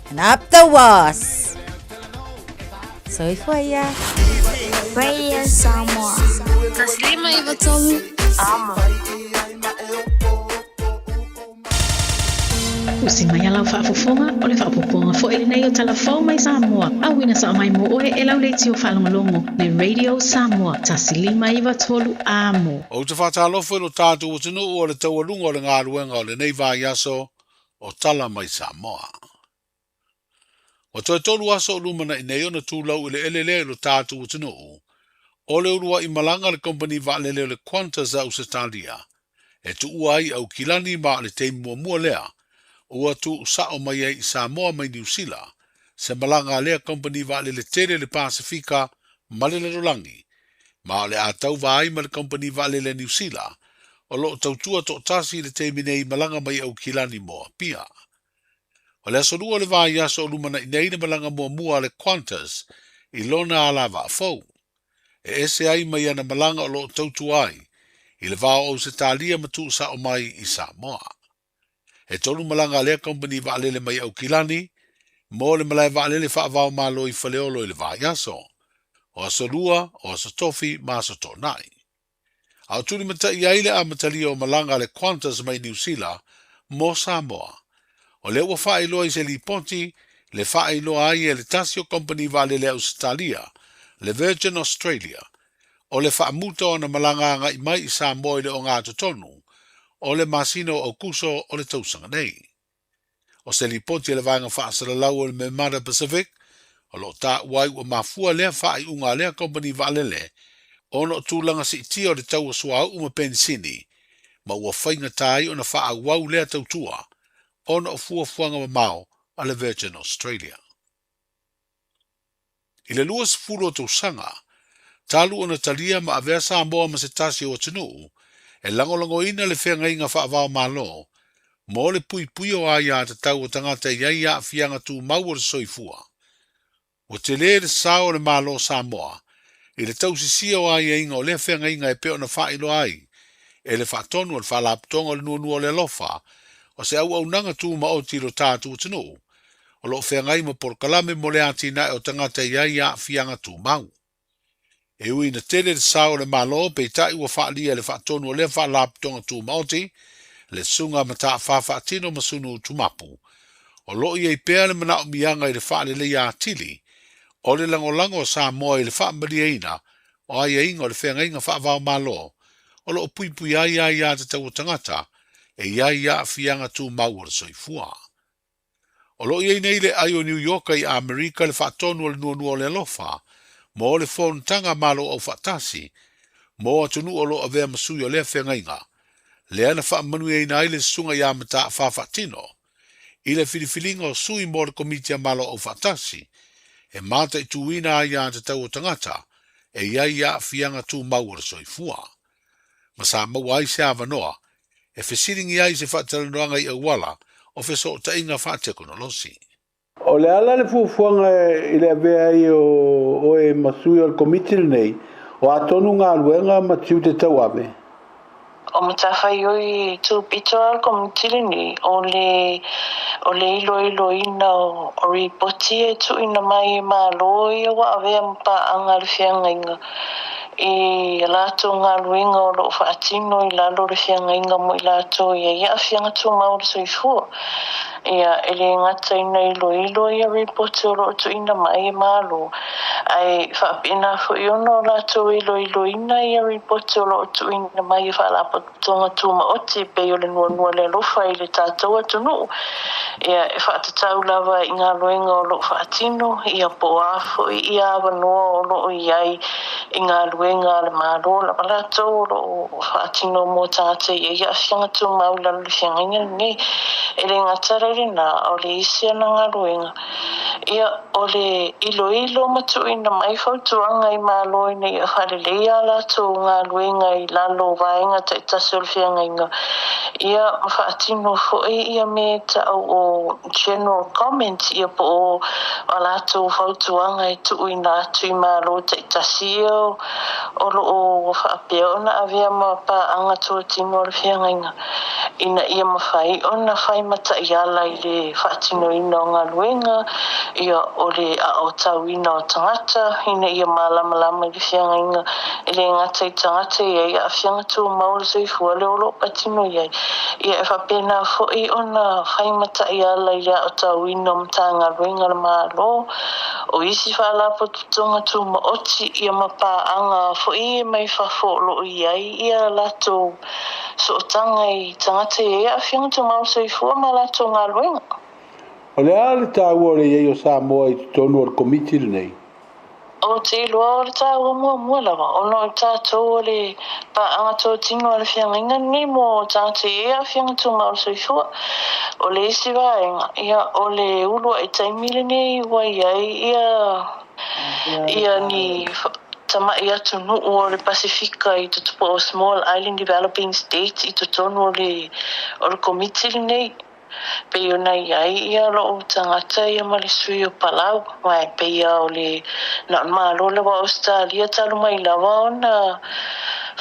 and up the was. So foi ya. Radio Samoa. Taslima ivatolu. Amo. Usimaya lau whaafofonga o le whaapoponga fo ele nei o talafau mai Samoa. Awina sa mai mo oe e lau leiti o whalongalongo le Radio Samoa. Tasilima iwa tolu amo. O te whatalofo lo tātu o tino o le taualunga o le ngāruenga o le nei vāiaso o tala mai Samoa. O toi tolu aso o lumana I nei ona tūlau I le elele lo tātu o tino o le urua I malanga le company vaalele o le Qantas a Usatalia. E tu uai au kilani ma le te mua lea. Ua tu usao mai I Samoa mai New Zealand, se malanga lea company vale le tere le Pasifika ma le Rolangi, ma le atau vai ma le company vale le New Zealand, o lo tautua to tasi le te minei malanga mai au kilani moa pia. O le asorua le vai aso o lumana I nei le malanga mua le Qantas, I lona ala va fau. E ese ai mai ana malanga o lo tautuai, I le vao o se talia matu usao mai I Samoa. E tolu malanga lea company vaalele mai au kilani, mo le malai va'alele fa'avao malo I whaleolo I le va'aiaso, o asa lua, o asa tofi, ma asa tonai. Au tuli mata I aile a matali o malanga le Qantas mai New Zealand, mo Samoa. O le ua whaailoa I se li ponti, le whaailoa ai le Tasio Company va'alele Australia, le Virgin Australia, o le whaamuta o na malanga ngai mai I Samoa I le o ngā tonu, o le masino o kuso o le tausanga nei. O se li ponti le vanga whaasara lau o le Memada Pacific, o lo ta wai ua mafua lea whaai unga lea company va'alele, o no tūlanga si tia o le tau asua uma pensini, ma ua whainga tai o na wha wau lea tautua, o no fuafuanga mamao a le Virgin Australia. I le luas fulo tausanga, talu o na talia ma avea Samoa ma se tasi o tunu, e langolango ina le whenga inga whaavao malo, mo le pui pui o aia te tau o tangata iai a fianga tu maua soifua. O te le sao le malo Samoa, I le tau sisia o aia inga o le whenga inga e peo na whailo ai, e le whaatonu o le whalaptonga o le nuanua le lofa, o se au nanga tu ma o tiro tātu o tanu, o lo whenga ima por kalame mo le atina o tangata iai a fianga tu mau. E ui na tele le sao le malo pe tai ua whaalia le whaatonu o le whalaptonga tu maoti, le sunga mata whawhaatino masunu tumapu, o lo I e pēr le mana o mianga I le whaale le ia tili, o le langolango o Samoa I le whaamariaina, o aia inga o le whenga inga whaavao malo, o lo pui pui aia ia te tau tangata, e ia fianga tu maua soifua. O lo I nei le ai o New York I Amerika le whaatonu o le nuanua le lofa, mo le whontanga malo o whaatasi, mo atunu o lo avea masui o le whenga inga, le ana whaamanu e ina ile sunga ia mata whawhatino, I le whiriwhiringa o sui mo le komitia malo o whaatasi, e mata I tuina ia te tau o tangata, e ia fianga tu maua soifua. Ma sa maua ai se avanoa, e whisiringi ai se whaatalanuanga I awala, o whiso o tainga whaatekonolosi. O le ala le fuafuanga I le avea I o e masui o le komitil nei, o atonu ngā luenga ma tiu te tau ave. O matawhai oi tu pito al komitili ni, o le ilo ina o ripoti e tu ina mai ma loi o wa avea mpa anga le whianga inga. I lato ngā luenga o lo whaatino I lalo le whianga inga mo I lato ia whianga tu mauri soifua. Ia ele ngata ina ilo ia ripoti o lo tu ina mai malo. Ai whaapina fu iono lato ilo ina ia ripoti o lo tu ina mai whaalapa tonga tuma oti pe o le nuanua le lofa I le tātou atunu. Ia whaatatau lava I ngā luenga o lo whaatino, ia po afo ia awanoa o lo iai I ngā luenga le malo la malato o lo whaatino mo tāte ia whianga tu maula le whianga ni. Ele ngatara na o le isia na ngā luenga. Ia o le ilo matu ina mai whautuanga I malo ina ia whalelea lato ngā luenga I lalo vaenga ta itaso le whianga inga. Ia whaatino foe ia me ta o general comment ia po o lato whautuanga I tu ina atu I malo ta itasio o lo o whaapea ona avea ma pa anga tua tino le whianga inga. Ina ia mawhai ona whai mata iala I le whaatino ina o ngā luenga, ia o le a o tau ina o tangata, ina ia malama I le whianga inga, ele ngata I tangata ia a whianga tu mauri soifua le olo patino ia. Ia e whapena fo'i ona whai mata iala I le a o tau ina o mta ngā luenga le malo, o isi whaalapo tutonga tu ma oti ia mapa anga fo'i mai whafo lo iai ia lato so tanga I tangata ia a whianga tu mauri soifua ma lato ngā luenga. O le ale tāua o le iei o Samoa I tonu o le komitili nei. O te iloa o le tāua mua lava. O no I tātou o le paanga tō tino o le whianga inga ni mo tāte ea whianga tū mauru soifua. O le isi vaenga. Ia o le ulua I taimile nei wai ai ia ni tamai atu nuu o le Pasifika I tutupo o Small Island Developing States I tonu o le komitili nei. Pe ona iai ia lo tangata ia malisui o Palau mai pe ia o le na malo le wa Australia talu mai lava ona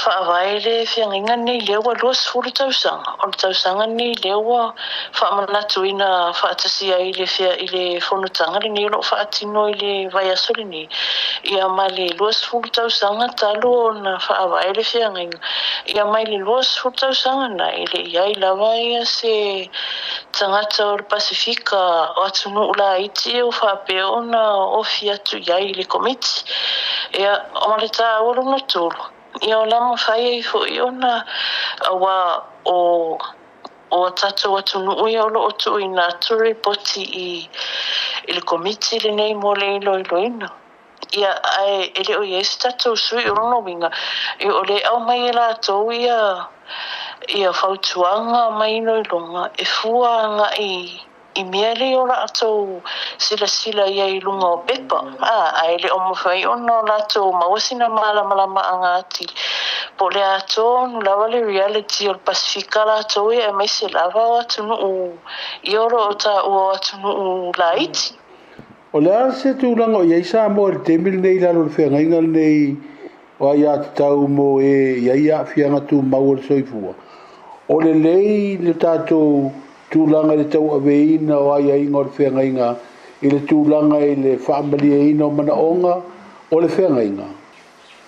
whaawai le whianginga nei lewa luas furu tausanga. O le tausanga nei lewa whaamanatu ina whaatasia i le whonutanga le nei lo whaatino i le vaiasoli ni. Ia mai le luas furu tausanga talo o na whaawai le whianginga. Ia mai le luas furu tausanga na i le iai lawa ia se tangata o le Pasifika o atunu ula iti o whaapeo na ofi atu iai le komiti. Ia o maleta o lunga tulu. Ia o lama whai fo i ona awa o tato atunu ia o lo otu i nga turi poti i le komiti le nei mo le ilo ina. Ia ai ele o yes tato sui o rono winga. Ia o le au mai la tau ia whautuanga mai no ilonga e fua nga I miele o la ato sila ia I lunga o pepa. Ai le o mawhai ono la ato mawasina malama anga ati. Po le ato nulawa le reality o Pasifika la ato ia mai se lava o atunu u ioro o ta o atunu u la iti. O le a se tūlanga o iei Samoa le temil nei lalo le whengainga nei o ai atu tau mo iei a whianga tū maua le soifua. O le lei le tātou tūlanga le tau aveina o ai ainga o le whengainga I le tūlanga I le whaamalia o mana onga o le whengainga.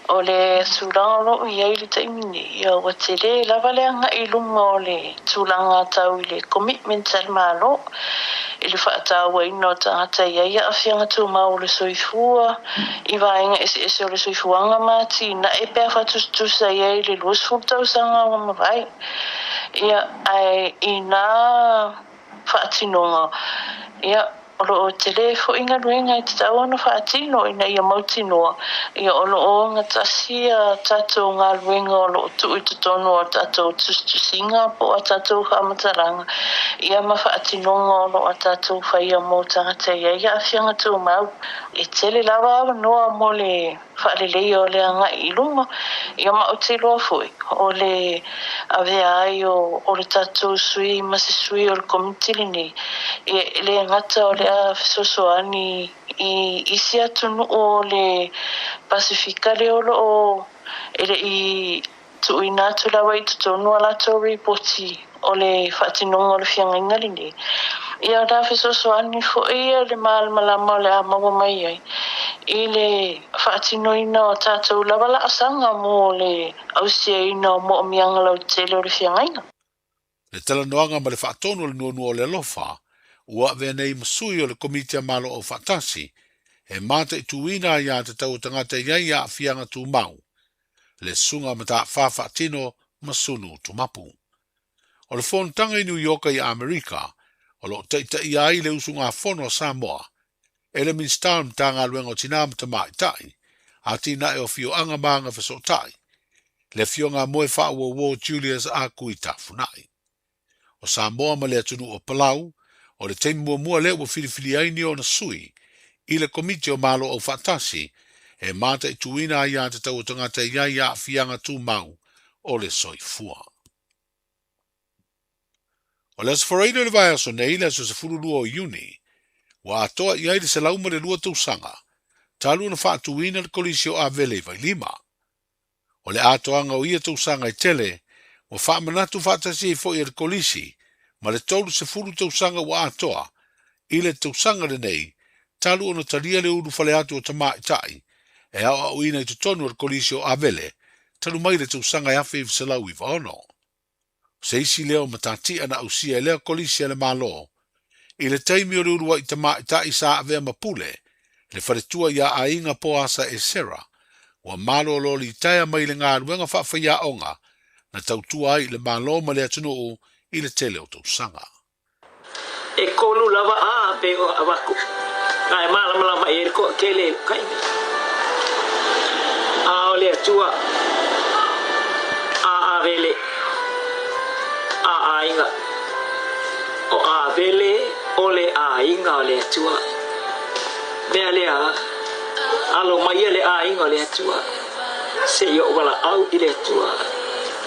O le tūlanga lo iei le taimini ia wa te le lava le anga I lunga o le tūlanga tau I le commitment al malo I le whaatawa ino tangata iei a whianga tū mau le soifua I vaenga ese o le soifuanga mati na e pēr whatustusa iei le luasful tausanga o mawai ia ai I nā whaatinonga ia o te le fo inga ruenga I te tau ana whaatino ina ia mautinoa ia o ngā tasia tatou ngā ruenga o lo tu I te tono o tatou tustusinga po a tatou whaamataranga ia ma whaatinonga o lo a tatou whaia mō tangata ia a whianga tū mau e tele lawa awa noa mo le whaalelei o le anga I lunga ia ma o te loa fui o le avea ai o le tatou sui masi sui o le komitili ni ia le ngata o le a fisosoani I isi atunu o le Pasifika le o lo ele I tu ina tu lawa I tutonu ala tau reporti o le whaatinonga o le whiangainga lini ia da fisosoani fo ia le malama o le a mawa mai ai I le whaatinoina o tātou lawa la asanga mo le ausia ina o mo mianga lau tele o le whiangainga. Le talanoanga ma le whaatonu le nuanua o le alofa ua vea nei masui o le komitia malo o whaatasi e mata I tuina ia te tau tangata iai a whianga tu mau le sunga ma ta whawhaatino masunu tu mapu. O le whontanga I New York I Amerika o lo teita iai le usunga whono Samoa ele min stam tanga luenga o tina mta mai tai a tina e o fio anga maanga fiso tai le fio ngā moe wha ua Julius a kuita funai. O Samoa ma le atunu o Palau o le teimu mua le ua filifili aini o na sui I le komiti o malo o whaatasi e mata I tuina ia te tau tangata ia ia fianga tu mau o le soifua. O le asforeino le vai aso nei le aso se furulua o Iuni wa atoa iai le salauma le lua tausanga, talu na whaatuina le kolisi o avele vai lima. O le atoanga o ia tausanga I tele, wa whaamanatu whaatasi fo I le kolisi, ma le tolu se furu tausanga wa atoa, I le tausanga le nei, talu ona talia le uru fale atu o tamai tai, e au au ina I tutonu le kolisi o avele, talu mai le tausanga I afe I visalau I vaono. Se isi leo matati ana ausia leo kolisi le malo, I le taimi o le urua I tamai tai sa avea mapule, le wharetua ia a inga po asa e sera, wa malo loli taia mai le ngā ruenga whawhia onga, na tautua ai le malo ma le atunu I le tele o tausanga. E kolu lava a pe o awaku. Ngai malama e ko kele kaini. A o le atua. A vele. A inga. O a vele o le a inga o le atua. Me le a. Alo mai le a inga o le atua. Se yo wala au I le atua.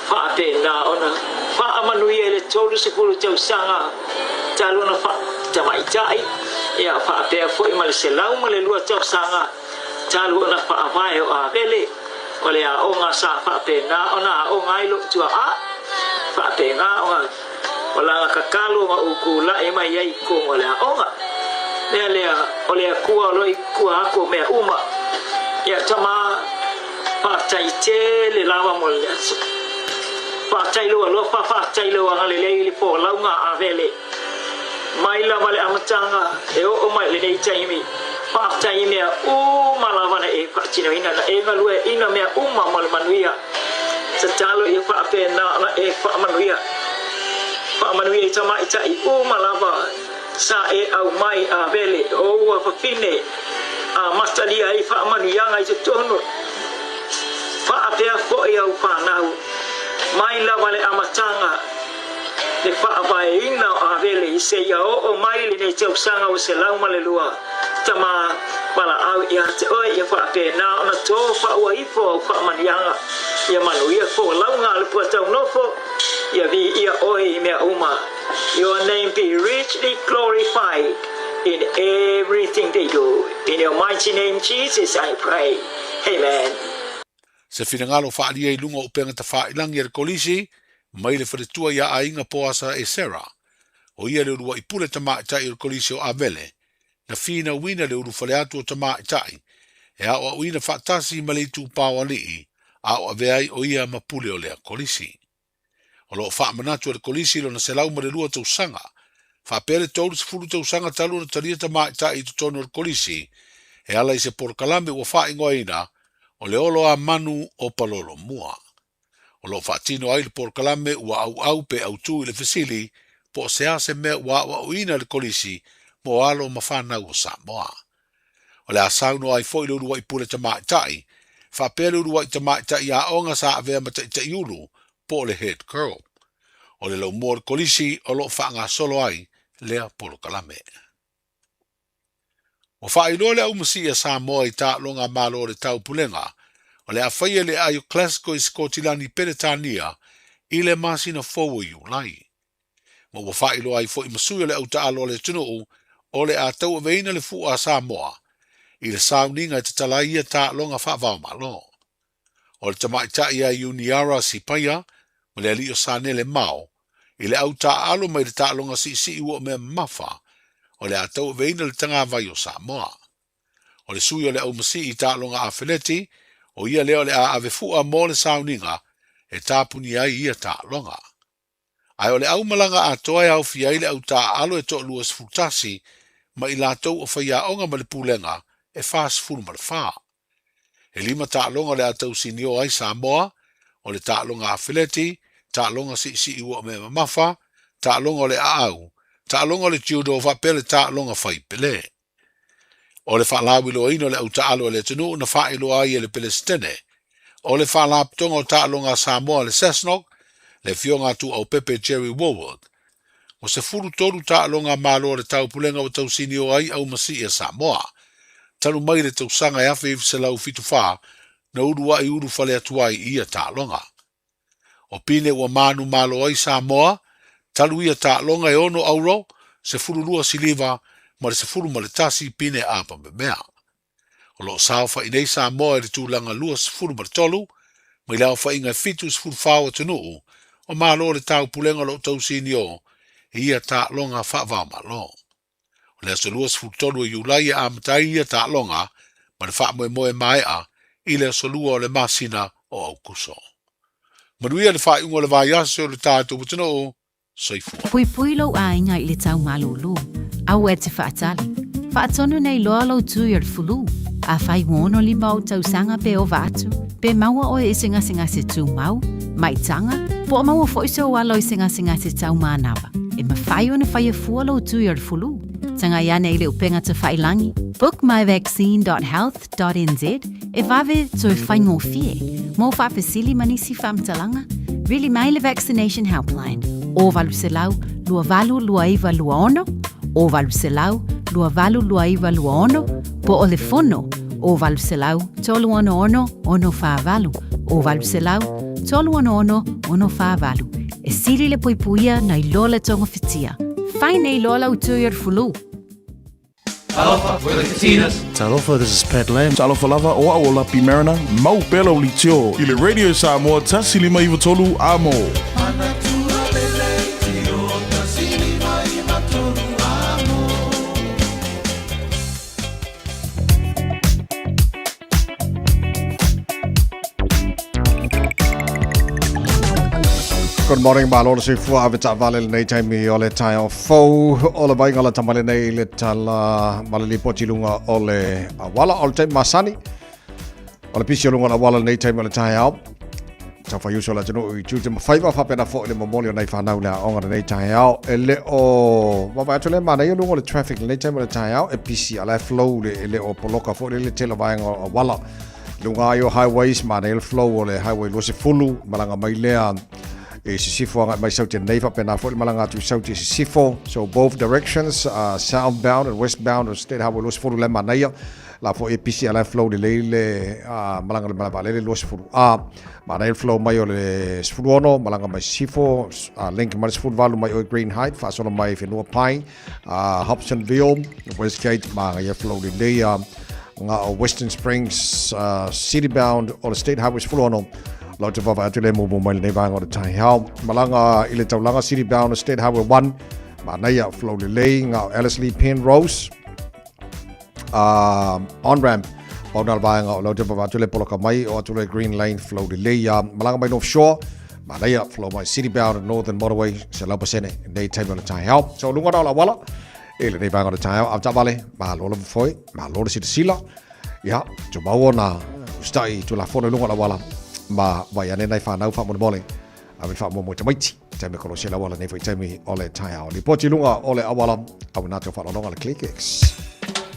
Fa pe na ona. Fa amanu ye le tolu se kulu tau sanga. Talu na fa tamai tai. Ya fa pe fo I mal se lau mal lua tau sanga. Talu na fa vai o a vele. o le a o ngā sa whapena o nā o ngai lo tua a whapena o ngā o la kakalo ngā ukula e mai ai ko o le a o ngā o le a kua loi kua ako mea uma ia tama whātai te le lawa mo le asu whātai loa loa whātai loa ngā le leili po launga a vele mai lava le amatanga e o mai le nei taimi whātai mea malawana e whaatino ina na e ngalue ina mea mo le manuia sa talo i whaapena na e whaamanuia i tama i tai malava sa e au mai a vele o a whapine a mastalia i whaamanuia ngai te tono whaapea po i au whanau mai lava le amatanga le whaavae ina a vele i se ia o mai le nei tau sanga o se lauma le lua tama wala au ia te oi ia whaapena ona tō whaua ifo au whaamanianga ia manuia fo launga le puatau nofo ia vi ia oi mea uma your name be richly glorified in everything they do in your mighty name Jesus I pray amen. Se finangalo whaalia i lunga o penga ta whailangi ar kolisi mai le wharetua ia ainga poasa e Sarah o ia le urua i pule ta maatai ar kolisi o Avele na fina wina le uru whale atu o ta maatai e a o wina whaatasi ma le tu pāwa lii a o aveai o ia mapule o lea kolisi. O loo whaamanatu ar kolisi lo na se lau ma le lua tau sanga whaapere tōru se furu tau sanga talu na taria ta maatai i tutono ar kolisi e ala i se porkalame ua whaingoa ina o le olo a manu o palolo mua. O lo whaatino ai le porkalame ua au pe au tu i le fesili po se ase mea ua uina le kolisi mo alo ma whanau o Samoa. O le asauno ai fo i le urua i pule ta maatai, whapele urua i ta maatai a onga sa avea ma ta iulu po le head girl. O le lau mua le kolisi o lo whaanga solo ai lea porkalame. O whailo le au masi a Samoa i ta longa malo le tau pulenga, o le awhaia le ayo klasiko i Skotilani Peretania i le masina fowo iu lai. Mo wa whailo ai fo i masuia le au ta alo le tunuu o le a tau aveina le fua a Samoa i le sauninga i te talaia ta longa whaavao malo. O le tamaitai ia Uniara si paia, mo le alio sanele mao, i le au ta alo mai le ta longa si ua me mafa, o le a tau aveina le tanga vai o Samoa. O le sui o le au masi i ta longa a Feleti, o ia leo le a ave fua mo le sauninga e tāpuni ai ia ta longa. Ai o le au malanga a toa au fia i le au ta alo e to luas futasi, ma i lātou o whaia onga ma le pulenga e fast food ma le wha. E lima ta longa le a tau sinio ai Samoa, o le ta longa a Feleti, ta longa si iua me mafa, ta longa le a au, ta longa le judo va pele ta longa fai pele. O le whalawilo ino le au ta alo le tunu na whailo ai e le Palestine, o le whalaptonga o ta longa Samoa le Cessnock, le fionga tu au Pepe Jerry Woolworth. O se furu toru ta longa malo le tau pulenga o tau sinio ai au masi e Samoa. Talu mai le tau sanga e afe se lau fitu wha, na urua i uru whale atuai ia ta longa. O pine ua manu malo ai Samoa, talu ia ta longa e ono auro, se furu lua siliva, ma le se furu ma le tasi pine apa me mea. O lo saufa i nei Samoa e le tūlanga lua se furu ma le tolu, ma i lau wha inga fitu se furu whaua tunuu, o malo le tau pulenga lo tau sinio, ia ta longa whaavao malo. O le aso lua se furu tolu e iulai a amatai ia ta longa, ma le wha moe mai a, i le aso lua o le masina o au kuso. Manuia le wha ingo le vai aso le tātou tunuu, soifua. Pui pui lau a inga i le tau malulu, au e te whaatali. Whaatonu nei loa lau tui ar fulu, a whai ngono li mau tau sanga pe o vatu, pe maua o e singa se tu mau, mai tanga, po maua fo iso walo i singa se tau manawa. E ma whai o na whai e fua lau tui ar fulu. Tanga iane i le upenga te whai langi, bookmyvaccine.health.nz, e vave tui whai ngō fie, mo whawhesili manisi whamtalanga, really mai le vaccination helpline, o valu se lau, lua valu lua iwa lua ono, o valu se lau, lua valu lua iwa lua ono, po o le fono, o valu se lau, tolu ono ono wha valu, o valu se lau, tolu ono wha valu. E siri le poipuia na i lola tonga fitia. Whai nei lola utui ar fulu. Talofa, we're the Katinas. Talofa, this is Pat Lamb. Talofa lava o aola pi Mariner, mau pelo li tio. Ile Radio Samoa, tasi lima iwa tolu amo. Good morning, Malu. Si fu avita vale nei taimi ole Taeao fo ole vainga la tamale nei le tala malali potilunga ole wala ole taimi masani ole pisilunga la wala nei taimi ole Taeao. Ta fa yuso la tino i tuti mafaiva fa pena fo le momolio nei fa nau la onga nei Taeao ele o wa tole mana yo lunga le traffic nei taimi ole Taeao e pisi ala flow le o poloka fo le tela vainga wala lunga yo highways mana el flow ole highway lo se fulu malanga mai lea e sifo nga mai sauti neiva pena fo malanga tu sauti sifo, so both directions southbound and westbound or state highway los fo le manaya la fo EPC ala flow le malanga le malaba le los fo manaya flow mai le sfuono malanga mai sifo link mai sfo valu mai o Green Height fa solo mai fino Pine Hobsonville Westgate manaya flow le nga Western Springs citybound or state highways fo Lot of atule mo mai nei vanga o Taeao malanga ile taulanga city bound state highway 1 manaya flow le nga Ellerslie Penrose on ramp Bonal vanga o lot of atule poloka mai o atule Green Lane flow le malanga mai North Shore manaya flow mai city bound and northern motorway se la pasene nei time o Taeao so lunga la wala ile nei vanga o Taeao afta vale malo foi malo de sila ya tubawona stai tu la fona lunga la wala ma vai ane nai whanau wha mole awe wha mo te maiti te me kolo sela wala nei whai teimi ole Taeao li poti lunga ole awala awe nato wha longa le ClickX.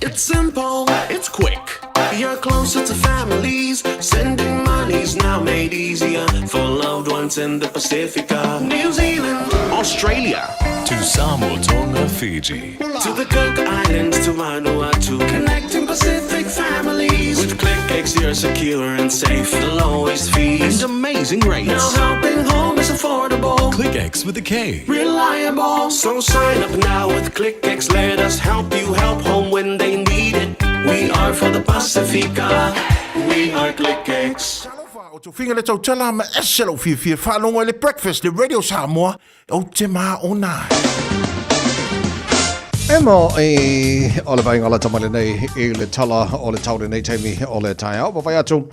It's simple, it's quick. You're closer to families. Sending money's now made easier for loved ones in the Pacifica. New Zealand, Australia, to Samoa, Tonga, Fiji, to the Cook Islands, to Vanuatu. Connecting Pacific families. With ClickX, you're secure and safe. The lowest fees and amazing rates. Now helping home is affordable. ClickX with a K. Reliable. So sign up now with ClickX. Let us help you help home when they need it. We are for the Pacifica. We are ClickX. O tu finga le tau tala ma eselo fia whanonga le breakfast le Radio Samoa o te maa o nai. Emo ole vainga la tamale nei le tala o le tau nei taimi o le Taeao vai atu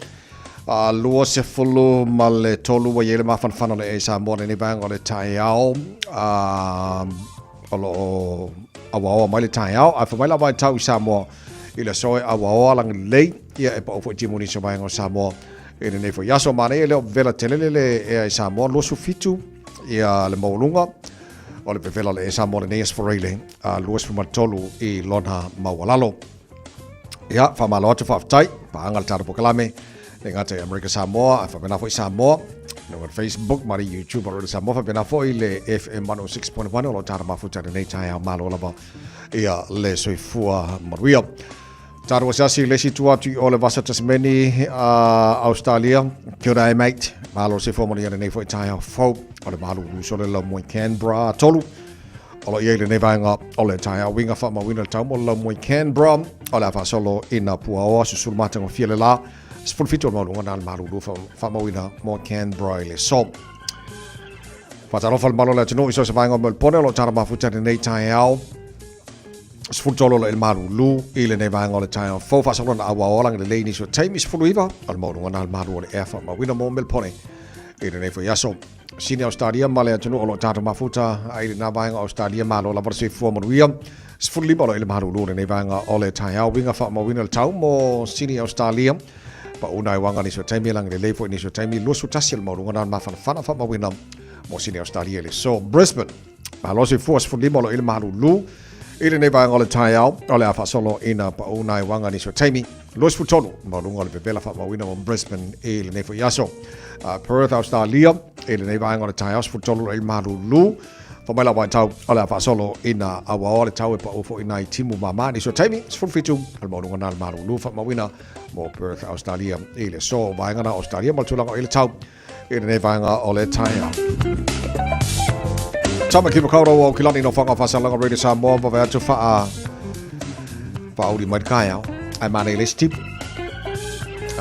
lua se fulu ma le tolu wa yele mawhanwhana le Samoa nei vainga o le Taeao o awaoa mai le Taeao a whamaila vai tau i Samoa i le soe awaoa lang lei ia e pa ofo i timuni sa vainga o Samoa e nei fo yaso mane e leo vela telele le e Samoa losu fitu ia le maulunga o le vela le Samoa le neas foreile luas fumatolu i lona mawalalo ia whamalo atu whaftai pa angal tara pokalame e ngata America Samoa a whamena fo i Samoa no Facebook mari YouTube o le Samoa whamena fo i le FM 106.1 o lo tara mafuta nei Taeao malo lava ia le soifua maruia Taro wasasi le situa tu o le vasa Tasmani Australia. Kia ora mate. Malo se formula ia nei fo Taeao fo. O le malu so le la mo Canberra tolu. O le ia le nei vanga o le Taeao winga fa ma winga tau mo la mo Canberra. O le fa solo ina puao su sul mata ngo fiele la. Spul fito mo ngana al malu fa ma winga mo Canberra le so. Fa taro fa malo le tino so se vanga mo pone lo tara ma futa nei Taeao. Sfultolo le malu i le nei vanga o le Taeao fo fa solo na awaolang le leini so taimi sfuluiva al modu ngana al malu o le efa ma wina mo melpone i le nei fo yaso sini Australia male atunu o lo tata mafuta ai na vanga Australia malo la versi fo mo wia sfulima o le malu le nei vanga o le Taeao winga fa ma wina le tau mo sini Australia pa una wanga ni so taimi lang le leifo ni so taimi lo su tasiel modu ngana ma fa fa ma wina mo sini Australia le so Brisbane malo se fo sfulima o le malu Ile nei vanga o le Taeao, o le afa solo ina pa unai wanga ni so taimi. Lois futonu, malunga le bebela fa mawina mo Brisbane e le nei fo yaso. Perth, Australia, ile nei vanga o le Taeao futonu il Malulu. Fa mai la wai tau, o le afa solo ina awa o le tau e pa ufo ina i timu mama ni so taimi. Sfulfitu, al malunga na al Malulu fa mawina mo Perth, Australia. Ile so vanga na Australia, maltulanga o ile tau. Ile nei vanga o le Taeao. Tama ki makauro o kilani no whanga whasalanga Radio Samoa pa vea tu pauli mai kaya ai mana le stip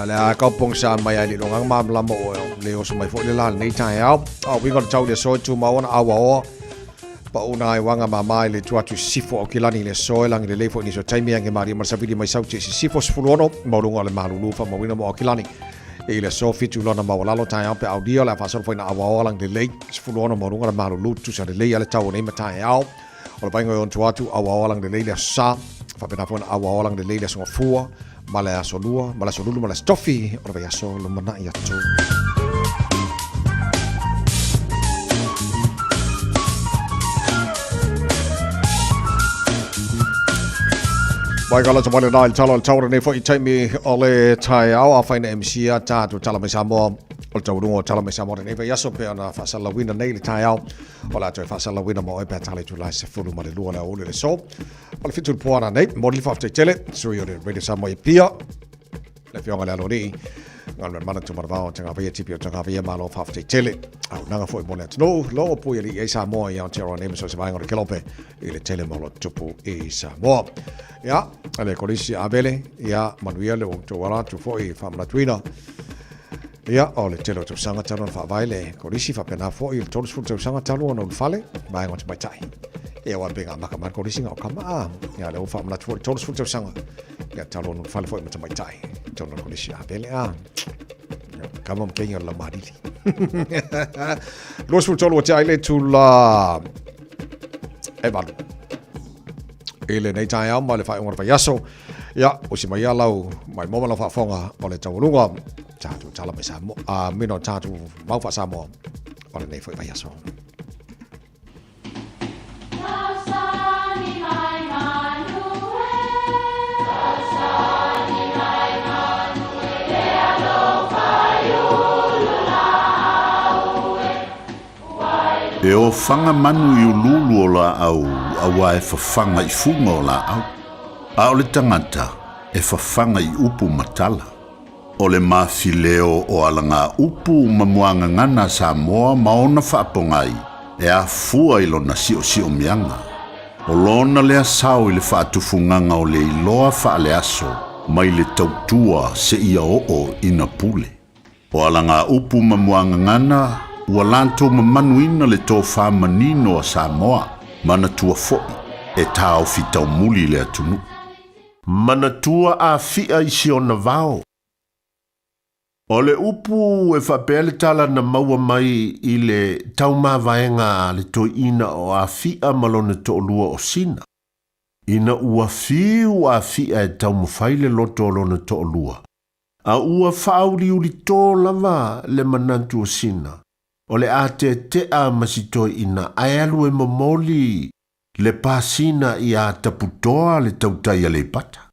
ala ka pong sa mai ali longang mam lamo le o mai fo le la nei Taeao au wi got chau le so tu ma ona awa pa unai wanga mamai le tuatu sifo o kilani le so lang le lefo ni so taimi ange mari mar savili mai sau ti sifo sfulono maulunga le malulu fa mawina mo kilani e le so fitu lona mawalalo Taeao pe audio la fa so foi na awa lang le le sfulono maulunga le malulu tu sa le ale tau nei Taeao o le on tuatu awa lang le sa fa pena fon awa lang le so fua mala solua mala solulu mala stoffi o vai so lo mana ia tu Vai kala tamale nai talo nei foi taimi ole Taeao a faina MC a tatu tala mai Samoa o taurungo tala mai Samoa nei vai aso pe ana fasala wina nei le Taeao o la toi fasala wina mo e pe tale tu la se fulu male lua la ole le so o le fitu poana nei mo le fafte tele so yo le radio Samoa pia le fionga le alori ngal mana tu marvao tanga vai tipi o tanga vai malo fafte tele au nanga foi mo le no lo pu ye e Samoa ya tero nei so se vai ngor kelope ile tele mo lo tupu e Samoa ya ale kolisi abele ya manuel o to wala tu foi famla tuina ya ole telo tu sanga talo fa vaile kolisi fa pena foi to fu tu sanga talo no fale vai ngot mai tai e wa benga maka mar kolisi ngo kama ya le famla tu to fu tu sanga ya talo no fale foi mai tai to no kolisi abele kama mkenyo la marili los fu tolo tai le tu la evalu ele nei Taeao ma le fai ngor yaso ya o si mai lau mai mo la fa fonga o le taulunga tatu tala mai Samoa a mino tatu mau fa Samoa o le nei foi yaso E o fanga manu i ululu o la au, awa e fafanga i funga o la au. A o le tangata, e fafanga i upu matala. O le mafileo o alanga upu mamuanga ngana Samoa maona whaapongai, e a fua i lona sio mianga. O lona lea sao i le whaatufunganga o le iloa whaale aso, mai le tautua se ia o ina pule. O alanga upu mamuanga ngana, ua lanto mamanuina le tō whamanino a Samoa, mana tua fo'i, e tāo fitau muli le atunu. Mana tua a fia i siona vao. O le upu e whapele tala na maua mai i le taumāwaenga le tō ina o a fia malone tō lua o sina. Ina ua fiu a fia e taumawhaile loto o lona tō lua. A ua whauri uli tō lava le manantu o sina. O le a te a masitoi ina aialu e momoli le pasina i a taputoa le tautai a le pata.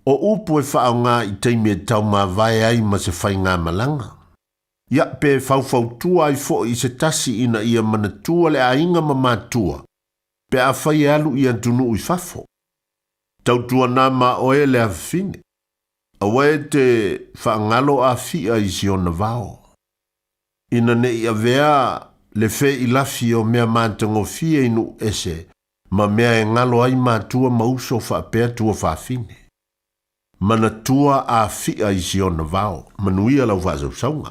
O upu e whao ngā i teimi e tau mā vai ai ma se whai ngā malanga. Ia pe whau tua i fo i se tasi ina ia manatua le a inga mamatua. Pe a whai alu i antunu i fafo. Tautua nā ma oe le a fine. Awe te whaangalo a fia i siona vao. Ina ne ia vea le fe i lafi o mea mātango fia inu ese, ma mea e ngalo ai mātua mauso whaapea tua whaafine. Mana tua a fia i siona vao, manuia lau whazau saunga.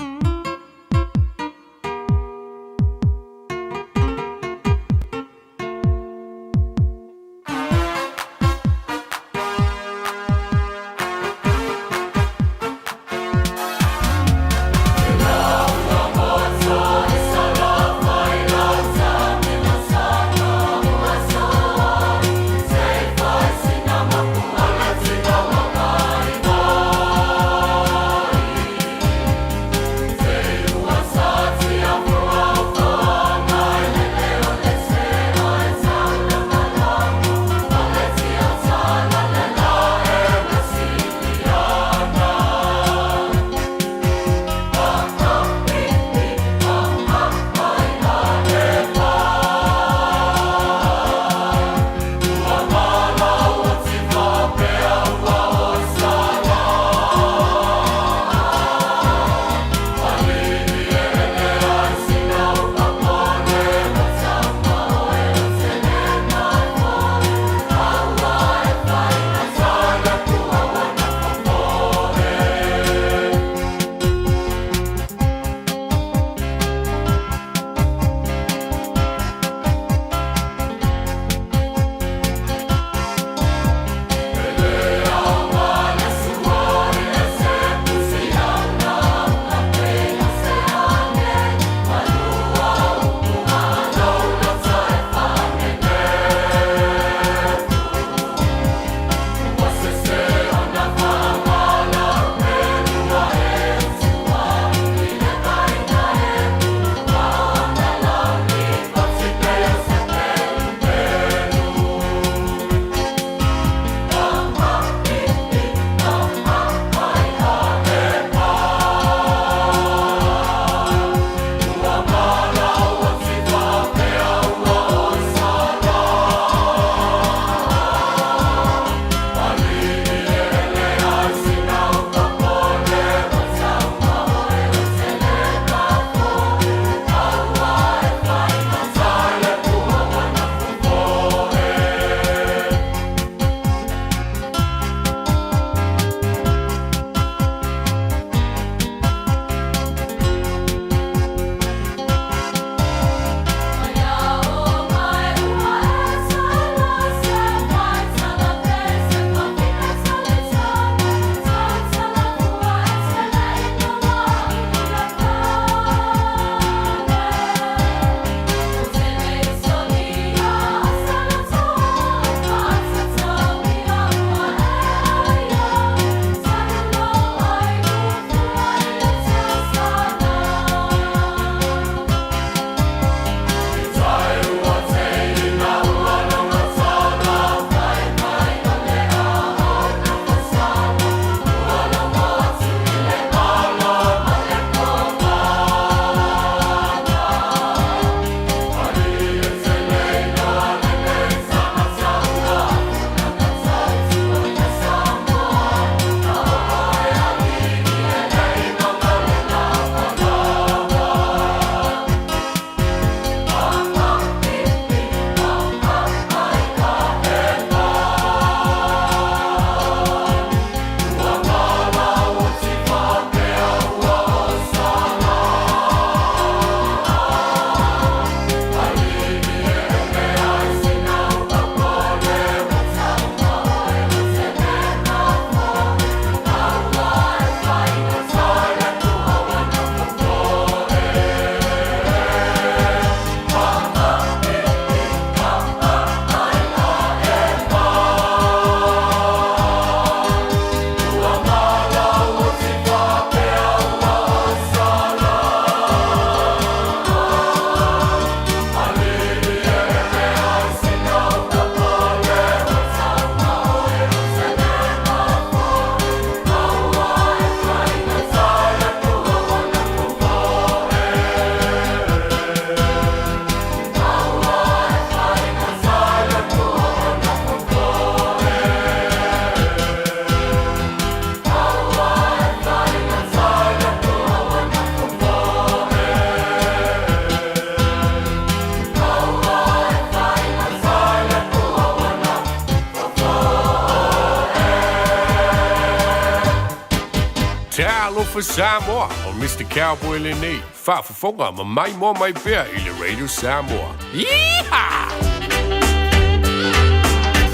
Taeao for Samoa, o Mr. Cowboy Lenny. Whaafafonga ma mai mo mai pea I le Radio Samoa. Yeehaw!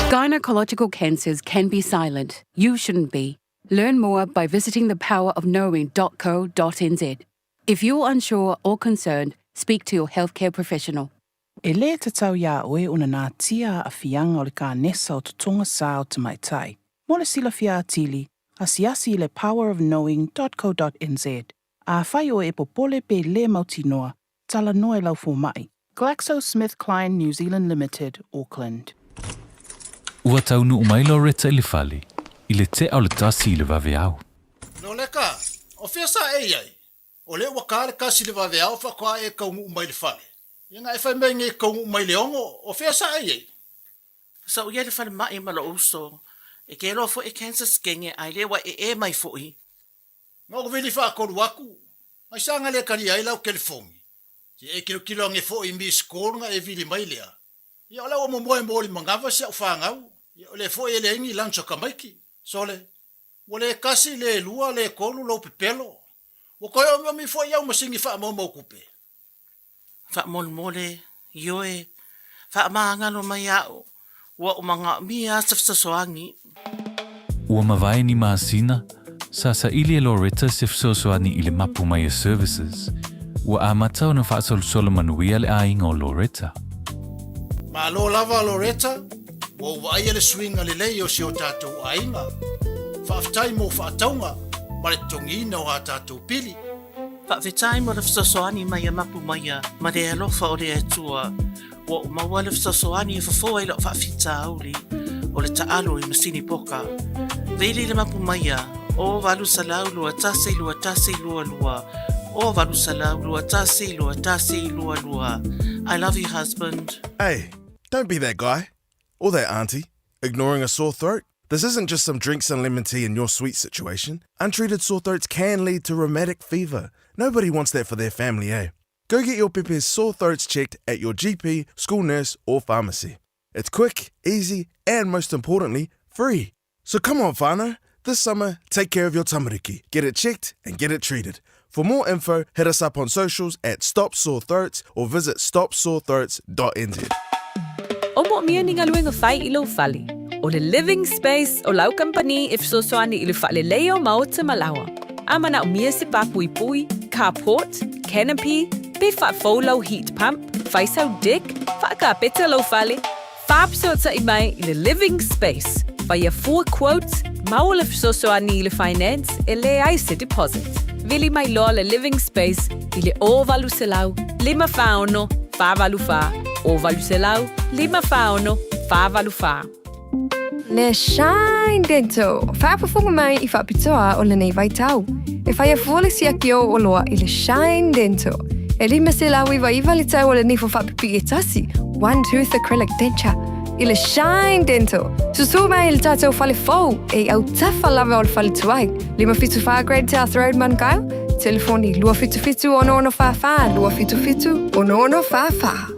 Gynecological cancers can be silent. You shouldn't be. Learn more by visiting thepowerofknowing.co.nz. If you're unsure or concerned, speak to your healthcare professional. E le te tau ia oe una nā tia a fianga o le ka nesa o tutonga sā o te mai tai. Mo le sila fia atili, asiasi le powerofknowing.co.nz. A whai o e popole pe le mautinoa, tala noe lau fo mai. GlaxoSmithKline New Zealand Limited, Auckland. Ua taunu o mai Loretta I le fale, I le te au le tasi I le vaveau. No leka, o fia sa e ai. O le waka le kasi le vaveau whakoa e kaungu mai le fale. Inga e whai mei nge kaungu mai le ongo, o fia sa e ai. Sa uia le whale mai ma lo uso, e ke lo fo e cancer skenge ai le wa e mai fo I. Ngo vili whakoru aku, ai sanga le kari ai lau California. Si e kilo nge fo I mi skol nga e vili mai lea. Ia ola o momoe mori mangawa si au whangau. Ia ole fo e le ingi lancho kamaiki. Sole, wale kasi le lua le kolu lo pepelo. Wakoe o mi fo iau masingi wha mo kupe. Wha mole, ioe, wha maangalo mai au, wa o manga mia safsasoangi. Ua mawai ni maasina, sa ili e Loretta sifsosoani I le mapu mai services. Ua amatau na whaasolo manuia le ainga o Loretta. Ma lo lava Loretta, wo wai le swinga le lei o si o tātou ainga. Whaaftai mo whaataunga, ma le tongina o a tātou pili. Whaawetai mo le fsasoani mai a mapu mai a, ma le alofa o le atua, wa o maua le fsasoani e whafoa I lo whaafita auli, o le taalo I masini poka. Veli le mapu mai a, o walu salau lua tase lua lua, o walu salau lua tase lua lua. I love you, husband. Hey, don't be that guy, or that auntie, ignoring a sore throat. This isn't just some drinks and lemon tea in your sweet situation. Untreated sore throats can lead to rheumatic fever. Nobody wants that for their family, eh? Go get your Pepe's sore throats checked at your GP, school nurse, or pharmacy. It's quick, easy, and most importantly, free. So come on, whānau. This summer, take care of your tamariki. Get it checked and get it treated. For more info, hit us up on socials at Stop Sore Throats or visit stopsorethroats.nz. Omo mia ni ngaluenga whai I lo fali. O le living space o lau company if so soani I le wha le leo mao te malawa. Amana o mia se papui pui, carport, canopy, pe wha faulau heat pump, whaisau deck, wha ka peta lo fale. Whaapso ta I mai I le living space. Whai a 4 quotes, mao le so soani I le finance, e le aise deposit. Vili mai loa le living space I le o valu se lau, 5 whaono, 5 valu wha. O valu se lau, 5 whaono, 5 valu wha. Le Shine Dental. Whaapafunga mai I whaapitoa o le nei vai tau. E whai a fuole si aki o loa I le Shine Dental. E lima se lau I waiva li tau o le nifo whaapipi e tasi. One tooth acrylic denture. I le Shine Dental. Susu mai I le tātou whale fau. E au tafa lava o le whale tuai. 5 Great South Road Mankaio. Telefoni 255 ono whawha. 255 ono whawha.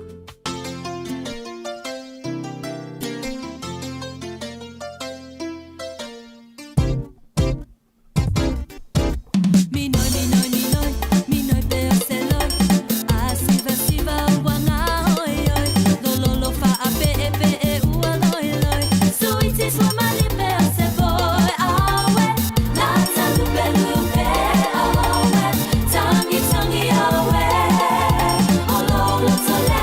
Tangi tangi awe, olo lo tole.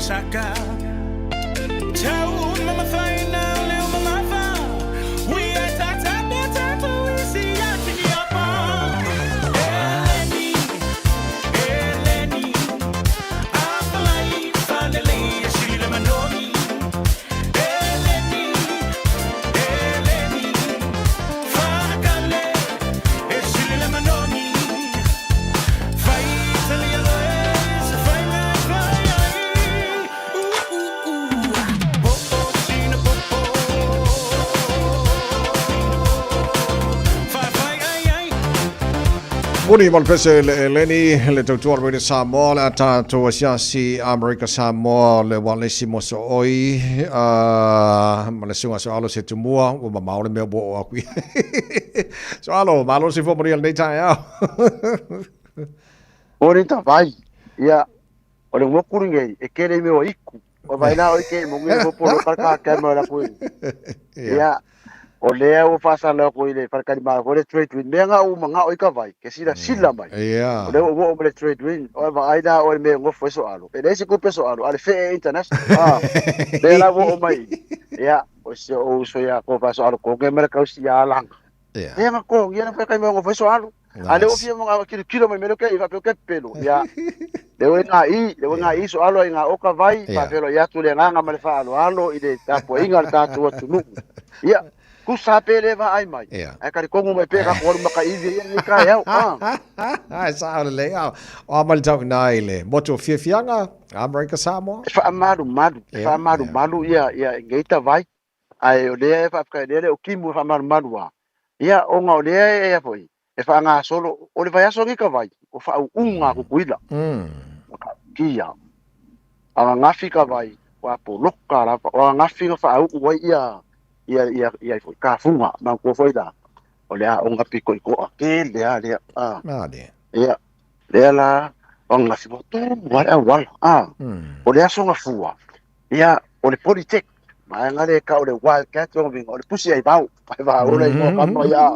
masaka tau mama faina leo mama fa we are tata tata we see ya fini apa Eleni aflai falele shile manoni Eleni fakale shile manoni fai tele yaloes fai me fai popo sina popo fai ai Muni mal pese Eleni le tautua le Samoa le ata to siasi America Samoa le wale simo so oi ma le sunga so alo se tumua o ma maule me bo o akui so alo malo se fo mori nei Taeao Ore ta vai. Ia ole mo kuringe e kere me o iku. O vai na o ke mo ngi po polo ka ka mo la ko. Ia o le o fa sa la ko ile par ka ma ko le trade win me nga u manga o ka vai. Ke sila mai. Yeah. O le o le trade win o vai da o me ngo fo so alo. E le se ko pe so alo. Ale fe international. Ah. Le la o mai. Ia o so ya ko fa so alo ko ke mer ka si ya lang. Yeah. Ia ko ia na fa ka mo ngo fo so alo. Ale o fia mo nga kilo mai me lo ke i va pe ke pelo. Ia Lewe nga i so alo nga oka vai pa felo ya tu le nga ma le fa alo i de tapo inga ta tu tunu ia ku sa pele va ai mai ai ka ko mo pe ka ko ma ka i ni ka ya ai sa ole le o mal tau nai le moto fianga America Samoa fa maru ia ngeita vai ai o le fa ka le o kimu fa maru wa ia o nga o le e foi e fa nga solo o le vai so ka vai o fa unga ku kuila kia anga ngafi ka vai wa po loka la wa ngafi ka fa u wai ia foi ka funga ma ko foi da o le o ngapi ko ke le ia le la o ngafi mo to wa o le so nga fua ia o le politek ma nga le ka o le wild cat o o le pusi ai bau o le mo ka mo ia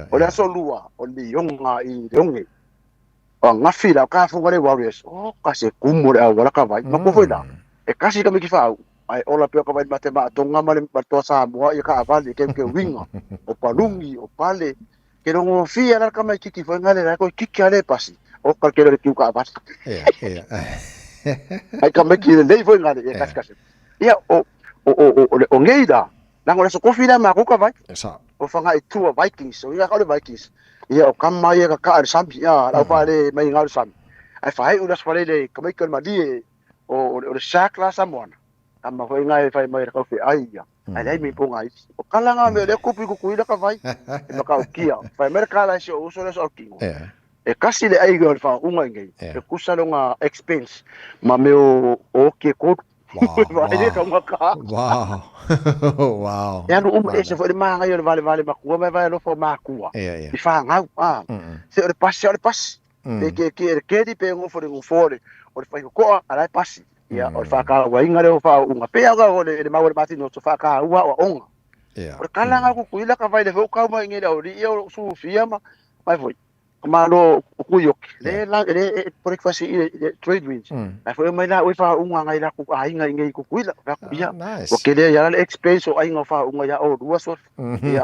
o le so lua o le yonga i yonge o ngafi la ka funga le warriors o ka se kumu le wala ka vai ma ko foi da e kasi ka me ki fa ai ola pe ka vai mate ma tonga ma le to Samoa i ka avali ke winga o palungi o pale ke no fia la ka mai kiki foi ngale la ko kiki ale pasi o ka ke le ki ka avali ai ka me ki le foi ngale e kasi ia o ngeida na ngole so ko fina ma ko ka vai o fanga i tua Vikings o ia ka le Vikings ia o kama ia ka sambi ia la pale mai ngal sambi ai fai unas pale le kamai kan mali o le sakla Samoana ama foi ngai fai mai ka fi ai ia ai dai mi ponga ai o kala nga me le kupi ku kuila ka vai e ka kia fai merka la so uso le so kingo e kasi le ai gol fa unga ngai e kusalonga expense ma me o ke ko Wow. Ya no ese foi ma ngai vale ma ku me vai lo fo ma ku i fa nga se o passe ke di pe ngo fo ngo fore o fai ko ala passe ia o fa ka wa inga le fa unga pe ga o le ma o mati no fa ka wa onga o kala nga ku kuila ka vai le fo ka ma ngai o ri o su fia ma vai foi ma lo ku yo le la le por que fasi trade winds ai foi mai la o fa unga ngai la ku ai ngai ku kuila ka ku ia o ke le ya le expense o ai nga fa unga ya o dua so ia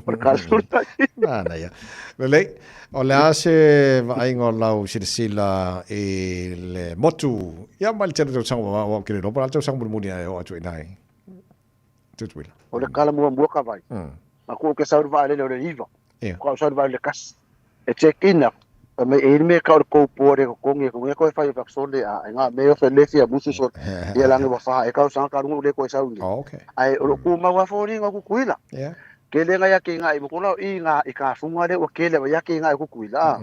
por ka na ya le o le ase vai ngo lau sila e le motu ia mal tele tau sang wa ke le no para tau sang muni ai o atu nai tutwila o le kala mo ka vai ma ku ke sa va le le riva ko sa va le kas e check in me me ka ko pore ko nge ko fa fa so le a nga me o le fia busu so ia lange wa fa e ka sa ka ngu le ko sa ungi ai o ku ma wa fo ri ku kuila ke le nga ya ke nga i mo la i nga i ka funga le o ke le ya ke nga ku kuila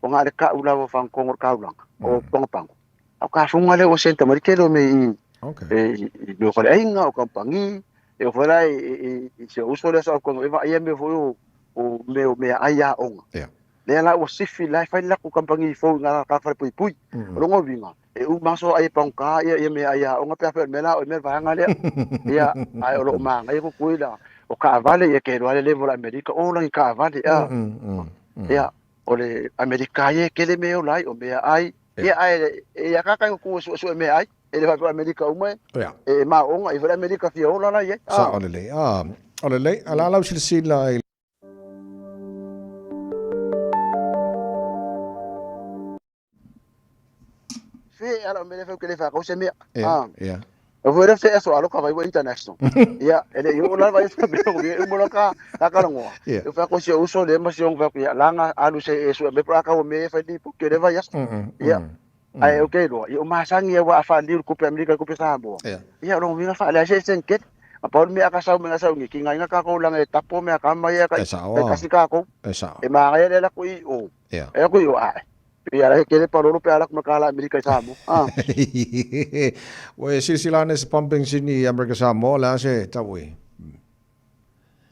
o nga le ka ula wa fa ko ngor ka ulang o pang o ka funga le o senta mari ke lo me i do fa ai nga o kampangi e o fa i se uso le sa ko va ia me fo o me ai ya onga le la o sifi la fa la ku kampangi fo nga ka fa pui rongo vinga e u maso ai pangka ia me ai ya onga pe me la o me va nga le ia ai o ma nga ku kuila o ka vale e ke roale le vola America o lang ka vale ya o le America ye ke le me o lai o me ai ia ai ia ka ka ku so me ai ele fa Amerika uma Yeah. e ma onga i fa Amerika fi ola la ye Sa ole le ala la sila fe ala mele fa kele fa ko se me yeah. o foi se eso alo ka vai international ya ele yo la vai fa be o mo ka ka ngo eu fa ko se uso le ma se on fa ya langa alu se eso be pra ka o me fa di porque le vai ya ai okay lo yo ma sangi wa fa li ku pe Amerika ku pe sa bo ya lo mi fa la se senket apa mi aka sa mi sa ngi kinga nga ka ko lang e tapo me aka ma ya ka kasi ka ko e ma ya le la ku i o e ku yo ai ya la que para Europa ala kuma kala Amerika Samoa we silsilane se pumping sini Amerika Samoa la se tawi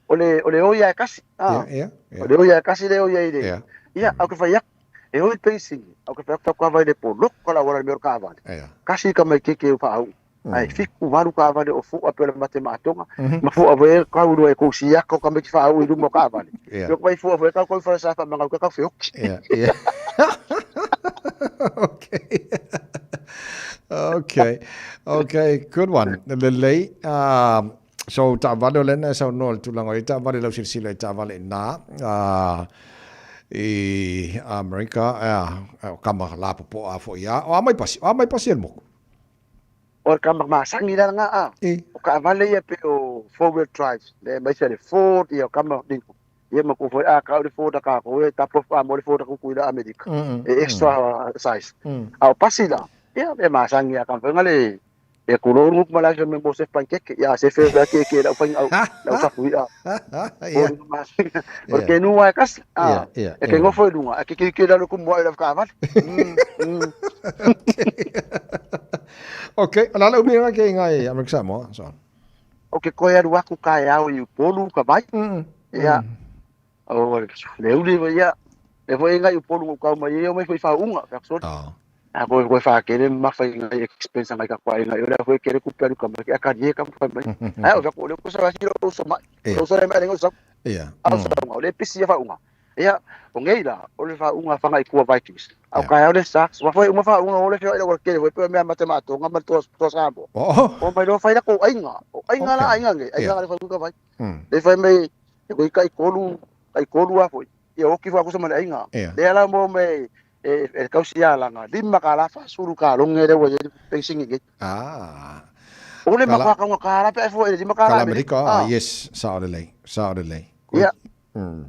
ole o ya kasi ole o ya kasi le o ya ide ya au que fa ya e o pacing au que fa ka vai de polo kola ora mer ka va kasi ka mai ke fa au ai fiku valu ka va de o fu apela matematonga ma fu ave ka u e ko sia ko ka me fa au i mo ka va yo vai fu ave ka ko fa sa fa manga ka fe Okay, good one. Lele, so ta vale lena so no tulango ta vale lo silsila ta vale na i America kama la po a fo ya o mai pasi mo o kama ma sangi la nga o ka vale ya pe o four-wheel drive le mai se Ford ya kama din ye ma ko foi ka de Ford ka ko ta po mo de Ford ko kuida America extra size au pasila ya be ma sangi ya kan ngale e kulo ruk mala se me bose pancake ya se fe da ke la fa au la sa kuida porque no hay cas e que no foi lunga que da ko mo la ka val okay ala la mi nga ke ngai Amerika Samoa so okay ko ya ruaku ka ya o polu ka vai ya o le uli ya e foi ngai o polu ka mai eu me foi fa unga ka so ko fa ke ma fa ngai expense ngai ka kwa ngai ora foi ke ku peru ka mai ka ye ka fa mai o fa ko le ko sa o so mai o so le mai ngo so au so le pisi fa unga ya o ngai la o le fa unga fa ngai ku Vikings au ka ya le sax wa foi uma fa unga o le fa o ke foi pe me matemato nga ma to sa bo o mai lo fa la ko ai nga la ai nga le fa ku ka vai le fa mai ko kai kolu a foi e o ki fa ko so mai ai nga le ala mo me e kausia la nga lima ka la fa suru ka longe de wo pensing ge o le ma ka nga la pe fo e lima ka la Amerika yes saudele ya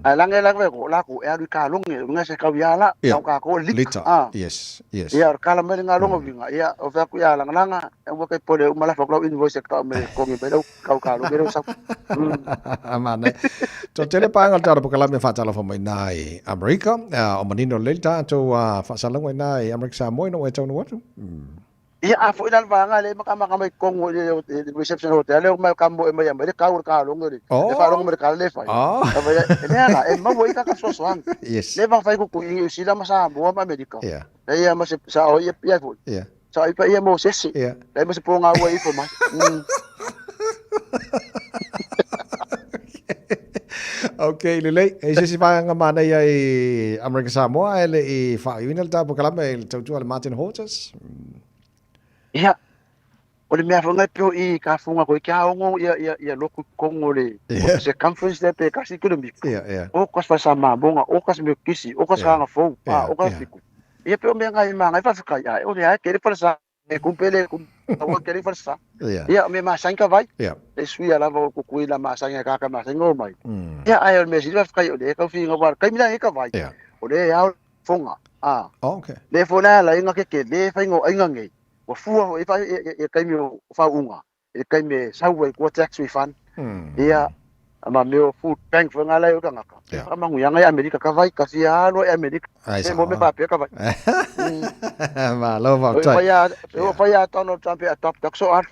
ala nge la ko la ko e ka longe nga se ka ya la ka ko lita yes ya ka la me nga longe vinga ya o fa ku ya la nga e wo ke pole o mala fa ko invoice ka me ko ngi be ka longe sa amane to tele pa ngal tar pokala me fa tala fa mai nai America o manino lelta to fa sala ngai nai America Samoa no e to no what ya afo dal va nga le maka mai kongo reception hotel le mai kambo e mai ka ur ka longo le fa longo ka le fa le ala e ma voi ka so swang le va fa ku i si la ma sa bo ma America ya ma se sa o ya fu sa i pa ya mo se si le ma se po nga wai fo ma okay lele e se fa nga mana ya i America Samoa ele i fa winal ta pokala me tu al Martin Hortus ya o le mea whangai pio i ka whunga koe kia ongo ia loku kongo le se conference le pe kasi kilomik o kas fa sa mabonga o kas me kisi o kas hanga fou o kas fiku ia pio mea ngai ma ngai whawhikai ai o le ai kere whalasa e kumpele awa kere whalasa ia me ma sainga vai e sui ala vau kukui la ma sainga kaka ma sainga o mai ia ai o me siri whawhikai o le e kau whinga war kai mina eka vai o le au whunga le whona la inga keke le whaingo ainga ngei wa fua e fa e kai me fa unga e kai me sawe ko tax refund ia ama me food bank fa ngala yo kanga ka ma nguya ngai America ka vai ka sia no America e mo me pa pe ka vai ma lo va fa ya tono Trump a top taxo ar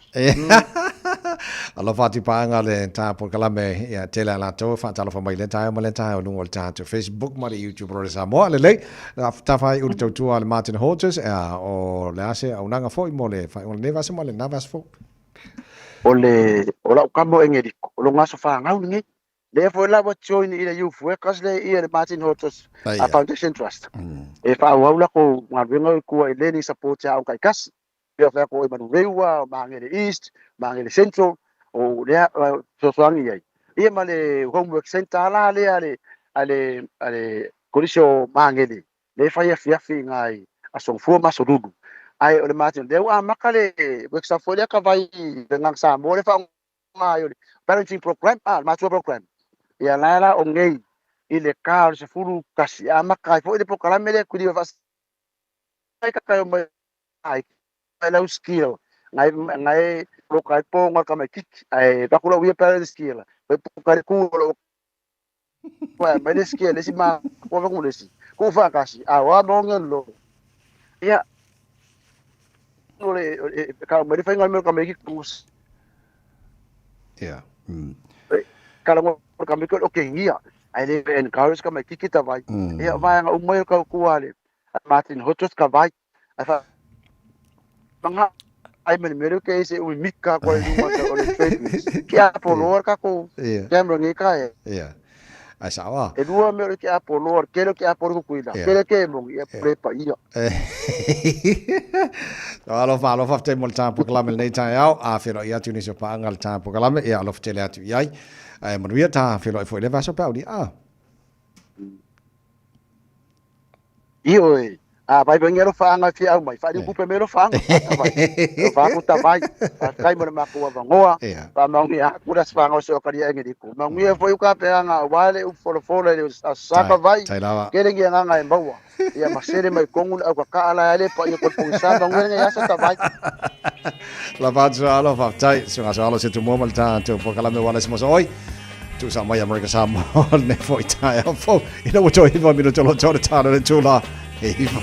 alo fa ti pa ngale ta por kala me ya tela la to fa tala fa mai le ta mo le ta o lungo ta to Facebook ma YouTube ro Samoa le ta fa u to al Martin Hortus o le ase au nanga foi mo le fa o le va se mo le navas fo o la kamo engedi o lo ngaso fa ngau ngi le fo la bo join ile you fo kas le ile Martin Hortus a foundation trust e fa wa la ko ngabenga ko ile ni support ya o kai kas Pia fa ko manu rewa mangele east mangele central o le so soangi ai ia male homework center la ale kolisho mangele le fa ia fiafi ngai asong fu masodudu ai o le matin de wa makale work sa folia ka vai dengan Samoa le fa ngai parenting program matua program ia la o ngei ile ka se furu kasi amaka fo ile program le ku di fa ai ka ka mai ai la skill ngai lo kai po ngal ka mai kik ai ka kula wi parent skill pe ka ku lo wa mai skill le si ma ko va ku le si ku fa kasi wa no ngelo ia no le ka mai fa ngal ka mai kik kus yeah kala mo ka mai ko okay ia ai le encourage ka mai kik ta vai ia va nga umoi ka ku ale Martin hotos ka vai fa manga ai mero ke se u mika ko le uma o le trade que a polor ka ko lembro ngi ka ai sawa e dua mero que a polor quero que a por cuida quero que mo e prepa io alo fa te mol tampo klame nei Taeao a fero ia tu ni so pa ngal tampo klame e alo tele atu ai ai mo via ta fero foi le vaso pa di io vai venire fa nga fi au mai fa di ku primero fa va ku ta vai kai mo ma ku va ngoa pa ma ngi a ku das fa nga so ka dia ngi di ku ma ngi foi ka pe nga wale u fo le sa ka vai ke le ngi nga nga mbawa ia ma sere mai kongu au ka ala ale pa ia ko pu sa ma ngi nga sa ta vai la va alo fa tai so nga alo se tu mo mal ta tu po kala me wala se mo oi tu sa mai America sa mo ne foi tai fo ina wo to iva mi no to ta le tu la Eva.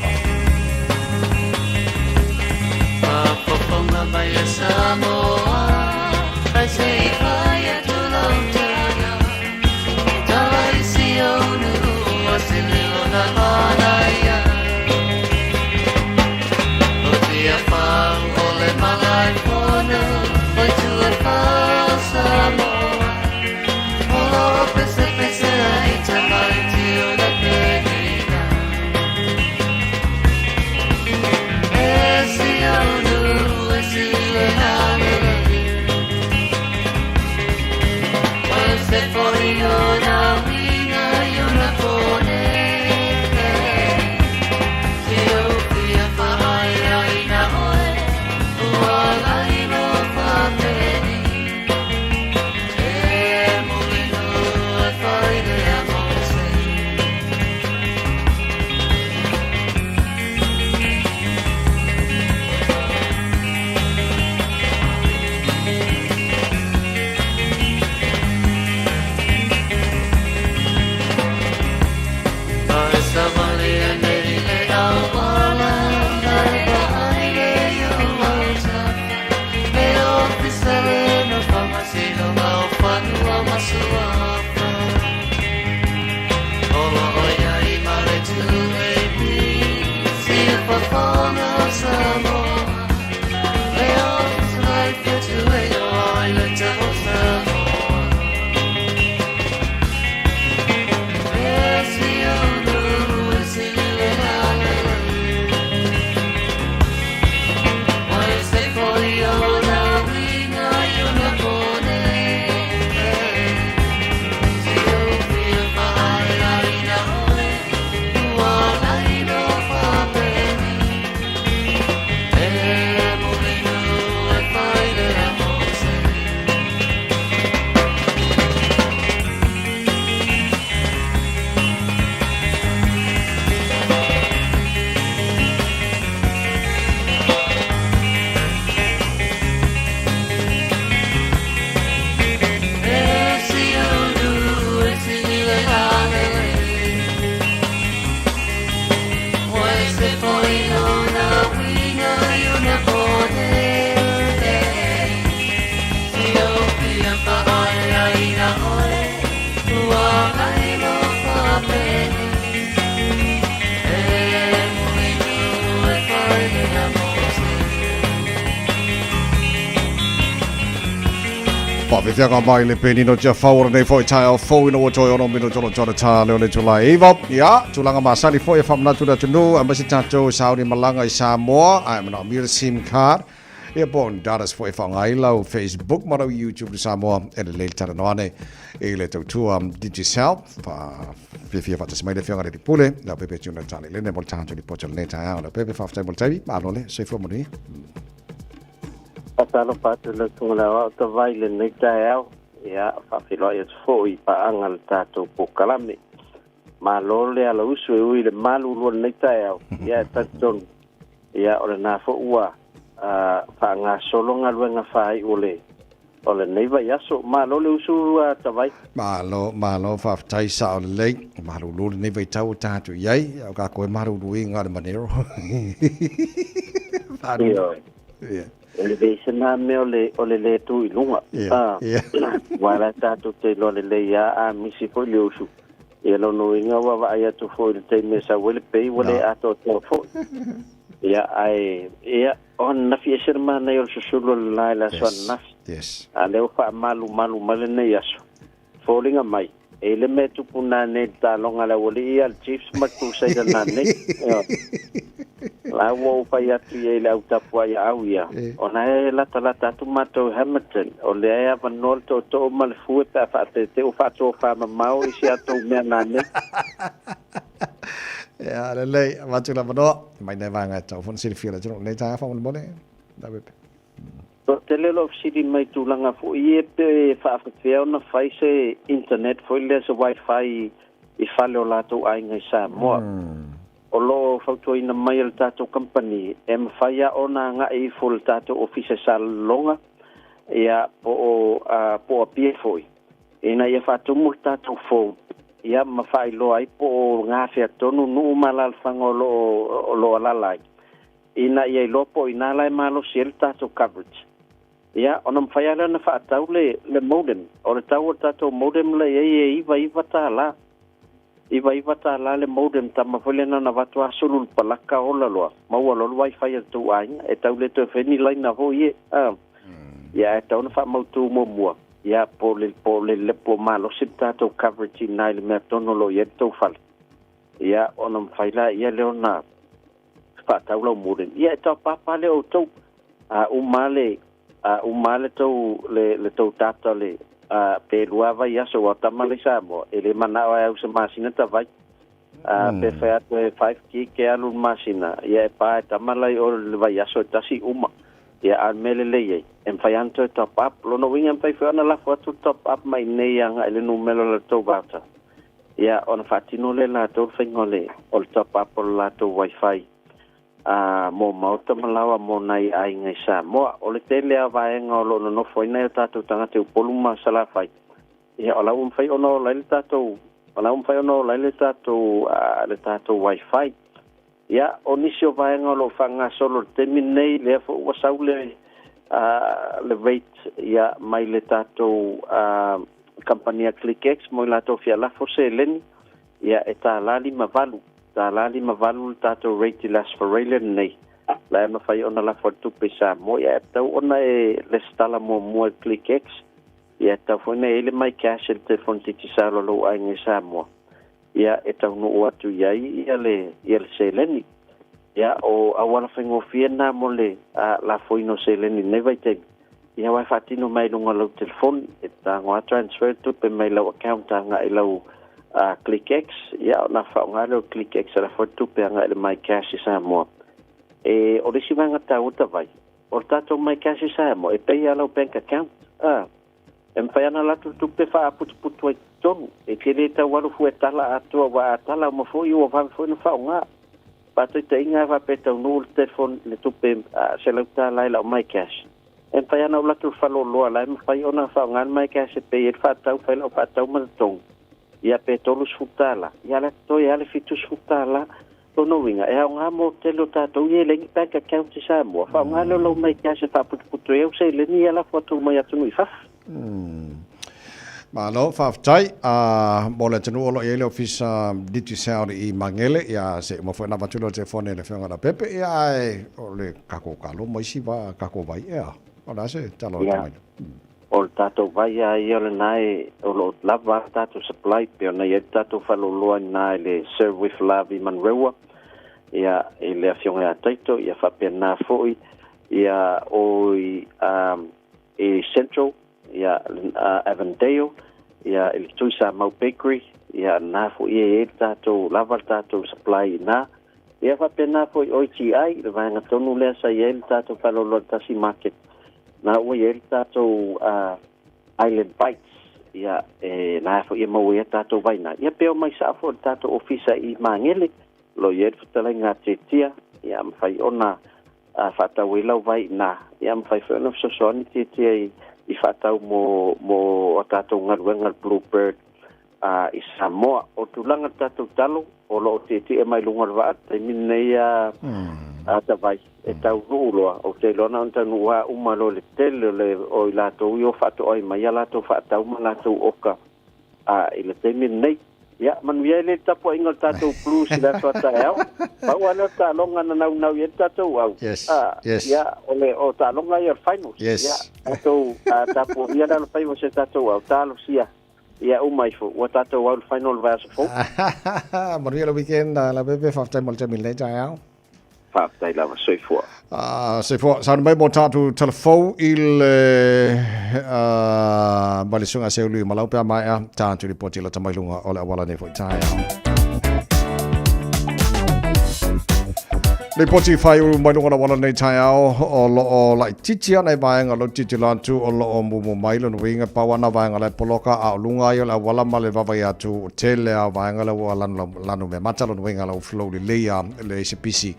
Pawhewhianga mai le penino tia whaura nei fo I Taeao fo ino o toi ono mino tolo tona tā leo le tula iwa. Ia, tulanga masani fo e whamnatu na tunu, a masi tātou Saudi Malanga I Samoa, a mana mira SIM card. Ia bon datas fo e whangai lau Facebook, mara YouTube I Samoa, e le leil tana noane, e le tautua Digicel, pa whiwhia whatas mai le whianga re pule, lau pepe tuna tāne lene mol tātou ni pocha le ne Taeao, lau pepe whaftai mol taiwi, malo le, sei fo moni. Pasalo patu le tungalawa o ta vai le nei Taeao ia whawhilo I foi pa angal tātou pokalame ma lole ala usu e ui le malu lua nei Taeao ia tātou ia o le nā fo ua wha ngā solonga luenga whai o le nei vai aso ma lole usu ua ta vai Malo whaftai sa o le lei malu lule nei vai tau tātou iai au ka koe maru rui ngā le manero Ia Elevation na me ole le tu I lunga. Wala tātou te lo le ia a misi fo le usu. Ia lo no inga wa ia tu fo le te mesa wele pei wale ato to fo. Ia on na fi sirma na yo susulu la la swan na. Yes. A leo fa malu male ne yaso. Falling mai. Ele me tu puna ne ta longa la wale ia chiefs matu sai na ne. La wo pa ya tu ye la utapua ya au ya ona e la tu mato Hamilton o le ya vanol to mal fu ta fa te o fa to fa mau I sia to me nane ya le ma tu la mano mai ne va nga to fon si fila tu ne ta fa mo ne da be to te le lo si mai tu langa fu ye pe fa fa te ona fa se internet fo le so wifi I fa le la to ai ngai sa mo o lo fautua ina mai al tātou company e mawhaia ona ngā I full tātou office salonga ia po a pie foi ina ia whātumu tātou fō ia mawhai lo ai po ngā whia tonu nuu malal whanga o lo alalai ina ia I lopo ina lai malo siel tātou coverage ia ona mawhaia lea na whaatau le modem o le tau o tātou modem le iwa tā la Iwa ta la le modem ta mafole na watu asulul palaka ola loa. Mau alo wifi tu ainga e tau le te feni line na ho ye. Ya e tau na fa mau tu mo mua. Ya po le malo sipta to coverage na le me tono lo ye to fal. Ya onam faila ya leona fa tau lo modem. Ya ta papa le o to umale to le to tata le pe luava ia so wata malisa mo ele mana o usa masina ta vai pe fa 5 ke alu masina ia pa ta malai o le vai aso tasi uma ia al melele ye em fayanto top up lo no winga pe fa na la foto top up mai nei anga ele numero la to bata ia on fatino le la to fengole o top up la to wifi mo mauta malawa mo nai ai ngai sa mo o le tele ava enga lo no foi nei tatu tanga te poluma sala fai ia ola fai ono la tatu le tatu wifi ia onisio va enga lo fanga solo terminei le fo wasaule le rate ia mai le tatu compania ClickX mo la to fia la foselen ia eta lali mavalu Talali mavalu tato rate las forele nei la ma fai ona la foto pesa mo ya tau ona e le stala mo ClickX ya tau fone ele mai cash el telefon tiki salo lo ai ngi sa mo ya eta no watu yai ya le seleni ya o awala fengo fiena mo le la foi no seleni nei vai te ya wa fatino mai lunga lo telefon eta ngwa transfer tu pe mai lo account nga i lo ClickX ya na fa ngalo ClickX la foto pe nga le mai cash sa mo e o le sivanga ta uta vai o tato mai cash sa mo e pe ya lo bank account em fa na la tu pe fa put ton e ke le ta walu fu etala ato wa atala mo fo yo va fo no fa nga pa te inga va pe ta no telefon le tu pe se la ta la mai cash em fa na la tu fa lo la em fa ona fa nga mai cash pe e fa ta fa lo fa ta mo ton ia pe tolu sfutala ia la to ia le fitu sfutala to no winga e nga mo telo tato ye le bank account sa mo fa nga lo mai cash fa putu eu sei le ni ala foto mai atu ni fa Malo faftai mo le tenu olo ele office Digicel I mangele ia se mo fa na batulo telefone le fenga da pepe ia o le kako kalo mai si va kako vai ia ona se talo mai o tatou vai ai o le nai o lo lava tatou supply pe ona ia tatou faloloa na le serve with love I manrewa ia le afionga taito ia fa pena foi ia o e central ia Avondale ia il tuisa mau bakery ia na fo ia tatou lava tatou supply na ia fa pena foi OTI le vai na tonu le sa ia tatou faloloa tasi market na o ia tatou Island Bites ia na fo ia mau ia tatou vai na ia peo mai sa fo tatou office I mangele lo ia futala nga titia ia mfai ona fatau lau vai na ia mfai fo so so ni titia I fatau mo tatou ngaruenga Bluebird I Samoa o tulanga tatou talo o lo titia mai lunga va te minea ta vai e tau ruloa o te lona on tanu wa umalo le tele le o la to yo fato ai mai la to fatau ma la to oka ile te minei ya man via le tapo ingal tatou plus la so Taeao pa wana ta longa na nau ye tatou au ya ole o ta longa ye finals ya to tapo via la finals se tatou au talo sia ya umai fo wa tatou au final va so fo maria le weekend la bebe faftai mal te mille Taeao faftai la va soi fo sa mai mo tatu telefon il balisunga se lu malau pe mai ta tu report la tamai lunga ola wala ne fo Taeao le poti fai u mai lunga wala nei Taeao o lo o lai titia nei vai nga lo titilan tu o lo mu mai lo winga pa wana vai nga le poloka a lunga yo la wala male va vai atu tele a vai nga la wala lanu me matalo winga lo flow le ya le sepisi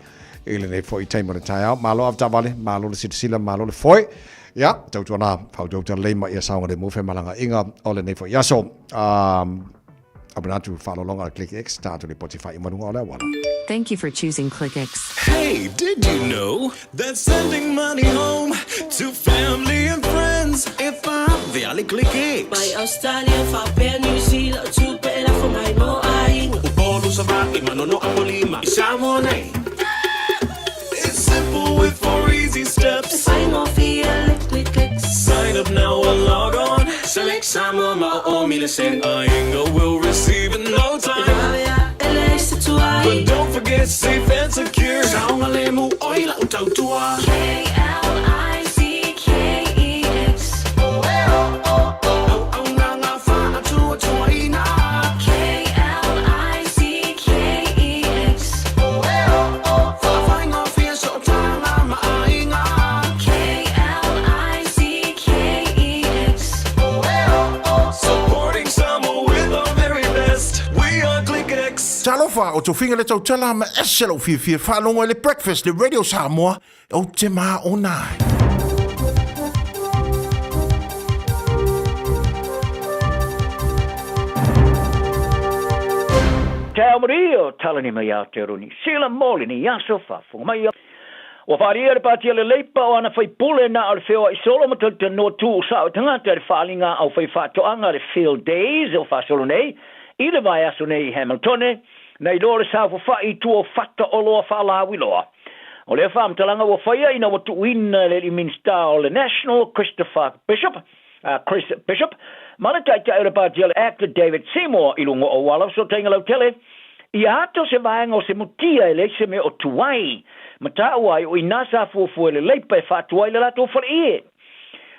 ele nei foi time mo Taeao malo afta vale malo le sila malo le foi ya tau tona fau tau le mai ya saunga de mo fe malanga inga ole nei foi ya so abonatu follow along on ClickX start to the Spotify imanunga ole wala. Thank you for choosing ClickX. Hey, did you know that sending money home to family and friends if I'm the ClickX? By Australia, for New Zealand, to better for my no eyeing. Upolo sa baki manono apolima Samoa. It's simple with 4 easy steps. Sign off here, ClickX. Sign up now or log on. Select Samoa, millicent. Ainga will receive in no time. But don't forget safe and secure. Saunga lemu oila utautua. KLICKEX. Talofa o tofinga le tau tala ma eselo fi whanonga le breakfast le Radio Samoa o te maa o nai. Taeao Maria talani mai a te runi. Sila moli ni yaso fafu mai a. Wa wharia le pātia le leipa o ana whai pule na al whio I solo matal te no tū sa o tangata le whalinga au whai whatoanga le field days o whasolo nei. I le vai aso nei Hamiltone. Nei lore sa fo fai tu o fata o loa whala wiloa. O le wha amtalanga wa whaia ina watu wina le minsta o le National Chris Bishop. Malatai ta ere pātia le actor David Seymour I lungo o wala so tenga lau tele. I ato se vaenga o se mutia ele se me o tuai. Mata wai o inasa fufu ele leipa e fatuai le lato for e.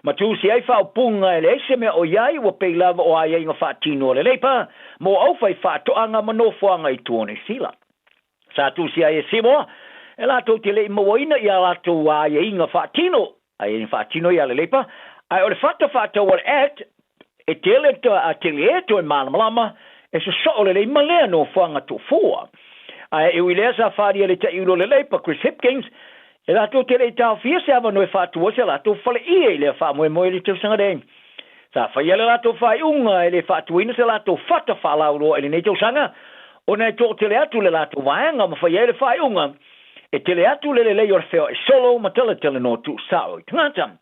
Matu si ai fa punga ele se me o yai wa pe lava o ai nga fatino le leipa mo au fai fatu anga manofo anga I tuone sila. Sa tu si ai simo e lato te le moina ia lato ai nga fatino ai fatino ia le leipa ai o le fatu wa act e tele to atelier to malama e so le malea no fanga to fo. Ai e wile sa faria le ta ilo le leipa Chris Hipkins e la to tele ta fia se ava no fatu o se la to fale I le fa mo le te sanga den sa fa yele la to fa unga e le fatu ina se la to fata fala ro e le te sanga ona to tele atu le la to vanga ma fa yele fa unga e tele atu le le yor feo e solo ma tele no tu sa o tanta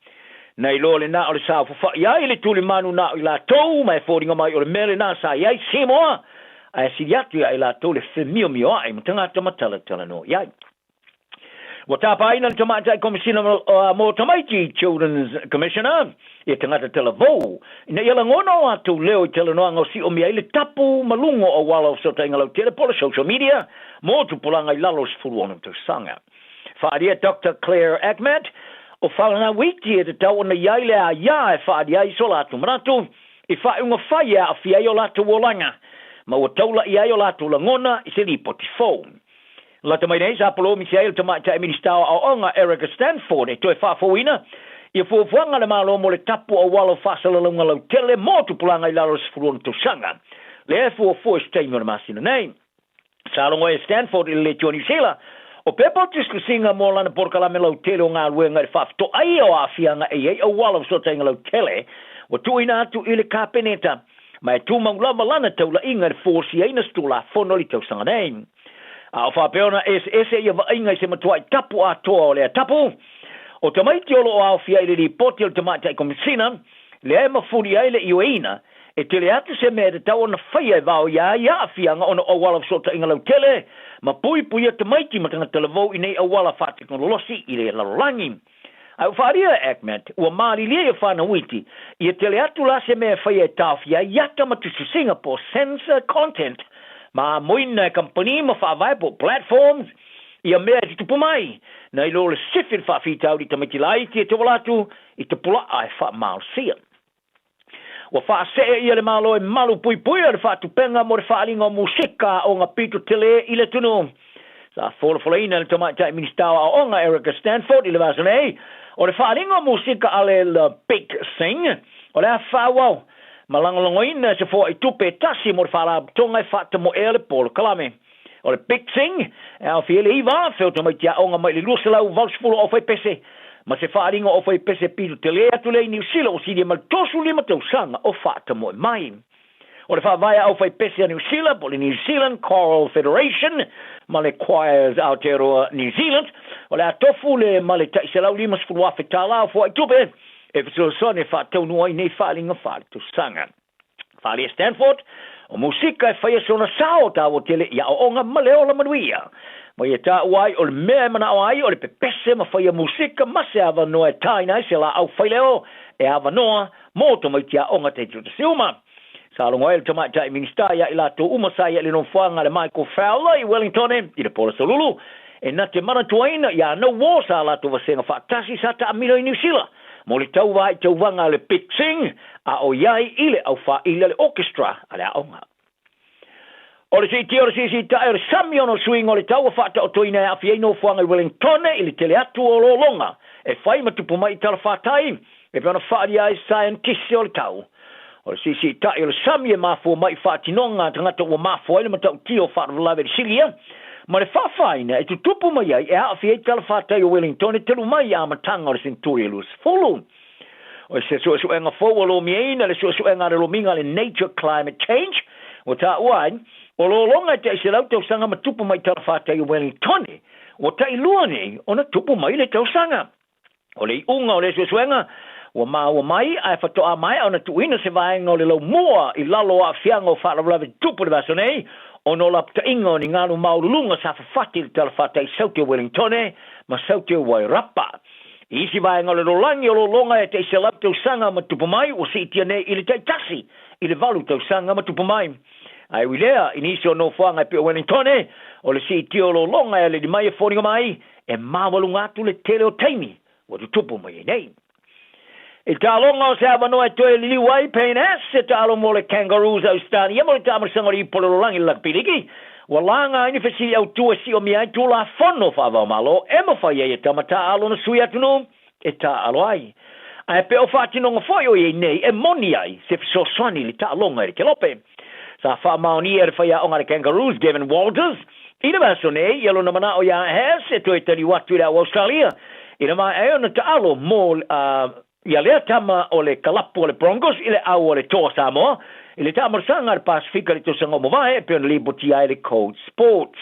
na ilo le na o le sa fa ya ile tu le manu na la to mai fodinga mai o le mele na sa ya simo ai si yatu ya ila to le femio mio ai mtanga to matala no ya Watapaina Tamata Commissioner Motamaiti Children's Commissioner, Yatangata Telavo, Nayalangono to Leo Telenong si Omiele Tapu Malungo o Wallo Sotangalo Telepol social media, more to Pulanga Lalos Fulwan to Sanga. Fadia Dr. Claire Ahmed, o Falana Wiki at the Town Yala Ya Fadia Solatu Marato, if I am a fire of Fiolatu Wolanga, Mawatola Iolatu Langona is a potifone. Lata mai nei sa polo Michael tama ta minister o onga Eric Stanford e toi fa foina e fo fanga le malo mo le tapu o walo fasala longa lo tele mo tu pulanga ilaros front to sanga le fo stay no masina nei sa longa Stanford le Johnny Sela o pepo tu singa mo lana porkala me lo tele nga wenga fa to ai o afianga e o walo so tenga lo tele o tu ina tu ile kapeneta mai tu mangla malana to la inga forsi ina stula fonoli to sanga nei a fa peona ese ia inga se matua tapu a to le tapu o te mai tiolo o afia ile di potil te mata komsina le ma furi ile ioina e te le atu se me de tau na fai va ya afia nga ona o wala so te ingalo tele ma pui te mai ti matanga televo ine o wala fa teknolosi ile la langi au faria ekmet o mali le fa na witi e te le atu la se me fai tafia ya ta matu Singapore sensor content ma moina company ma fa vai po platforms ia mea te tupu mai na ilo le sifir fa fitau di tamati lai te walatu i te pula ai fa mal sia wa fa se ia le malo e malu pui le fa tu penga mo le fa linga musika o nga pito tele ile tunu sa folina le tamata minister o nga Eric Stanford ile vasone o le fa linga musika ale le big thing o le fa wow Malangalongoina se fo tupe tasi mo fala tonga fata mo ele pol kalame o le big thing al fiele iva felto mai tia onga mai lusela o valsfulo of pese ma se fa ringo of pese pito tele atu le New Zealand o si mal tosu lima to sanga o fata mo mai o le fa vai of pese New Zealand o le New Zealand Choral Federation ma le choirs out there New Zealand o le atofu le ma le taisela lima sfulo afetala fo tupe e so sone fa tau no nei falinga fa tu sanga fali Stanford o musika fa so na sao ta o tele ya o nga maleo la manuia mo ye ta wai o me mana wai o le pepese ma fa musika ma se ava no e taina se la au faileo e ava no moto mo tia o nga te tu silma sa lo ngoel tama ta minister ya ila to uma sa ya le no fanga le Michael Fowler i Wellington i le Port Solulu e na te mana tuaina ya no wo sa la to vasenga fa tasi sa ta amino i New Zealand mo le tau vai tau vanga le pitching a o yai ile au fa ile le orchestra ale aonga o le si ta er samio no swing o le tau fa ta o toina a fie no fuanga Wellington ile tele atu o lo longa e fai matupu mai tala fa tai e pena fa dia scientist o le tau o si ta er samio ma fu mai fa tinonga tanga to ma fu ile matau tio fa la versilia ma le fafaina e tutupu mai ai e a fie tala fata o Wellington e telu mai a matanga o le Centurialus fulu o se so enga fowolo miena le so enga le lominga le nature climate change o ta uai o lo longa te se lau te sanga matupu mai tala fata o Wellington o ta iluani o na tupu mai le te sanga o le unga o le so enga o mai ai fato a mai ona tuina se vai ngo le lo mua i lalo a fiango fa la tupu le vasone ono la pta ingo ni nganu maulunga sa fati tala fata i sauti Wellington ma sauti Wairapa isi vai ngole lo langi o lo longa e te se lapte sanga ma tupu mai o si tiane ili te tasi ili valu te sanga ma tupu mai ai wilea inisi o no fuanga pe Wellington o le si tio lo longa e le di mai e foninga mai e mawalunga atu le tele o taimi o tu tupu mai nei e talonga o se avano e toe li wai peines e talo mo le kangaroos Australia mo le tamar sangori polo langi la piliki walanga ini fesi au tu si o mi ai tu la fono fa va malo e mo fa ye tamata alo no suia tu no e ta alo ai ai pe o fati no foi o ye nei e moni ai se so soni li talonga e kelope sa fa maoni e fa ya o ngare kangaroos Devin Walters ina ba so nei yelo no mana o ya hes e toe tali watu la Australia ina ma e ona ta alo mo ia lea tama o le kalapu o le Broncos ile au o le toa Samoa ile tama sanga le Pasifika le tosanga mo vai pe le boti ai le Code Sports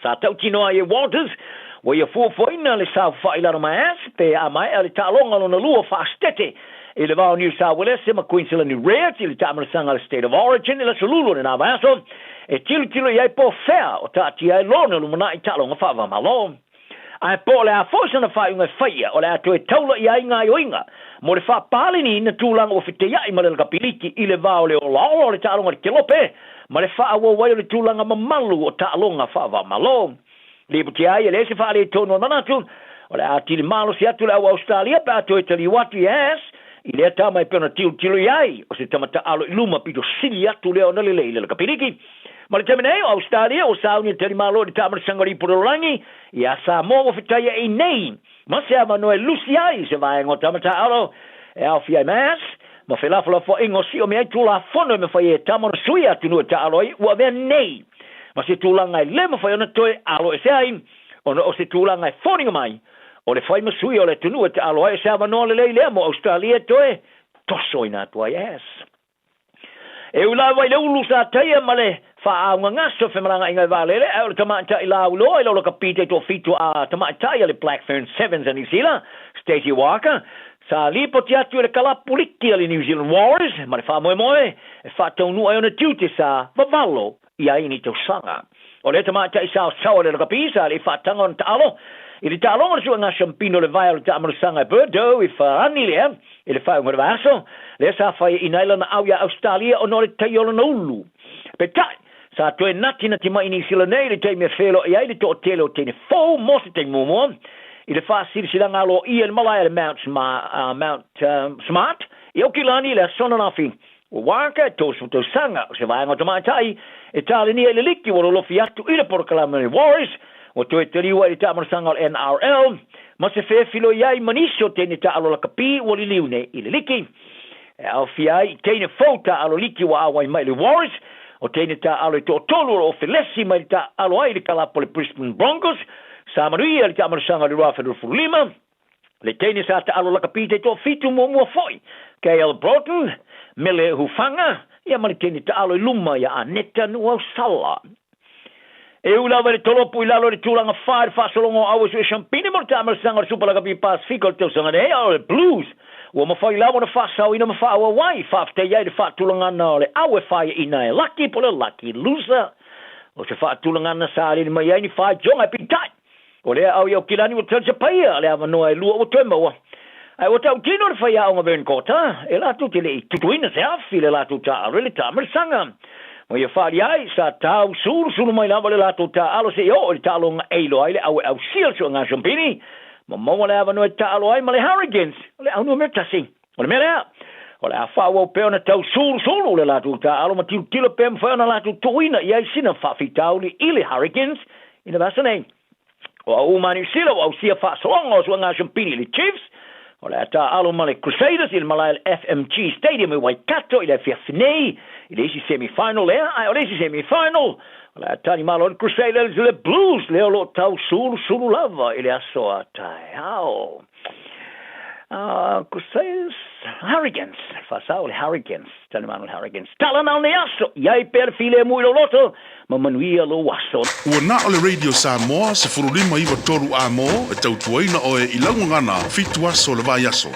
sa tau tino ai Walters wo ia fuafuaina le sa faila no mais pe a mai le talonga no lua fastete ile va New South Wales ma Queensland New Reds ile tama sanga le State of Origin ile solulu na vaso e tilo ia po fair o tati ai lona lumana i talonga fa va malo Ai po le a fosa na fai unga faia o le ato e taula I ai ngā yoinga. Mo le wha pāle ni na tūlanga o whitea I male kapiliki I le vao le o lao o le tālonga le kelope. Ma le wha awa wai o le tūlanga ma malu o tālonga wha wa malo. Le puti ai e le se wha le tono nanatu. O le ati le malo si atu le awa Australia pa ato e tali watu yes. I le tama e pena tilo iai. O se tamata alo I luma pito sili atu leo na le leile le kapiliki. Ma le temene o Australia o sauni tali malo le tamara sangari purolangi. I a Samoa o whitaia I nei. Ma se ama no e lusi ai se vai ngo tamata alo. E au fia mas. Ma whelafala fo ingo si o mea tula fono me whai e tamara sui atu no e ta aloi. Ua vea nei. Ma se tūlanga I le ma whai ona toe alo e se ai. O se tūlanga I whoninga mai. O le whai masui o le tunu e ta alo e se ama no le lea mo Australia toe. Toso ina tua yes. E ula wai le ulu sa taia ma le whaaunga ngaso whemaranga inga valere, e o le tamata I la ulo, e lo kapite to fitu a tamata I le Blackfern Sevens a New Zealand, Stacey Walker, sa lipo ti atu le kalapuliki ali New Zealand Wars, ma le wha moe, e whatau nua e ona tiute sa vavalo I aini tau sanga. O le tamata I sao sawa le kapisa, le whatanga on taalo, I le tālonga sua ngā champino le vai o le tāmarasanga Burdo I whaani lea, I le whaunga le vaso, le sa whai I naila na au ya Australia o no le teiolo na ulu. Pe tai, sa toe nati na te mai ni sila nei le te mea whelo I aile to o tele o tene fō mo se te mumo, I le whaasiri sila ngā lo I le malai le Mount Smart, I o kilani le sona nafi, o waka to to sanga, se vai ngā tamaitai, e tāle ni le liki walo lofi atu I le Porkalama Wars, o toe te liwa I tāmarasanga o NRL, ma se whewhilo iai manisio tene ta alo la kapi o li liune I le liki. E au fiai, tene fauta alo liki wa awai mai le Warriors, o tene ta alo I to tolu o Felesi mai ta alo ai le kalapo le Brisbane Broncos, sa manuia le tāmarasanga le Rafa Lima, le tene sa ta alo la kapi te to fitu mua foi, KL Broughton, mele hufanga, ia mali tene ta alo I luma ia aneta nua sala. E ula vale tolopu I lalo le tūlanga whaere whasolongo awas e champine mo tāmarasanga le supalaka pi Pacifico te sanga nei o le Blues. Ua mawhai lawa na whasau ina mawhaawa wai, whaafte iai le whaatulanga na o le awe whae ina e lucky po le lucky loser. O se whaatulanga na sa le mai ai ni whae jonga pi tai. O le au iau kilani o telsa paia, le awa noa e lua o tuema wa. Ai o tau tino le whae au ngavern kota, e latu te le tutuina se afi le latu ta arele tāmarasanga. O ia whaari ai, sa tau suru mai lawa le lato ta alo se o le talonga eilo ai le au sil so ngā champini. Ma maua le awa noe ta alo ai ma le Hurricanes, o le au nua mea tasi. O le mea lea, o le a whaua peo na tau suru le lato ta alo ma tiu tila peo mwhao na lato tuina i ai sina whaafi tau li I le Hurricanes, ina vasa nei. O au mani sila o au sia whaasolonga o so ngā champini le Chiefs, o le ata alo ma le Crusaders I le malai le FMG Stadium I Waikato I le Fiafinei, I le isi semi-final lea, ai o le isi semi-final, o le atani malo le Crusaders le Blues, leo lo tau suru lava, I le aso a Taeao. Crusaders, Hurricanes, whasau le Hurricanes, tani mano le Hurricanes, tala nao ne aso, iai per file mui lo loto, ma manuia lo waso. Ua na o le Radio Samoa, se furulima iwa toru a mo, e tau tuaina o e ilangu ngana, fitu aso le vai aso.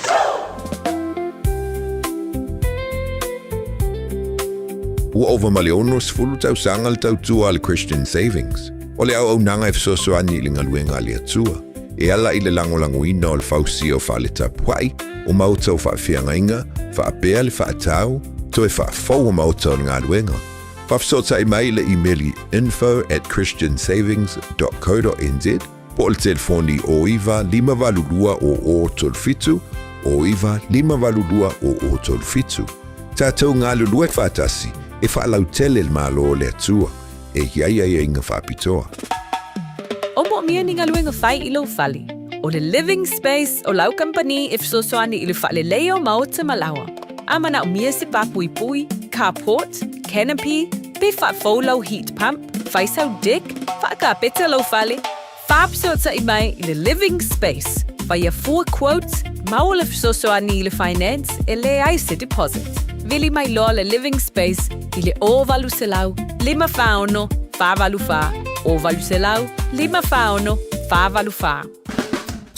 Ua ova maleono sefulu tausanga le tautua le Christian Savings. O le au nanga e fesoasoani I le galuega a le atua. E ala I le langolangoina o le fausia o faale tapuai, o mauta o faafeagaiga, faapea le faatau, toe faafou o mauta o le galuega. Faafesoatai mai le emaili info@christiansavings.co.nz, po o le telefoni o iva 5valulua o tolufitu, o iva 5valulua o tolufitu. Tātou ngā lulua e whātasi, e whaalau tele le malo le atua, e hiaia ia inga whapitoa. O mo mia ni ngaluenga whai I lo whali. O le living space o lau company e wsosoani I le whale leo maota malawa. Amana o mia se papui pui, carport, canopy, be whaafoulau heat pump, whaisau deck, whaaka peta lo whale. Whaapsota I mai I le living space. Whaia 4 quotes, mau le wsosoani I le finance e le aise deposit. Vili mai loa le living space I le o valu se lau, 5 whaono, 5 valu wha, o valu se lau, 5 whaono, 5 valu wha.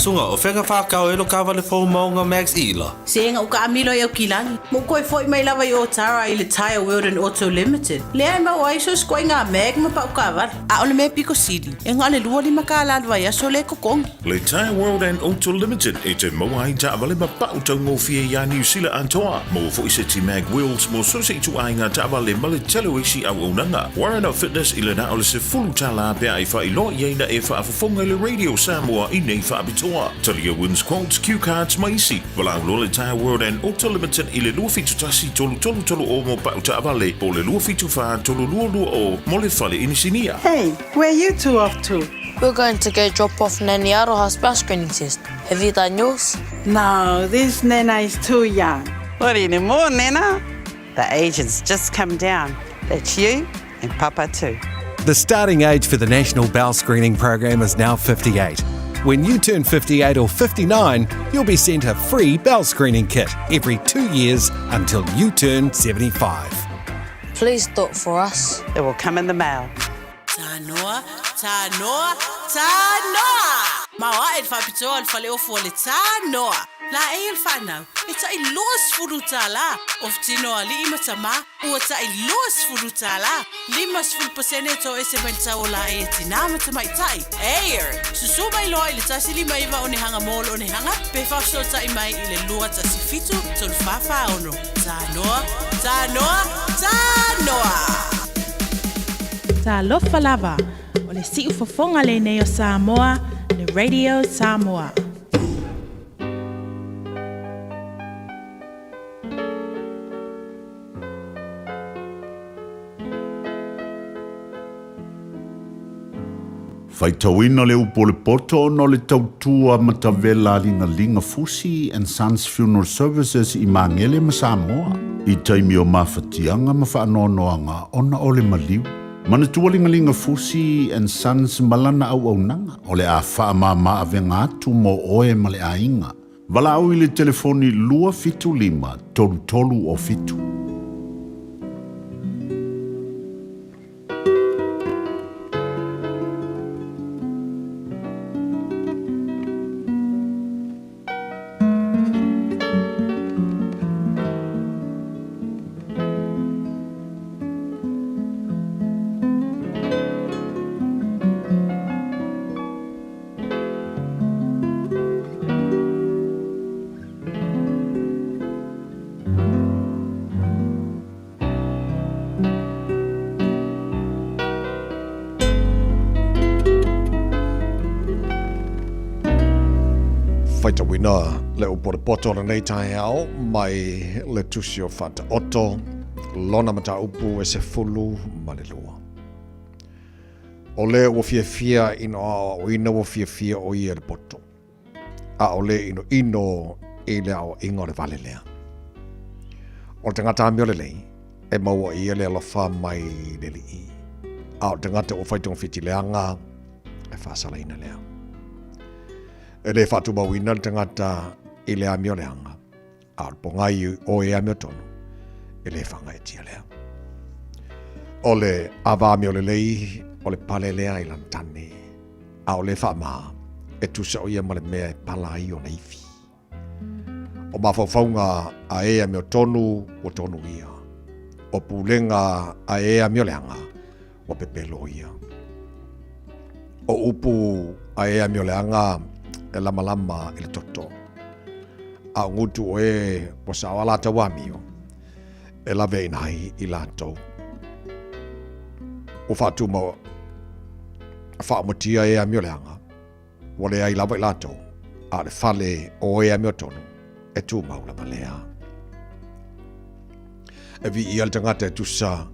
Sunga o whenga whakao elo ka wale fo maunga Max Ila. Senga o ka amilo e o kilangi. Mo koe foi mai lava i o Tara i le Taeao World and Auto Limited. Lea ma o aiso skoi ngā meg ma pa o ka wale. A ole me Pico City. E ngā le lua lima ka alalwa ia so le kokongi. Le Taeao World and Auto Limited e te maua i ta wale ma pa o tau ngofia ia New Zealand antoa. Mo fo i se ti mag wheels mo so se tu ai ngā ta wale ma le telo isi au unanga. Warren of Fitness i le na ole se fulu tala bea i wha i lo i eina e wha afafonga le Radio Samoa i nei wha abitoa. Talia wins quotes, cue cards, maisi. Wala lo le Taeao World and Auto Limited i le lua fitu tasi tolu o mo pa o ta wale. O le lua fitu wha tolu lua o mo le whale inisinia. Hey, where you two off to? We're going to go drop off Nanny Aroha's bell screening test. Have you done yours? No, this Nana is too young. What anymore, Nana? The age has just come down. That's you and Papa too. The starting age for the National Bowel Screening Program is now 58. When you turn 58 or 59, you'll be sent a free bowel screening kit every 2 years until you turn 75. Please do it for us. It will come in the mail. Tanoa, tanoa, tanoa! Mawa el fapito al fale o fole tanoa. La e el fanau. Eta I los furutala. Of tino ali imatama. Uata I los furutala. Limas fulpasene to ese belta ola e tinama tamai tai. Air. Susuma ilo ile tasi lima iwa one hanga mol one hanga. Pefa so tai mai ile lua tasi fitu tol fafa ono. Tanoa, tanoa, tanoa. Ta lofa lava, o le si'u fofonga le nei o Samoa, le Radio Samoa. Faitauina le upo le poto no le tautua matavela linga Fusi and Sons Funeral Services I Mangele ma Samoa. I taimi o mawhatianga ma whaanoanoanga ona o le maliu. Mana tualingalinga Fusi and Sons malana au nanga. O le a whaamama avenga atu mo oe ma le ainga. Wala au I le telefoni lua fitu lima, tolu o fitu. Faitawina le upore poto le nei Taeao mai le tusi o fata oto lona mata upu e se fulu ma le lua. O le o fia ino a o ina o fia o ia le poto. A o le ino e le ao ingo le vale lea. O te ngata amio le lei e maua ia le alofa mai le li I. A o te ngata o faitong fiti leanga e fasala ina lea. E le whatu mawina le tangata I le amio leanga. A o pongai o e amio tonu. E le whanga e tia lea. O le awa amio le lei, o le pale lea I lantane. A o le whama e tusa o ia ma le mea e pala I o neifi. O mawhauwhaunga a e amio tonu o tonu ia. O pulenga a e amio leanga o pepelo ia. O upu a e amio leanga e lama I le toto. A ngutu o e po sawala tawamio. E lave inai I lato. O fatu mo whaamotia e amio leanga. Wale ai lava I lato. A le fale o e amio tonu. E tu maula malea. E vi I al tangata e tusa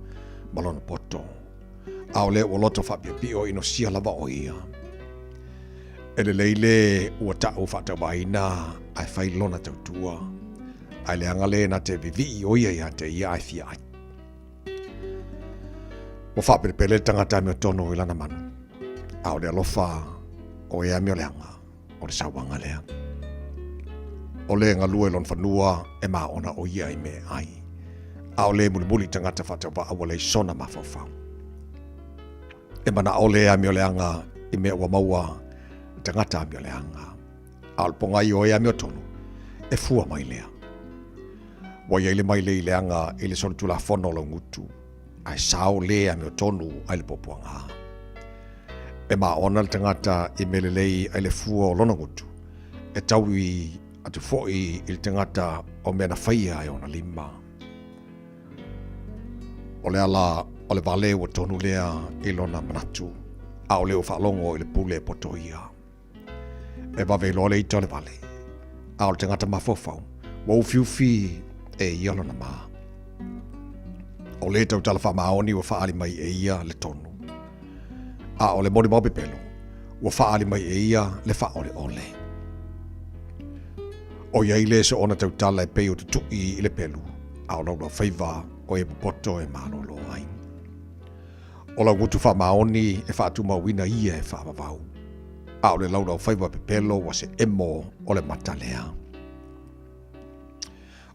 malona poto. A o le o loto whapia o ino sia lava o ia. E le leile ua ta'u whatawaina ai whai lona tautua. Ai le angale na te vivi o ia te ia ai fia ai. O whapiripele tangata meo tono I lana manu. A o le alofa o ea meo leanga o le sawanga lea. O le ngalue lon whanua e maa ona o ia I me ai. A o le mulimuli tangata whatawa a wale sona mawhawhau. E mana o le ea meo leanga I mea ua maua tangata meo leanga. Al ponga i o ea meo tonu. E fua mai lea. Wa ia ile mai le ileanga ile son tula fono lo ngutu. Ai sao lea meo tonu ai le popuanga. E ma ona le tangata i melelei ai le fua o lona ngutu. E tau i atu foi il tangata o mena whaia e ona lima. O le ala o le vale o tonu lea i lona manatu. A o leo whaalongo i le pule poto ia. E wawe lo le ito le vale. A o le tangata mawhawhau. Wa ufiufi e ia lona maa. O le tau tala wha maoni wa whaali mai e ia le tonu. A o le mori mau pepelo. Wa whaali mai e ia le wha ole ole. O ia ile se ona tau tala e peo tu tui i le pelu. A o launa whaiva o e pupoto e malolo ai. O la wutu wha maoni e wha atu mawina ia e wha wawau. A o le launa whaiva pepelo wa se emo o le matalea.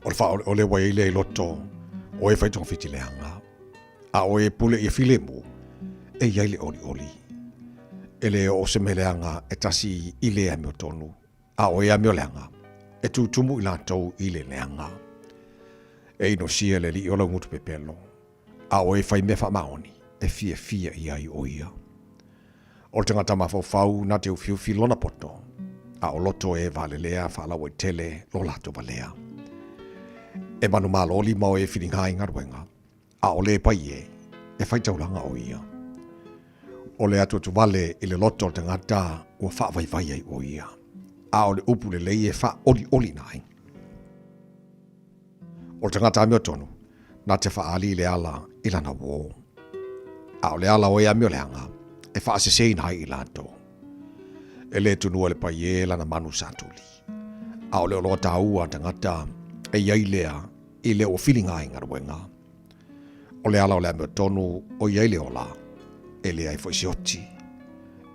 O le wha o le wa ile e loto o e whaitonga whiti leanga. A o e pule i file mu e iaile oli oli. E le o se meleanga e tasi i lea meo tonu. A o e a meo leanga. E tu tumu i lantou i le leanga. E ino sia le li ola ngutu pepelo. A o e whai me wha maoni. E fia i ai o ia. O le tangata mawhau na te ufiufi lona poto. A o loto e vale lea whaalawa i tele lo lato valea. E manu maloli mau e whiringhai ngaruenga. A o le pai e whai taulanga o ia. O le atu vale i le loto o tangata ua wha vai ai o ia. A o le upu le lei e wha oli nai. O le tangata amio tonu, na te wha ali le ala i lana wō. A o le ala o e amio leanga, e wha asesei nai i lanto. E le tunua le pai e lana manu satuli. A o le oloa taua tangata e iai lea i le o whilinga i ngaruenga. O le ala o le amio tonu o iai le ola. E le ai foisioti.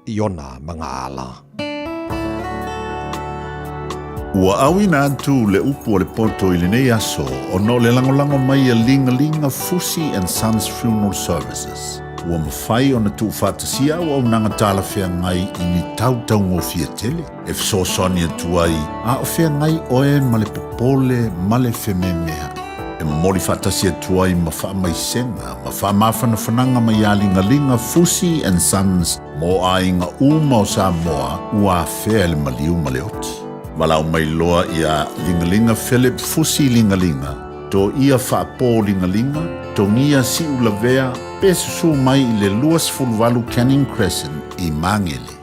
Iona mga ala. Ua awina atu le upu o le poto i le nei aso o no le langolango mai a linga Fusi and Sons Funeral Services. Ua mawhai o na tu whatasia o au nanga tala whea ngai i ni tau ngō fia tele. E fso soni atu ai, a o whea ngai oe ma le popole ma le whememea. E mori whatasia atu ai ma wha mai senga, ma wha mawhana whananga mai a linga Fusi and Sons mo a inga uma o Samoa ua whea le maliu ma le oti. Walau mai loa ia lingalinga Philip Fusi lingalinga. To ia whaapo lingalinga, to ngia si ulavea, pesusu mai i le luas fulwalu Canning Crescent i Mangele.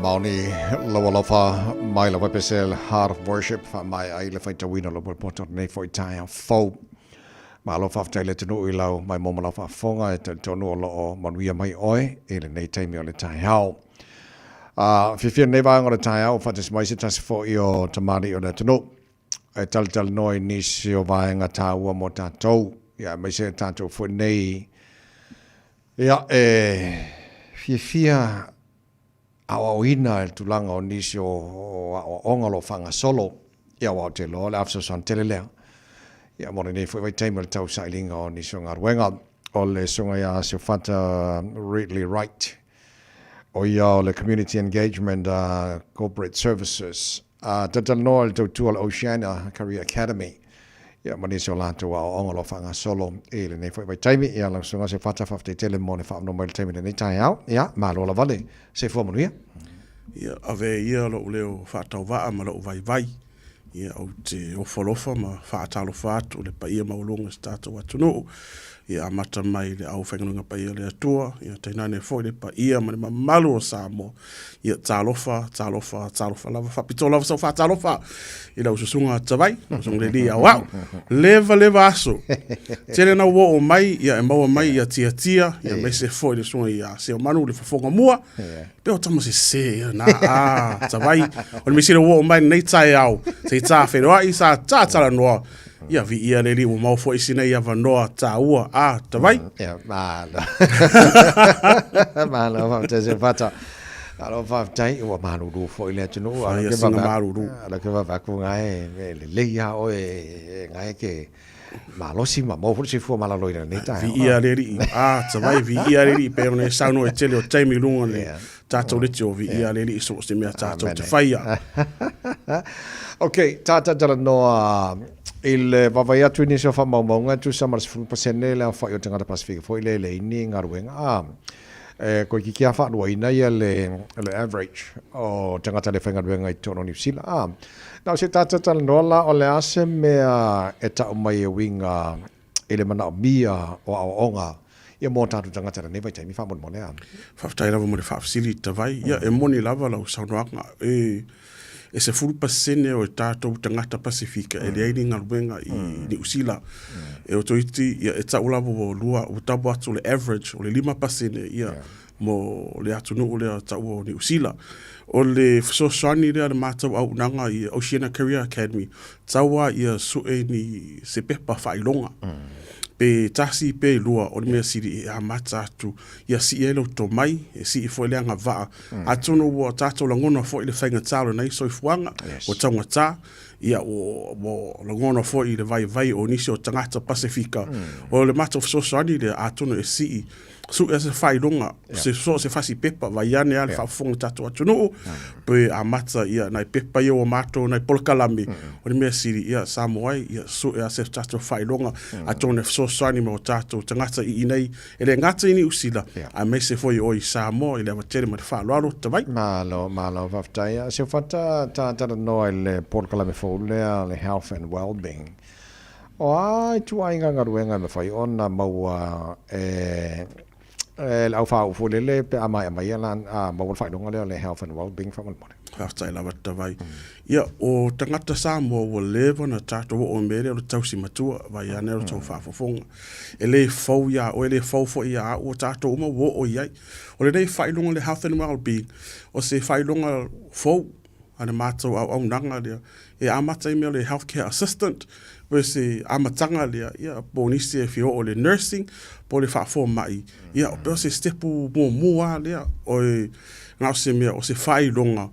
maoni lawa mai lawa pesel heart of worship fa mai ai le fai tawina lo poto nei foi Taeao fo ma lo fa tele tunu I lau mai mo la fa fonga e tonu lo manuia mai oi ele nei taimi o le Taeao fifia nei va ngora Taeao fa tes mai se tas fo io tamari o le tunu e tal noi nisi o vai nga taua mo tatou ia mai se tatou fo nei ia fifia au ina el tulanga o nisi o onga lo fanga solo ia wa te lo le afso san telelea ia mo nei foi taimel tau sailinga o nisi o ngaruenga o le songa ia se fata really right o ia o le community engagement corporate services tatal no el tual Oceania Career Academy ia mo nisi o lato o onga lo fanga solo e le nei foi taimi ia la songa se fata fafte tele mo ne fa no mo taimi nei Taeao ia malo la vale se fo mo ia ia ave ia lo leo fatau va ma lo vai ia o te ofolofa ma fatalo fatu le paia maulunga stato watuno ia amata mai le au whenganunga paia le atua ia tainane foi le paia ma le Malu o Samoa ia talofa lava fapito lava sau fatalofa ila ususunga tawai usunga le lia wow leva aso tele na wo o mai ia e maua mai ia tia ia mai se foi le sunga ia se o manu le fafonga mua pe o tamo se na tawai o me sire wo o mai nei Taeao se ta whenua i sa tala noa ia vi ia le li o mau fo isina ia vanoa taua tawai ia malo va te se fata alo va tai o malu do fo ile tunu ala ke va malu do ala ke va ku ngai le ia o ngai ke malo si ma mo si fu mala loira nei tai vi ia le li tawai vi ia le li pe ne sauno e tele o taimi lunga le tato le tio vi ia le li so se me tato te faia ok tata dala no il vavaia tu ni so fa maunga tu sa mas fu pasene la fa yo tanga Pacific foi le ini ngaruenga ko ki kia fa lo ina ia le average o tanga tele fenga ngaruenga I tono New Zealand na se tata no la o le ase me eta mai winga ele mana mia o onga ia mo tatu tanga tele ne vai tai mi fa mo le fa tai lava mo le fa sili tavai ia e moni lava la saunoanga e se fulu pasene o tatou tangata Pasifika e le aini ngaruenga I New Zealand e o toiti ia e tau lava o lua o tabu atu le average o le 5% ia mo le atunu o le tau o New Zealand o le fsosani le matau au nanga I Oceania Career Academy taua ia sue ni se pepa failonga pe tasi pe lua o me siri a mata atu ia si elo to mai e si fo le anga va atono wo tato langona fo ile fainga talo nei so fuanga o tanga ta ia o langona fo ile vai o nisi o tangata Pasifika o le mata so sani le atono e si su ese failonga se fasi pepa vai ane ale fa fonga tato atono pe a mata ia nai pepa ia o mato nai polkalami o me siri ia Samoa ia su ese tato failonga atono so sani mo tato tangata I nei ele ngata ini usila a me se foi o Samoa ile vatere ma fa lo tavai malo va tai se fata tata no ele polkalami fo le health and well-being o ai tu ai ngaruenga me fai ona maua au fa fu le pe ama lan mo fa donga le health and well-being from one haftai lava tavai ia o tangata Samoa o leva na tato o mere o tausi matua vai ane o tau fafofonga ele fau ia o ele fau fo ia o tato uma o iai o le nei failonga le health and well-being o se failonga fau ana mato au nanga le e amata me le healthcare assistant verse amatanga le ia bonisi e fio o le nursing po le fa fo mai ia o pe se stepu mo le o ngau se me o se failonga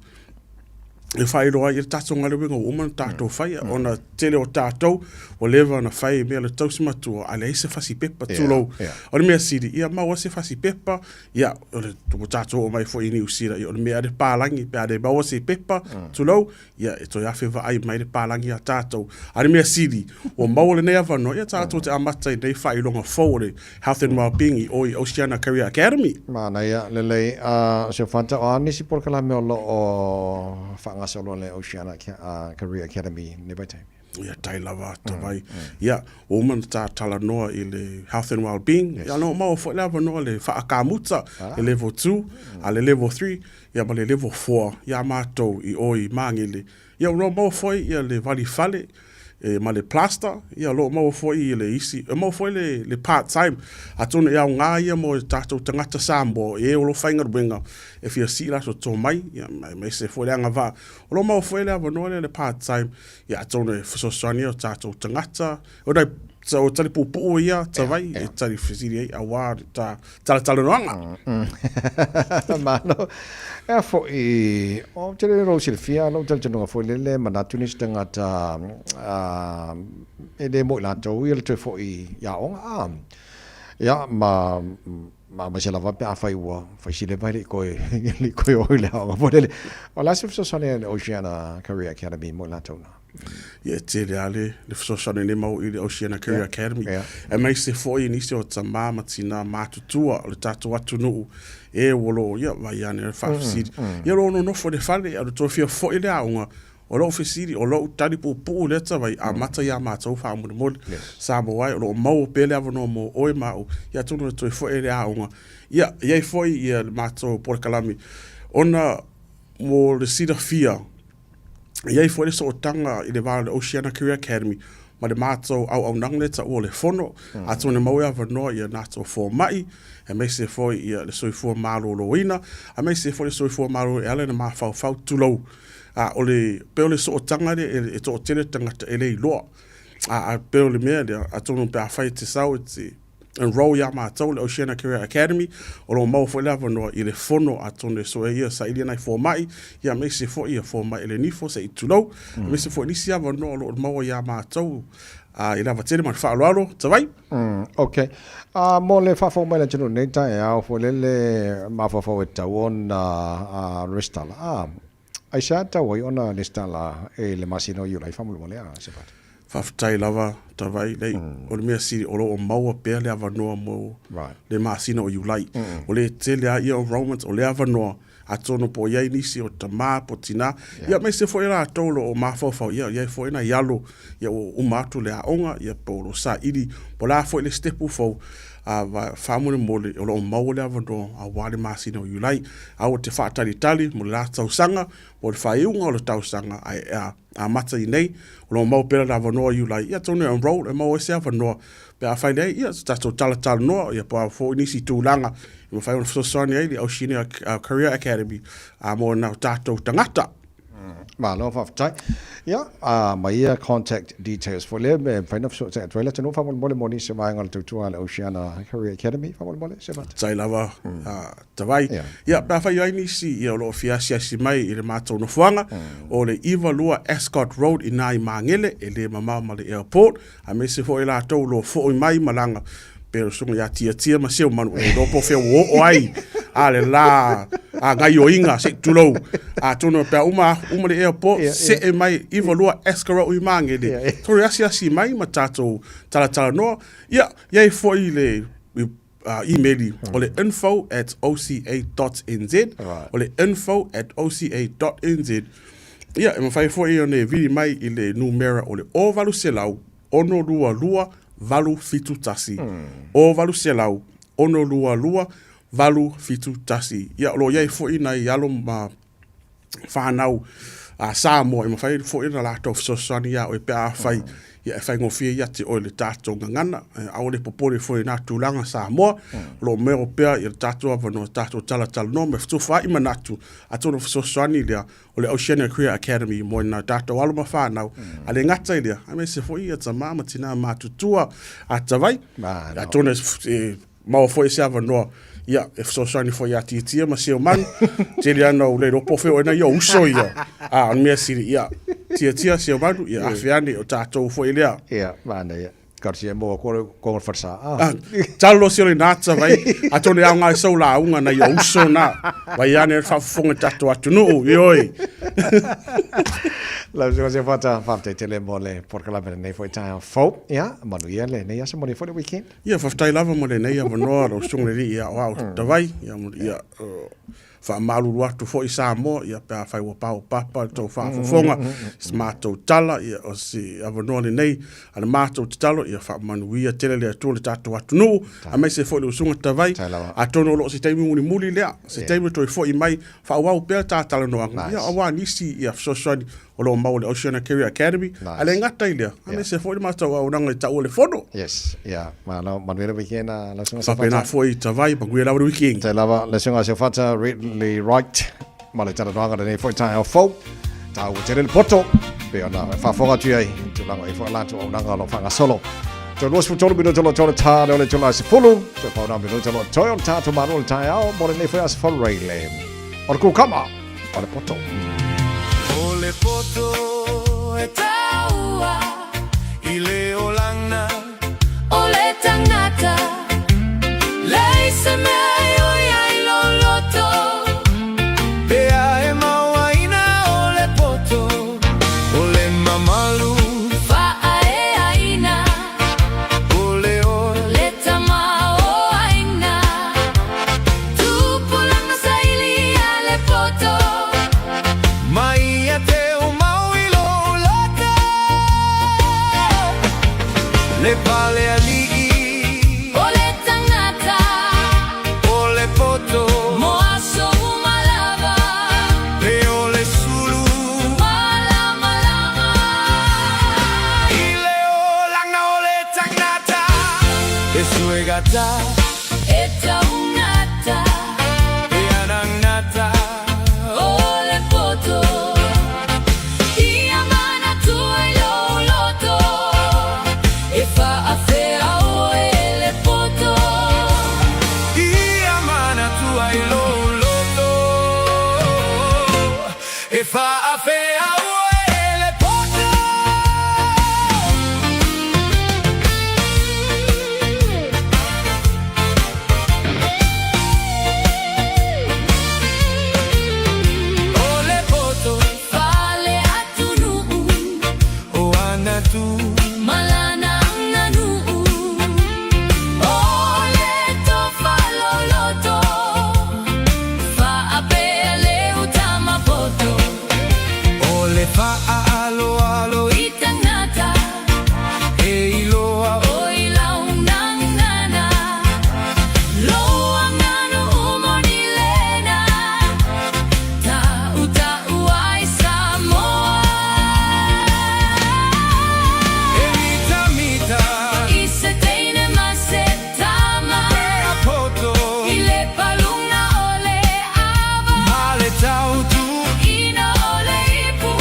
e fai roa I tato ngale winga o man tato fai ona tele o tato o leva na fai me le tausi matua ale se fasi pepa tulo o me siri ia ma se fasi pepa ia o le tato o mai fo ini usira o me ade palangi pe ade ba se pepa tulo ia e to ya fe va ai mai le palangi a tato ale me siri o ma le ne ava no ia tato te amata dei fai longa fo le health and well-being o Oceania Career Academy mana ia le se fanta o ani si por kala me o fa solo le Oceania Career Academy ne vai tai Ia tai lava tawai. Ia o man ta tala noa i le health and well-being. Ia no mau fo lava noa le whaakamuta le level 2 a le level 3 ia ma le level 4 ia mātou i oi mangile. Ia no mau fo ia le vali fale ma le plaster ia lo mau fo i le isi mau fo le part time atona ia nga ia mo tatou tangata sambo e o lo fainga benga e fia sila so to mai ia mai se fo le anga va o lo mau fo le ava no le part time ia atona so sonia tatou tangata o dai so tali pupu ia tawai e tali fisiri a wa ta tala noanga Mano e fo i o tele ro silfia no tele no fo le manatunis tangata e de mo la to il te fo i ya on ya ma se la va pe a fai wa fa si le vai ko o le o le o la se so sone Oceana Career Academy mo la to na ia te reale le fsosane ne mau i le Oceana Career Academy e mai se foi nisi o tama matina matutua o le tatu atu nuu e wolo ia vai ane whafisiri ia rono no fo de fale a to fia foi le aunga o lo fisiri o lo tari pu le tawai a mata ia matau fa mo mo Samoa o lo mau pele avono mo oi mau ia tunu to foi le aunga ia foi ia matau por kalami ona mo le sida fia Iai foi so tanga i le vale Oceana Career Academy ma le mātou au nangleta o le fono a tone mau ava no ia nato fo mai e me se foi ia le soifua Malu loina a me se foi le soifua Malu e ale na mafau tulou a o le peo le so tanga e to tele tangata e le loa a peo le mea a tonu pe a fai te sau te enroll ya mātou le Oceana Career Academy o lo mau foi lava no i le fono a tone so e ia sa ilia nai fo mai ia me se foi ia fo mai le nifo se i tulou me se foi nisi ava no lo mau ya mātou i lava tele ma fa alo tawai okay mo le fa fo mai le tino nei Taeao fo le ma fa fo e tawon restala ai sa tawai ona restala e le masino yu lai famu mo le se fa Whaftai lava tawai lei o le mea siri o lo o maua pēr le avanoa mo le maasina o iulai o le te lea ia o Romans o le avanoa a tono po iai nisi o tamā po tina ia mai se fo ira atolo o mafofau ia fo ina ialo ia o umatu le aonga ia po lo sa iri po la fo le stepu fo a famule mole o lo mau le avanoa a wale maasina o iulai a o te whaatalitali mo le la tausanga mo le whaiunga o le tausanga a mata i nei o lo mau pera la vanoa iulai ia tonu enroll e mau ese avanoa pe a whai nei ia tato tala noa ia pa fo inisi tūlanga i mo whai ona fsosani ai le Oceana Career Academy a mo na tato tangata Malo whaftai. Ia, mai contact details for le me whaina fso te atuela tanu whamol mole moni se mai ngal tutua le Oceana Career Academy whamol mole se mat. Tai lava tawai. Ia, pa whai ai nisi ia o lo fiasia si mai i le mātou no fuanga o le Ivalua Ascot Road i nai mangele e le mamau ma le airport a me se fo i la tau lo fo i mai malanga pero sunga ya tia ma seu manu e do po fe o ai ale la a ngai o inga se tulo a tono pe uma le airport se e mai Ivalua Ascot i mangele to ya si mai ma tato tala no ia i foi le email o le info@oca.nz o le info@oca.nz ia e mawhai foi o ne vidi mai i le numera o le o valu selau ono lua valu fitu tasi o valu selau ono lua valu fitu tasi ia lo iai foi na ialo ma whanau a Samoa e mawhai foi na lato fsosani ia o e pea whai ia fai ngofia ia te o le tātou ngangana au le popore foi nā tūlanga Samoa lo meo pea i le tātou avano tātou tala no me ftuwha i manatu a tono fsosani lea o le Oceana Career Academy mo nā tātou aluma whanau a le ngata i lea a me se foi ia ta mama tina mātutua a tawai a tono mau foi se avanoa ia e fsosani foi a titia ma seo manu te lea nau le ropo feo ena ia uso ia a on mea siri ia tia seo manu ia awhiane o tātou foi lea ia mana ia karsia mo ko farsa talo sio le nata vai a tone au ngai sau la unga na ia uso na vai ane fa fonga tātou atu no ioi La so se fata fata tele mole por kala ben nei foi time fo ya manu ia le nei asa mole for the weekend ia faftai lava mole nei ava no ro sungleri ia wow tavai ia mo ia fa malu atu fo i Samoa ia pa fai wa papa to fa fonga smart to tala ia o si ava no nei ana mato talo ia fa manu ia tele le to le tatu atu no a mai se fo le sunga tavai a tono lo si taimi muli le se taimi to fo i mai fa wa pe tala no ia awa nisi ia so o lo mau le Oceana Career Academy ale ngata ile ame se foi masta wa unang le tau le fono yes ya ma no manuela weekend la songa sa pena foi tavai pa gwe la weekend te lava le songa se fata really right ma le tara ranga le foi time fo tau te le poto pe ona fa fonga tu ai tu langa i fo la tu unang lo fanga solo to los futuro bino to lo ta le to la se fulu to fa una bino to lo to ta to Malu Taeao mo le foi as for raile or ku kama or poto Ole poto e taua I le olanga Ole tangata Leise mea oi ai loloto Pea e mawaina ole poto Ole mamalu Faa e aina Ole ole tamao aina Tupulanga saili ale poto Mai le pale ali o le tangata o le poto mo aso malava pe o le sulu malama I le o langa o le tangata e suegata e taunata e anangata o le poto I amana tu e loloto If I feel away, poto. Iamana tu ai loloto. If I feel away, poto. Ole poto, fale atunu. O anatu malana. Fa alo alo itangata e iloa o ilaunang nana loa ngano umoni lena ta uta uai Samoa e mita ise teine masetama e poto ile palunga ole ava male tautu ina ole ipu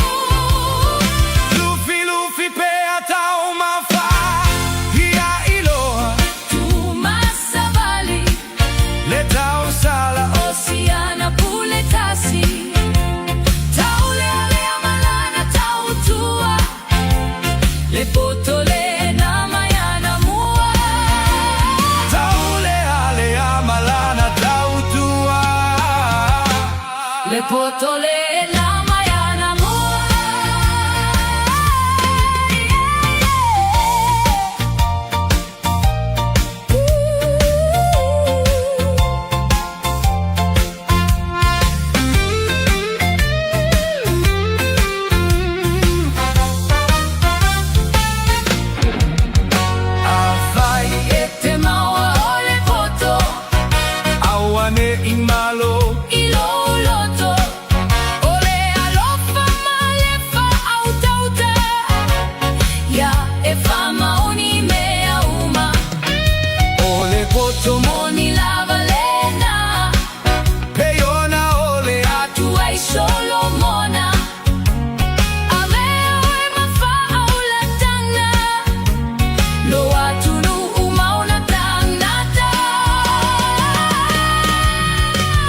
Potole la mayana mua Afai ete maua ole poto Awane imalo Tomoni lava lena Peyona ole atu ai Solomona Aveo e mafa aula tanga Lo atu nu umauna tangata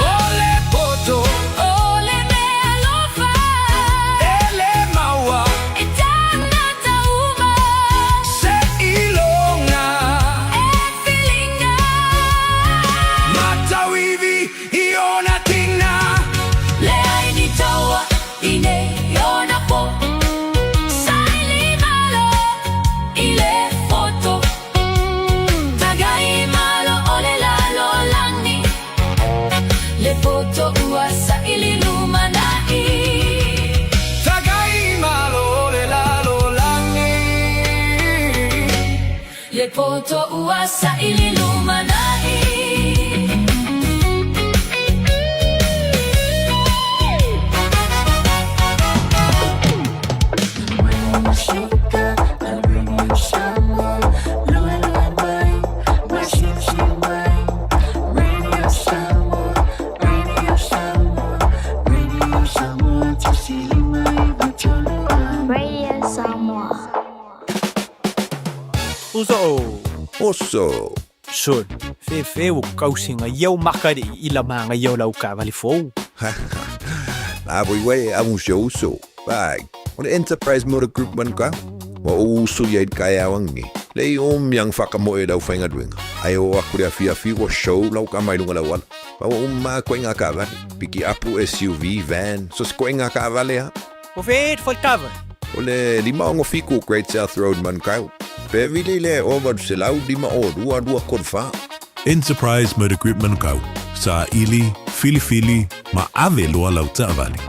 Ole poto Ole mea lofa Ele maua E tangata uma Se ilonga E filinga tua sa ililumanai. Oso. Son, fe o kausinga yau makari ila manga yau lau ka vali fou. La boy amu so. Bag. On enterprise motor group man ka. Wa uso yai kaya wangi. Lei yang whakamoe lau whainga duenga. Ai o akurea fi wa show lau ka mai lunga lau ala. Pa wa ma koinga ka vale. Piki apu SUV van. So koinga ka vale ha. O fe foi cover. Ole lima ongo fiku Great South Road man kau. Pevile le over se lau lima o dua konfa. Enterprise Motor Group Manukau. Sa ili, fili, ma ave loa lau taavali.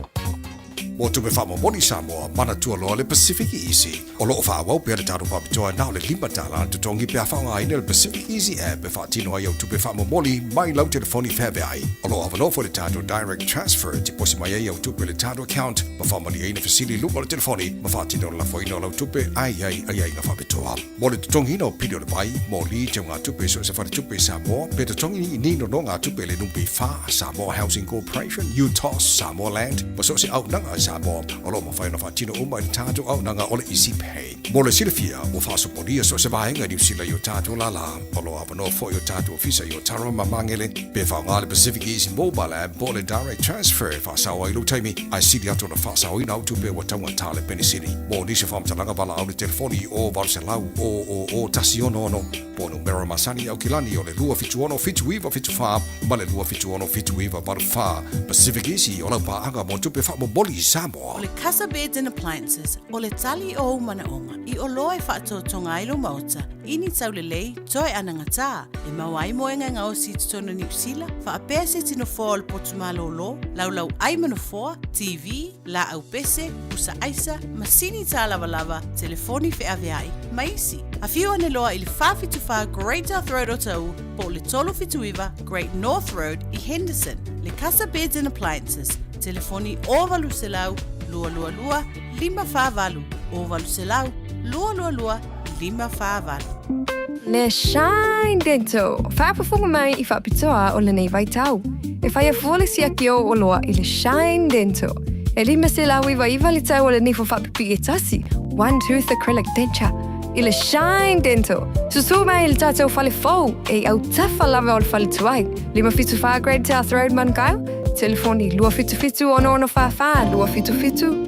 Mo tupe wha moni Samoa, mana tua loa le Pacific Easy. O loo wha wau pia le tāru whapitoa nao le limba tāla tu tongi pia whaunga ina le Pacific Easy app e whaatino ai au tupe wha moni mai lau telefoni whebe ai. O loo awano fo le tāru direct transfer ti posi mai ai au tupe le tāru account ma wha moni aina fasili lupa le telefoni ma whaatino la foino lau tupe ai na whapitoa. Mo le tutongi ino pidio le vai, mo li te ngā tupe so se whare tupe Samoa, pe tutongi ni no ngā tupe le numpi wha Samoa Housing Corporation, UTOS, Samoa Land, ma so se au nanga Samoa, o lo mawhai na whaatino umai ni tātou au nanga o le isi pay. Mo le silafia, o whaasoponia so se vahenga ni usila i o tātou lala, o lo awano fo i o tātou ofisa i o taro mamangele, pe whaunga le Pacific Easy Mobile App, po le direct transfer, whaasawa i lo taimi, ai sili ato na whaasawa i na utupe wa taunga tāle penisini. Mo nisi whamtalanga wala au le telefoni o valse lau o tasi ono, po numero masani au kilani o le lua fitu ono fitu iwa fitu wha, ma le lua fitu ono fitu iwa baru wha, Pacific Easy o lau paanga mo tupe wha mo boli Samoa. O le Casa Beds and Appliances, o le tali o manaonga, i o loa e whaatotonga ilo mauta, ini tau le lei, toe ananga tā, e mawai moenga ngau si tutono ni usila, wha apea se tino fōa le potumalo lo, lau ai manofoa, TV, la au pese, usa aisa, masini tā lava, telefoni fe aveai, maisi. A whio ane loa i le whawhituwha Great South Road o tau, po le tolo whituiwa Great North Road i Henderson, le Casa Beds and Appliances, telefoni o valu se lau, lua, lima whāwalu, o valu se lau, lua, lima whāwalu. Le Shine Dental, whaapafunga mai i whaapitoa o le nei vai tau. E whai a fuole si aki o loa i le Shine Dental. E lima se lau iwa li tau o le nifo whaapipi e tasi, one tooth acrylic denture. I le Shine Dental. Susu mai il tātou whale fau, e au tawha lava o le whale tuai. Lima fitu wha Great South Road man kau. Telefoni lua fitu ono whawha, lua fitu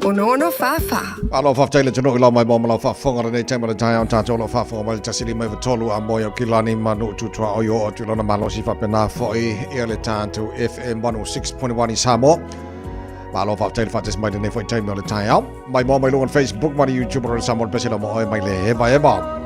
ono whawha. Alo whaftaile tino ila mai mōmala whawhonga rene teima le Taeao tātou la whawhonga mai le tasiri mai watolu a moi au kilani manu tutua o yo o tulona malosi whapena foi e le tātou FM 106.1 i Samoa. Malo whaftaile whates mai le foi teima le Taeao. Mai mō mai lo on Facebook, mai YouTube o le Samoa le pesila mo oi mai le eba.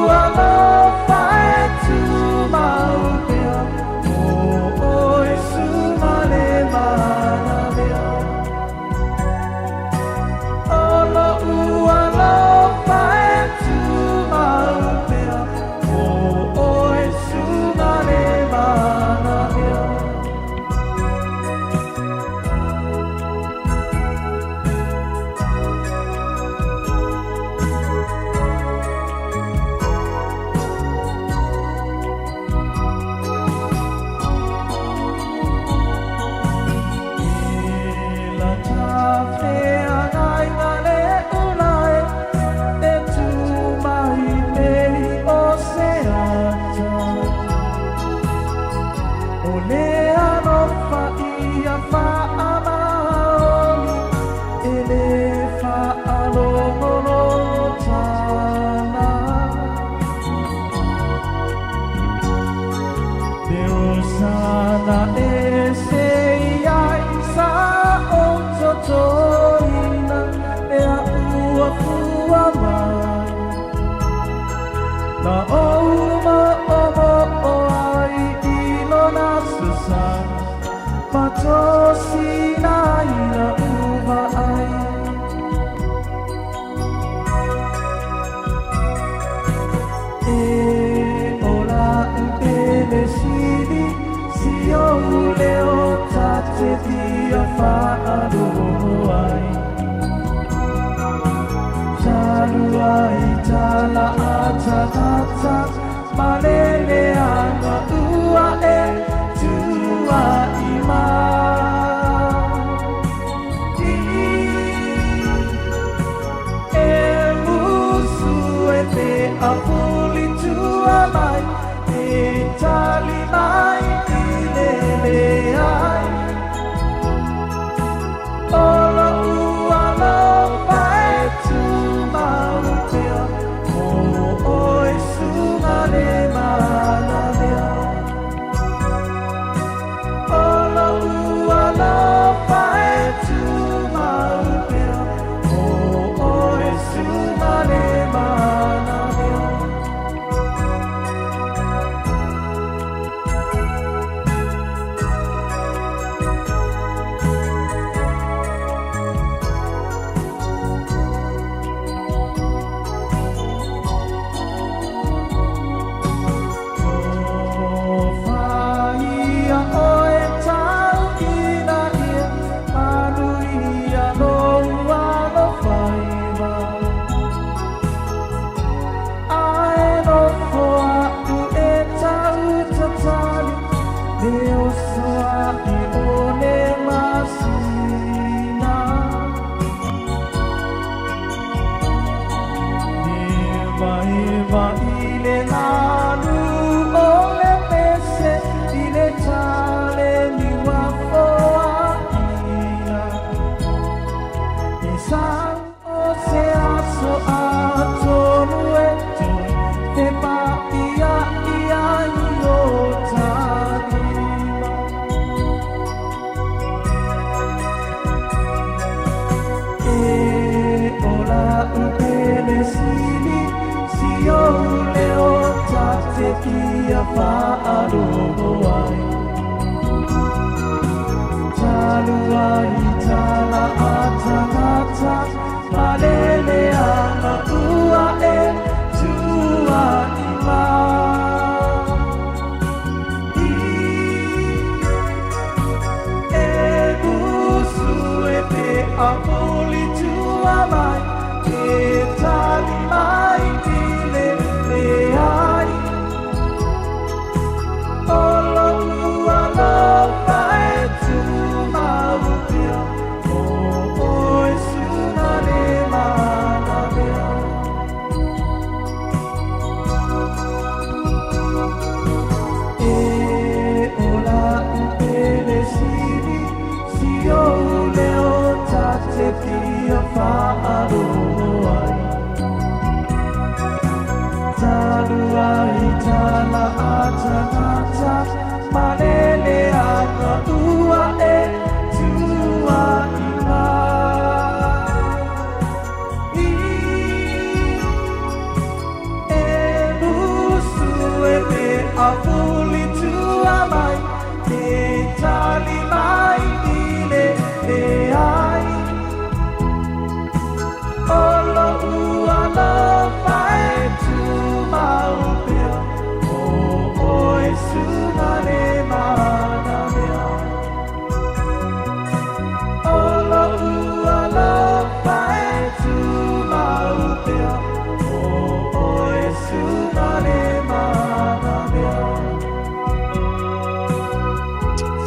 Ua no whae tu mau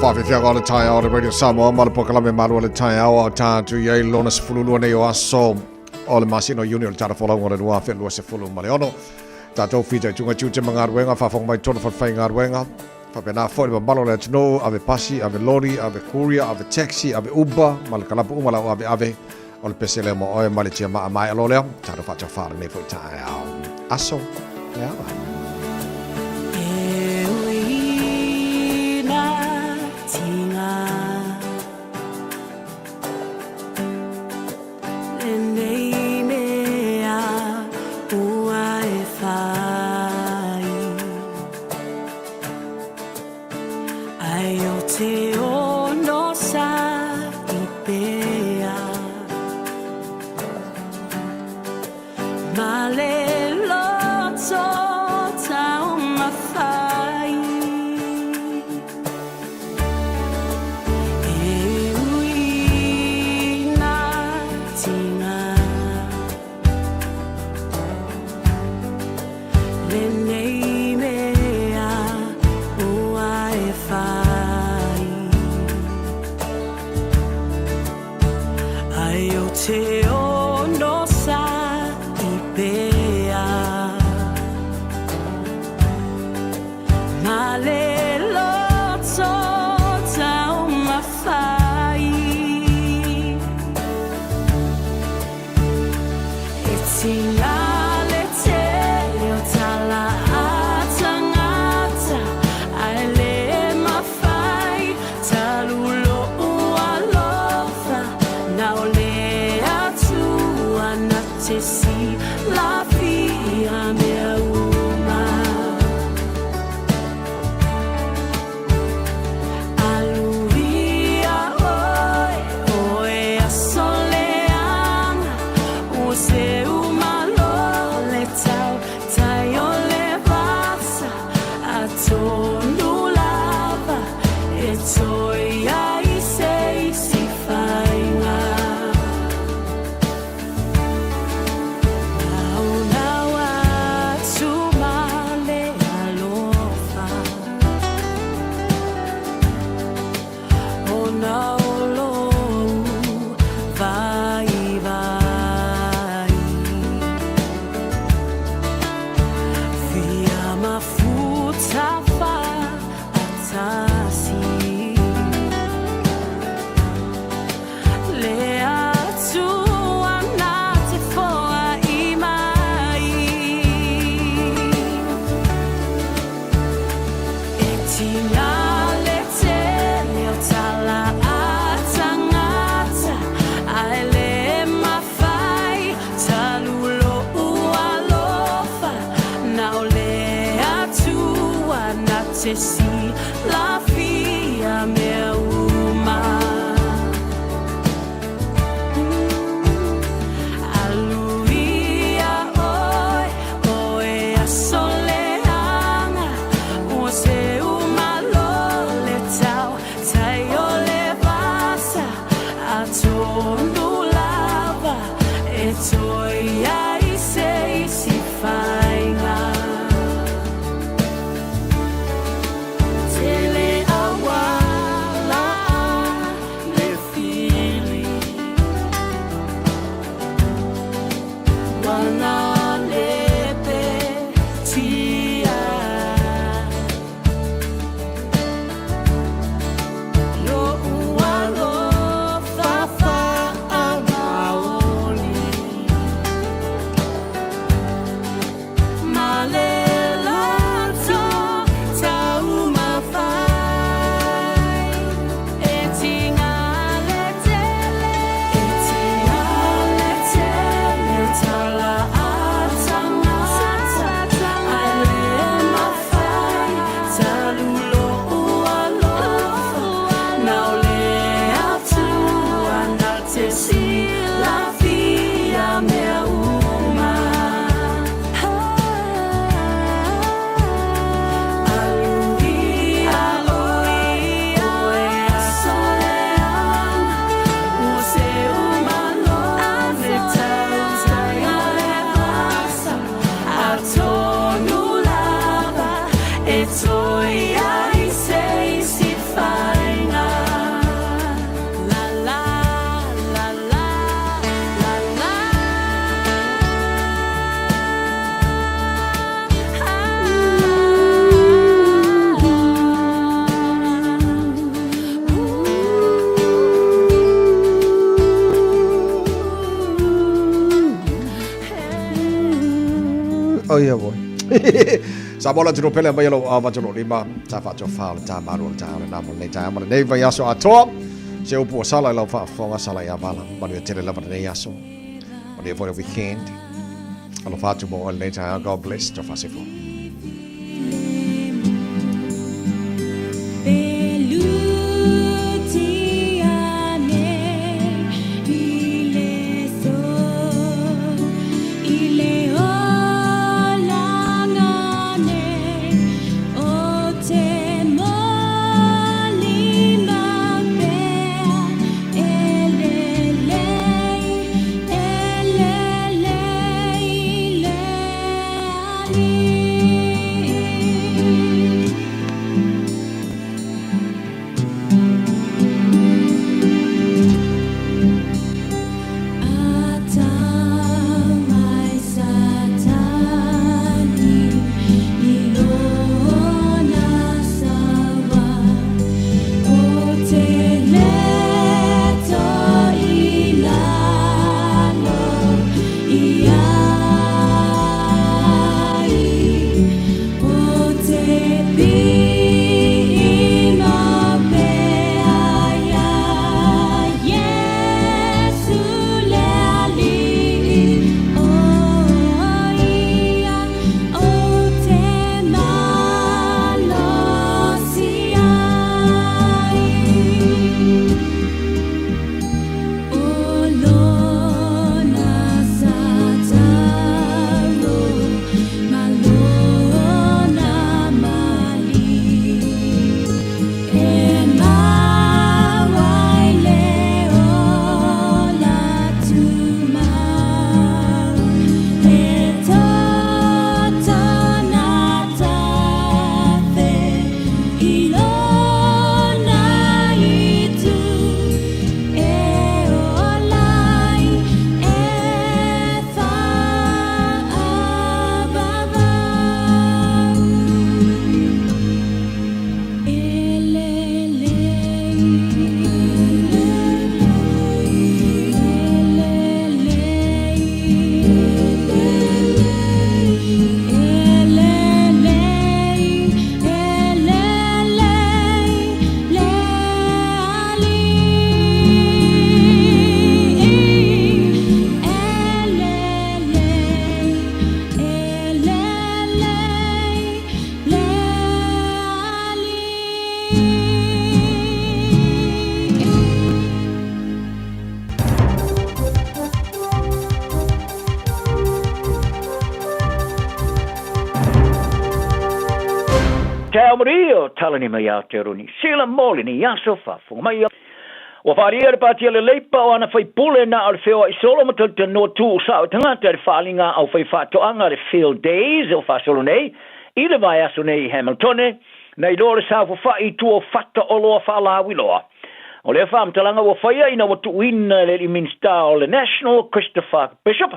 Whawhiwhianga o le Taeao le Radio Samoa ma le pokalame Malu o le Taeao o tātu iei lona se fululua nei o aso o le Masino Union le tara whalau o le rua whenua se fulu ma le ono. Tātou whita i tunga tiute mga aruenga, whawhong mai tonu whawhai ngā aruenga, Whapena fo le malo le tino, ave pasi, ave lori, ave courier, ave taxi, ave Uber, ma le kalapu umala ave o le pese le mo oe ma le tia maa mai alo lea, taro whacha whare nei fo i Taeao. Aso, le awa. Oh yeah boy. Samoa tino pele mai lo ava tino lima ta fa to fa ta maru ta na mo nei ta mo nei vai aso ato se upo sala lo fa fonga sala ya vala ma le tele lava nei aso ma le for the weekend alo fa tu mo nei ta God bless to fa se fo Taeao Mario talani mai out there ni sila moli ni yaso fa fu mai wa faria pa ti le leipa o ana fai pule na al feo I solo matal te no tu sa tanga te falinga au fai fa to anga le field days o fa solo nei ida vai aso nei Hamilton nei dore sa fu fa I tu o fatta o lo fa la wiloa o le fam talanga o fai ina o tu win le minsta le National Christopher Bishop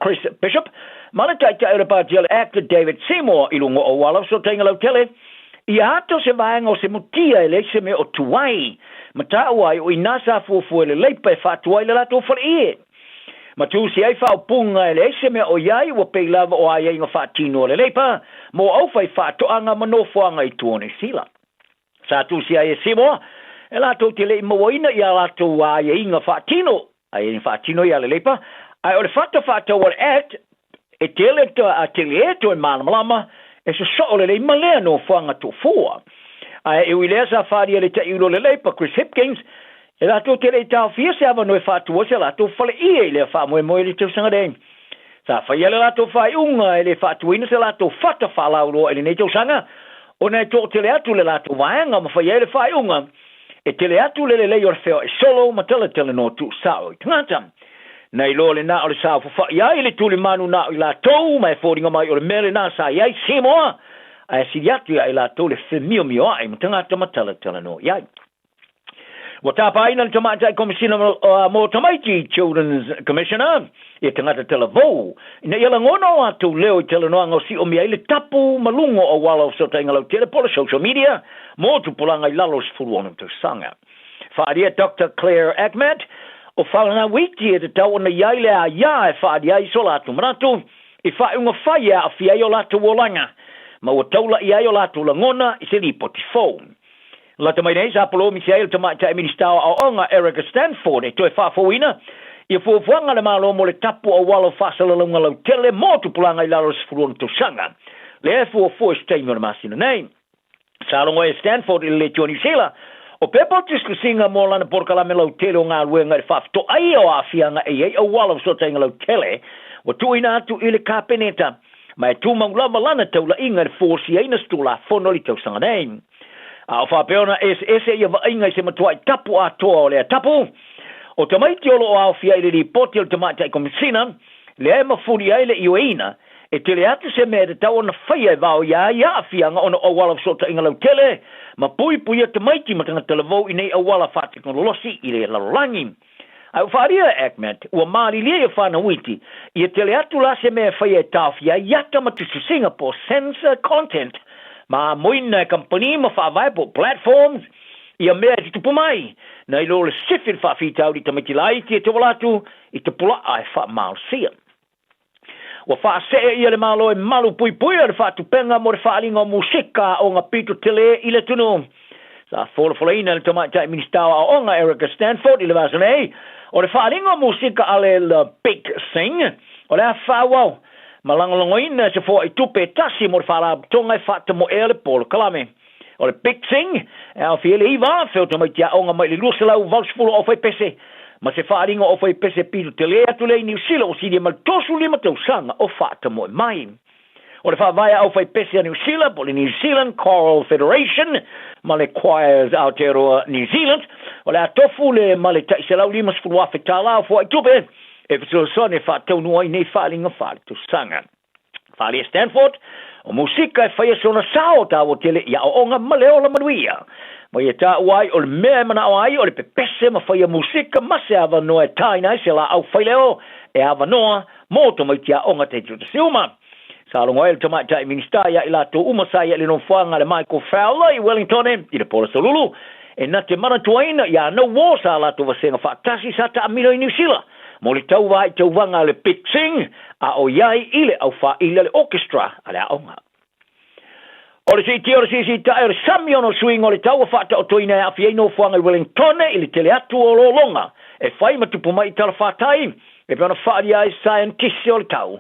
Chris Bishop Malata ta Europa Jill actor David Seymour ilungo o wala so tenga lo tele ia ato se vaenga o se mutia ele se me o tuai mata wai o inasa fu le leipa fa tuai le lato for e matu si ai fa punga ele se me o yai o pe lava o ai nga fa tino le leipa mo au fa to anga mano fo anga I tuone sila sa tu si ai Seymour e lato tele mo ina ia lato ai nga fa tino ai fa tino ia le leipa ai o le fa o act e tele to atelier to malama e so le malea no fanga to fo ai e wilesa faria le ta ilo le leipa Chris Hipkins e la to tele ta fia se ava no fa to se la to fale I le fa mo le to sanga den sa fa yele la to fa unga e le fa to ina se la to fata fa la ro e le to sanga ona to tele atu le la to vanga ma fa yele fa unga e tele atu le yor feo e solo ma tele no tu sao tanta na ilo le na o le sa fa ya ile tu le manu na ila to mai fodinga mai o le mele na sa ya Seymour ai si ya tu ila to le femio mio ai mtanga tamatala tala no ya wata pa ina le tamata komisiona mo tamaiti Children's Commissioner e tangata tala vo ina ila ngono atu leo tala no ngo si o mi ile tapu malungo o wala so tenga lo tele por social media mo tu pulanga lalos fuluona to sanga fa dia Dr. Claire Ahmed o whanga wiki e te tau na iaile a ia e whaadi ai sola atu maratu I wha unga whai a whia i o lātou olanga. Ma ua taula i ai o lātou langona i se li poti phone. Lata mai nei sa polo mi se ail tama ta minister o onga Erica Stanford e toi whawhawina. Ia fuafuanga le malo mo le tapu o walo whasalalunga lau tele mo tupulanga i laro sifurona to sanga. Le fuafua steimi o le masina nei. Sa longo e Stanford i le Johnny Sela. O pepo tisku singa mo lana porkalame lau tele o ngā ruenga i whafto ai o awhianga e o walo sotainga lau tele. Wa tuina atu i le kapeneta. Ma e tūmaulama lana taula inga le forsi eina stula fono li tau sanga nei. A o whapeona ese ia vainga i se matua i tapu a toa o lea tapu. O tamaiti olo o au fia i le ripoti o tamata i komisina, le e mafuri ai le ioeina, e tele atu se mea te tau ona whaia e vau ia a fianga ona o wala sota inga lau tele, ma pui a tamaiti matanga televou i nei a wala whateknolosi i le lalolangi. Au wharia Ekmet, ua maari lia i whana witi, i tele atu la se mea whaia e tau fia iata matusu Singapore censor content, ma moina e company ma whaavaipo platforms, ia mea ti tupu mai, na i lo le sifir whaafitau di tamiti lai ki e te walatu, i te pula ai wha maal sia. Wa whaasea ia le malo e malu pui a le whaatupenga mo le whaalinga o musika o ngā pito tele i le tunu. Sa wholaina le tamata i ministawa o ngā Erica Stanford i le vasanei, o le whaalinga o musika ale le Big Sing, o le a whaawau, malangalongoina se fo i tupe tasi mo le whaalabutonga i whaata mo e le polo kalame. O le Big Sing, e au fiele iwa, feo te mai tia onga mai le luasalau valsfulo o fai pese, ma se whaaringa o fai pese pito te lea tu lei New Zealand o sidi mal tosu lima tau sanga o whaata mo e mai. O le whaavaya au fai pese a New Zealand, po le New Zealand Choral Federation, ma le choirs Aotearoa New Zealand, o le atofu le ma le taiselau lima sfulu afe tala o fua i tupe, e fisosone whaatau nuai nei whaaringa whaali tu sanga. Whaali Stanford, o musika e whaia sona sao tāwo tele ia o onga maleo la manuia. Mai e tā uai o le mea mana o ai o le pepese ma whaia musika ma se awa noa e taina se la au whaileo e awa noa moto mai tia onga te tuta siuma. Sa longo e le tamai tai minister ia i lato umasai e le non whanga le Michael Fowler i Wellington i le Pora Salulu. E na te mana tuaina ia no wo sa lato vasenga whaatasi sa ta amino i New Zealand. Mo le tau vai tau vanga le Big Sing a o iai ile au wha ile le orchestra a le aonga. O le si ta e le sami ono swing o le tau a whata o toina e a fiei no whanga i Wellington i le tele atu o lo longa. E whai matupu mai tala whatai e peona whaari ai scientist o le tau.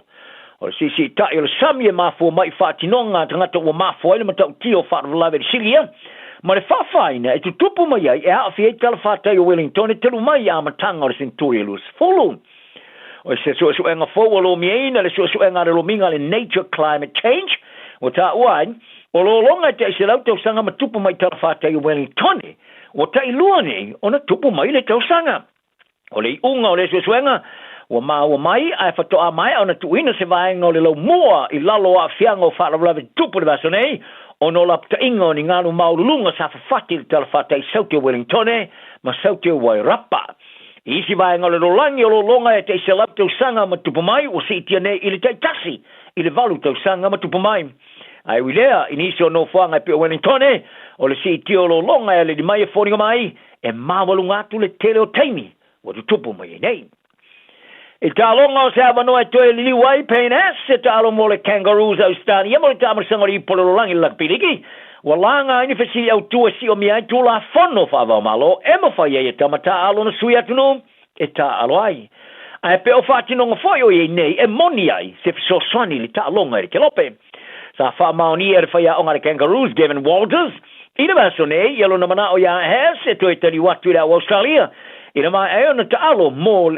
O le si ta e le sami e mafua mai whatinonga tangata ua mafua ile matau tio whaaralawe le silia. Ma le whawhaina e tutupu mai ai e a fiei tala whatai o Wellington e telu mai a matanga o le Centuria Lewis Fulu. O se suenga fōua lo mieina, le suenga re lo minga le nature climate change, o ta uai, o lo longa te se lau tau sanga ma tupu mai tala whātai o Wellington, o ta ilua nei, o na tupu mai le tau sanga. O le unga o le suenga, o mai, ai whatoa mai, o na tuina se vaenga o le lau mua i lalo a fianga o whaaraulawe tupu le vaso nei, o no la pta inga o ni ngānu maurulunga sa whawhati le tala whātai sauti o Wellington, ma sauti o Wairapa. Isi vai ngale lo langi o lo longa e te se lap tau sanga ma tupu mai o si itia nei ili tai tasi ili valu tau sanga ma tupu mai. Ai wilea inisi o no whanga e pe o Wellington o le si itia o lo longa e le di mai e whoringa mai e mawalu ngatu le tele o taimi o tu tupu mai e nei. E ta longa o se awa noa e toe li wai pain as e ta alo mo le kangaroos au stani e mo le tamar sangari i polo lo langi lakpiliki. Wa langa ini fesi au tua si o miai tu la fono fa va malo e mo fa ye tamata alo na sui atu no e ta alo ai ai pe o fa tino ngo foi o ye nei e moni ai se so soni li ta longa e kelope sa fa maoni e fa ya onga kangaroos Devin Walters ina ba so nei yelo na mana o ya has e to e tali watu ila Australia ina ma e ona ta alo mo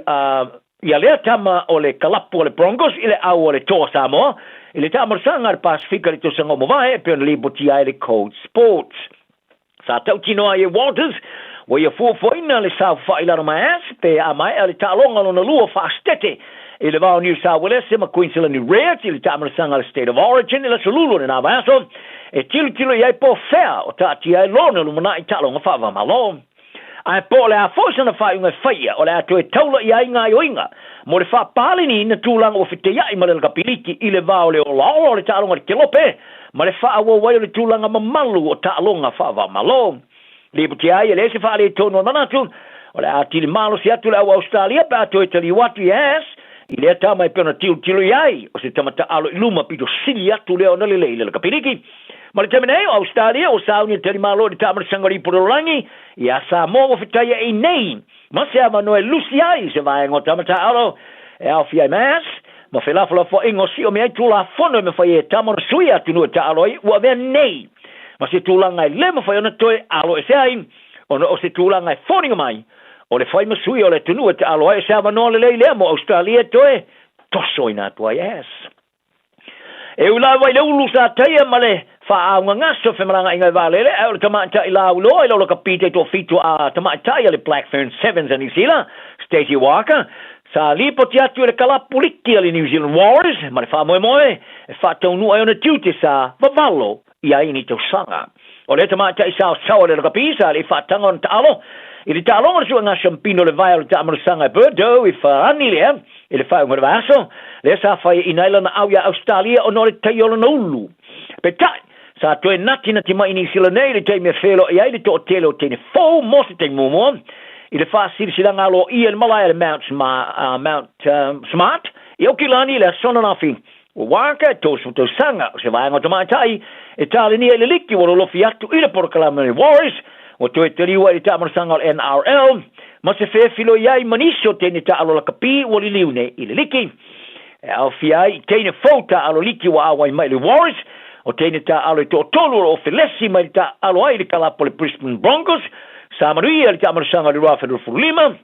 ya le tama o le kalapu o le Broncos ile au o le toa Samoa ile tamar sanga al Pasifika le tosanga mo vai pe le boti ai le Code Sports. Sa tau tino ai Walters, wo ia foina le sa fa ila no mais pe a mai le talonga no lua fa stete. Ile va New South Wales ma Queensland Reds ile tamar sanga le State of Origin ile solulu na vaso e tilo ia po fair o tati ai lona lu na talonga fa va malo. Ai po le a fosa na fa unga faia o le ato e taula ia inga yoinga. Mo le fa pali ni na tulang o fite ia i ma le kapiliki i le va o le o le talonga le kelope. Ma le fa awo wai o le tulanga ma malu o talonga fa va malo. Le puti ai le se fa le tono manatu o le ati le malo si atu le au Australia pa ato e tali watu yes I lea tā mai peona tilo iai, o se tamata alo I luma pito sili atu lea ona lele ka piriki. Ma le taminei o Australia o sauni tari malo di tamara sangari purolangi, I a Samoa fitaya I nei. Ma se ama noe lusi ai se vai ngo tamata alo, e au fiai mas, ma felafala fo ingo si o mea tula fono me fai e tamara sui atu nua ta aloi, ua vea nei. Ma se tūlanga I le ma fai ona toe alo e se ai, o se tūlanga I whoninga mai, o le whai masui o le tunua te aloa e se ama noa le lea mo Australia toe, toso I nā tua yes. E ula wai le ulu sa taia ma le wha aunga ngaso whemaranga inga valele, e o le tamata I la uloa, I lo ka pite to fitu a tamata I le Blackfern Sevens a New Zealand, Stacey Walker, sa lipo ti atu le kalapuliki ali New Zealand Wars, ma le wha moe, e wha tau nua I ona tiute sa vavalo I aini tau sanga. O le tamata I sao sawa le kapisa, le wha tangon ta alo, I le tālonga sua ngā champino le vai o le tāmarasanga Bordeaux I whaani lea, I le whaunga le vaso, le sa whai I naila na auia Australia o no le taiolo na ulu. Pe tai, sa toe nati mai ni sila nei le tei me whelo I aile to o tele o tene fō mosi te mumo, I le wha siri sila ngā lo I le malaya le Mount Smart, I o kilani le sona nafi, o waka to sanga, se vai ngā tamaitai, e tāle ni ele liki walo lofi atu I le Porkalama Wars, o toe te liwa I tāmarasanga o NRL, ma se whewhilo iai manisio tēne ta alo la kapi o li liune I le liki. E au fiai tēne fauta alo liki wa awai mai le Warriors, o tēne ta alo I tō tolu o Felesi mai ta alo ai le kalapo le Brisbane Broncos, sa manuia le tāmarasanga le Rafa Lima,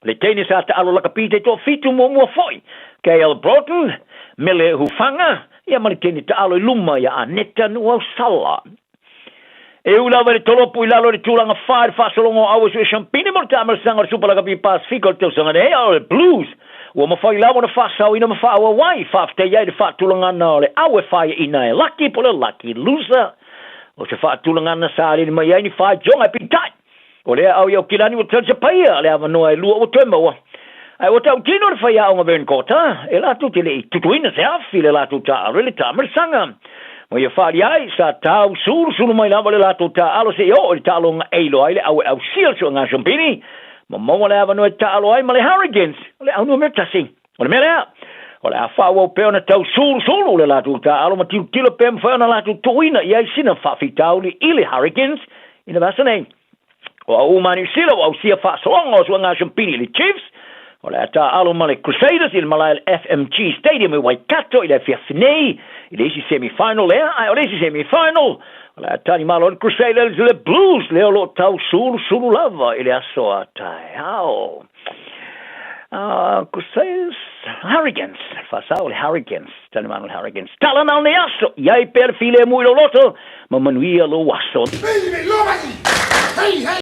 le tēne sa ta alo la kapi te tō fitu mua foi, KL Broughton, mele hufanga, ia mani tēne ta alo I luma ia aneta nua sala. E ula vale tolopu I lalo le tūlanga whaere whasolongo awas e champini mo tāmarasanga le Supalaka Pi Pacifico te usanga nei o le Blues. Ua mawhai lawa na whasau ina mawhaawa wai, whaafte iai le whaatulanga na o le awe whae ina e lucky po le lucky loser. O se whaatulanga na sa le mai ai ni whae jonga pi tai. O le au iau kilani o telsa paia, le awa noa e lua o tuemaua. Ai o tau tino le whae au ngavern kota, e latu te le tutuina se afi le latu ta arele tāmarasanga. Mo ia whaari ai, sa tau suru mai lawa le lato ta alo se o le talonga eilo ai le au sil so ngā champini. Ma maua le awa noe ta alo ai ma le Hurricanes, le au nua mertasi. O le mea, o le a whaua peo na tau suru le lato ta alo ma tiu tila peo mwhao na lato tuina i ai sina whaafi tau li I le Hurricanes, ina vasa nei. O au mani sila o au sia whaasolonga o so ngā champini le Chiefs, o le ata alo ma le Crusaders I le malai le FMG Stadium I Waikato I le Fiafinei, I le isi semi-final lea, o le isi semi-final, o le ata ni malo le Crusaders le Blues, leo lo tau suru lava, I le aso a Taeao. Crusaders, Hurricanes, whasau le Hurricanes, tani manu le Hurricanes, tala nao ne aso, iai per file mui lo loto, ma manuia lo waso.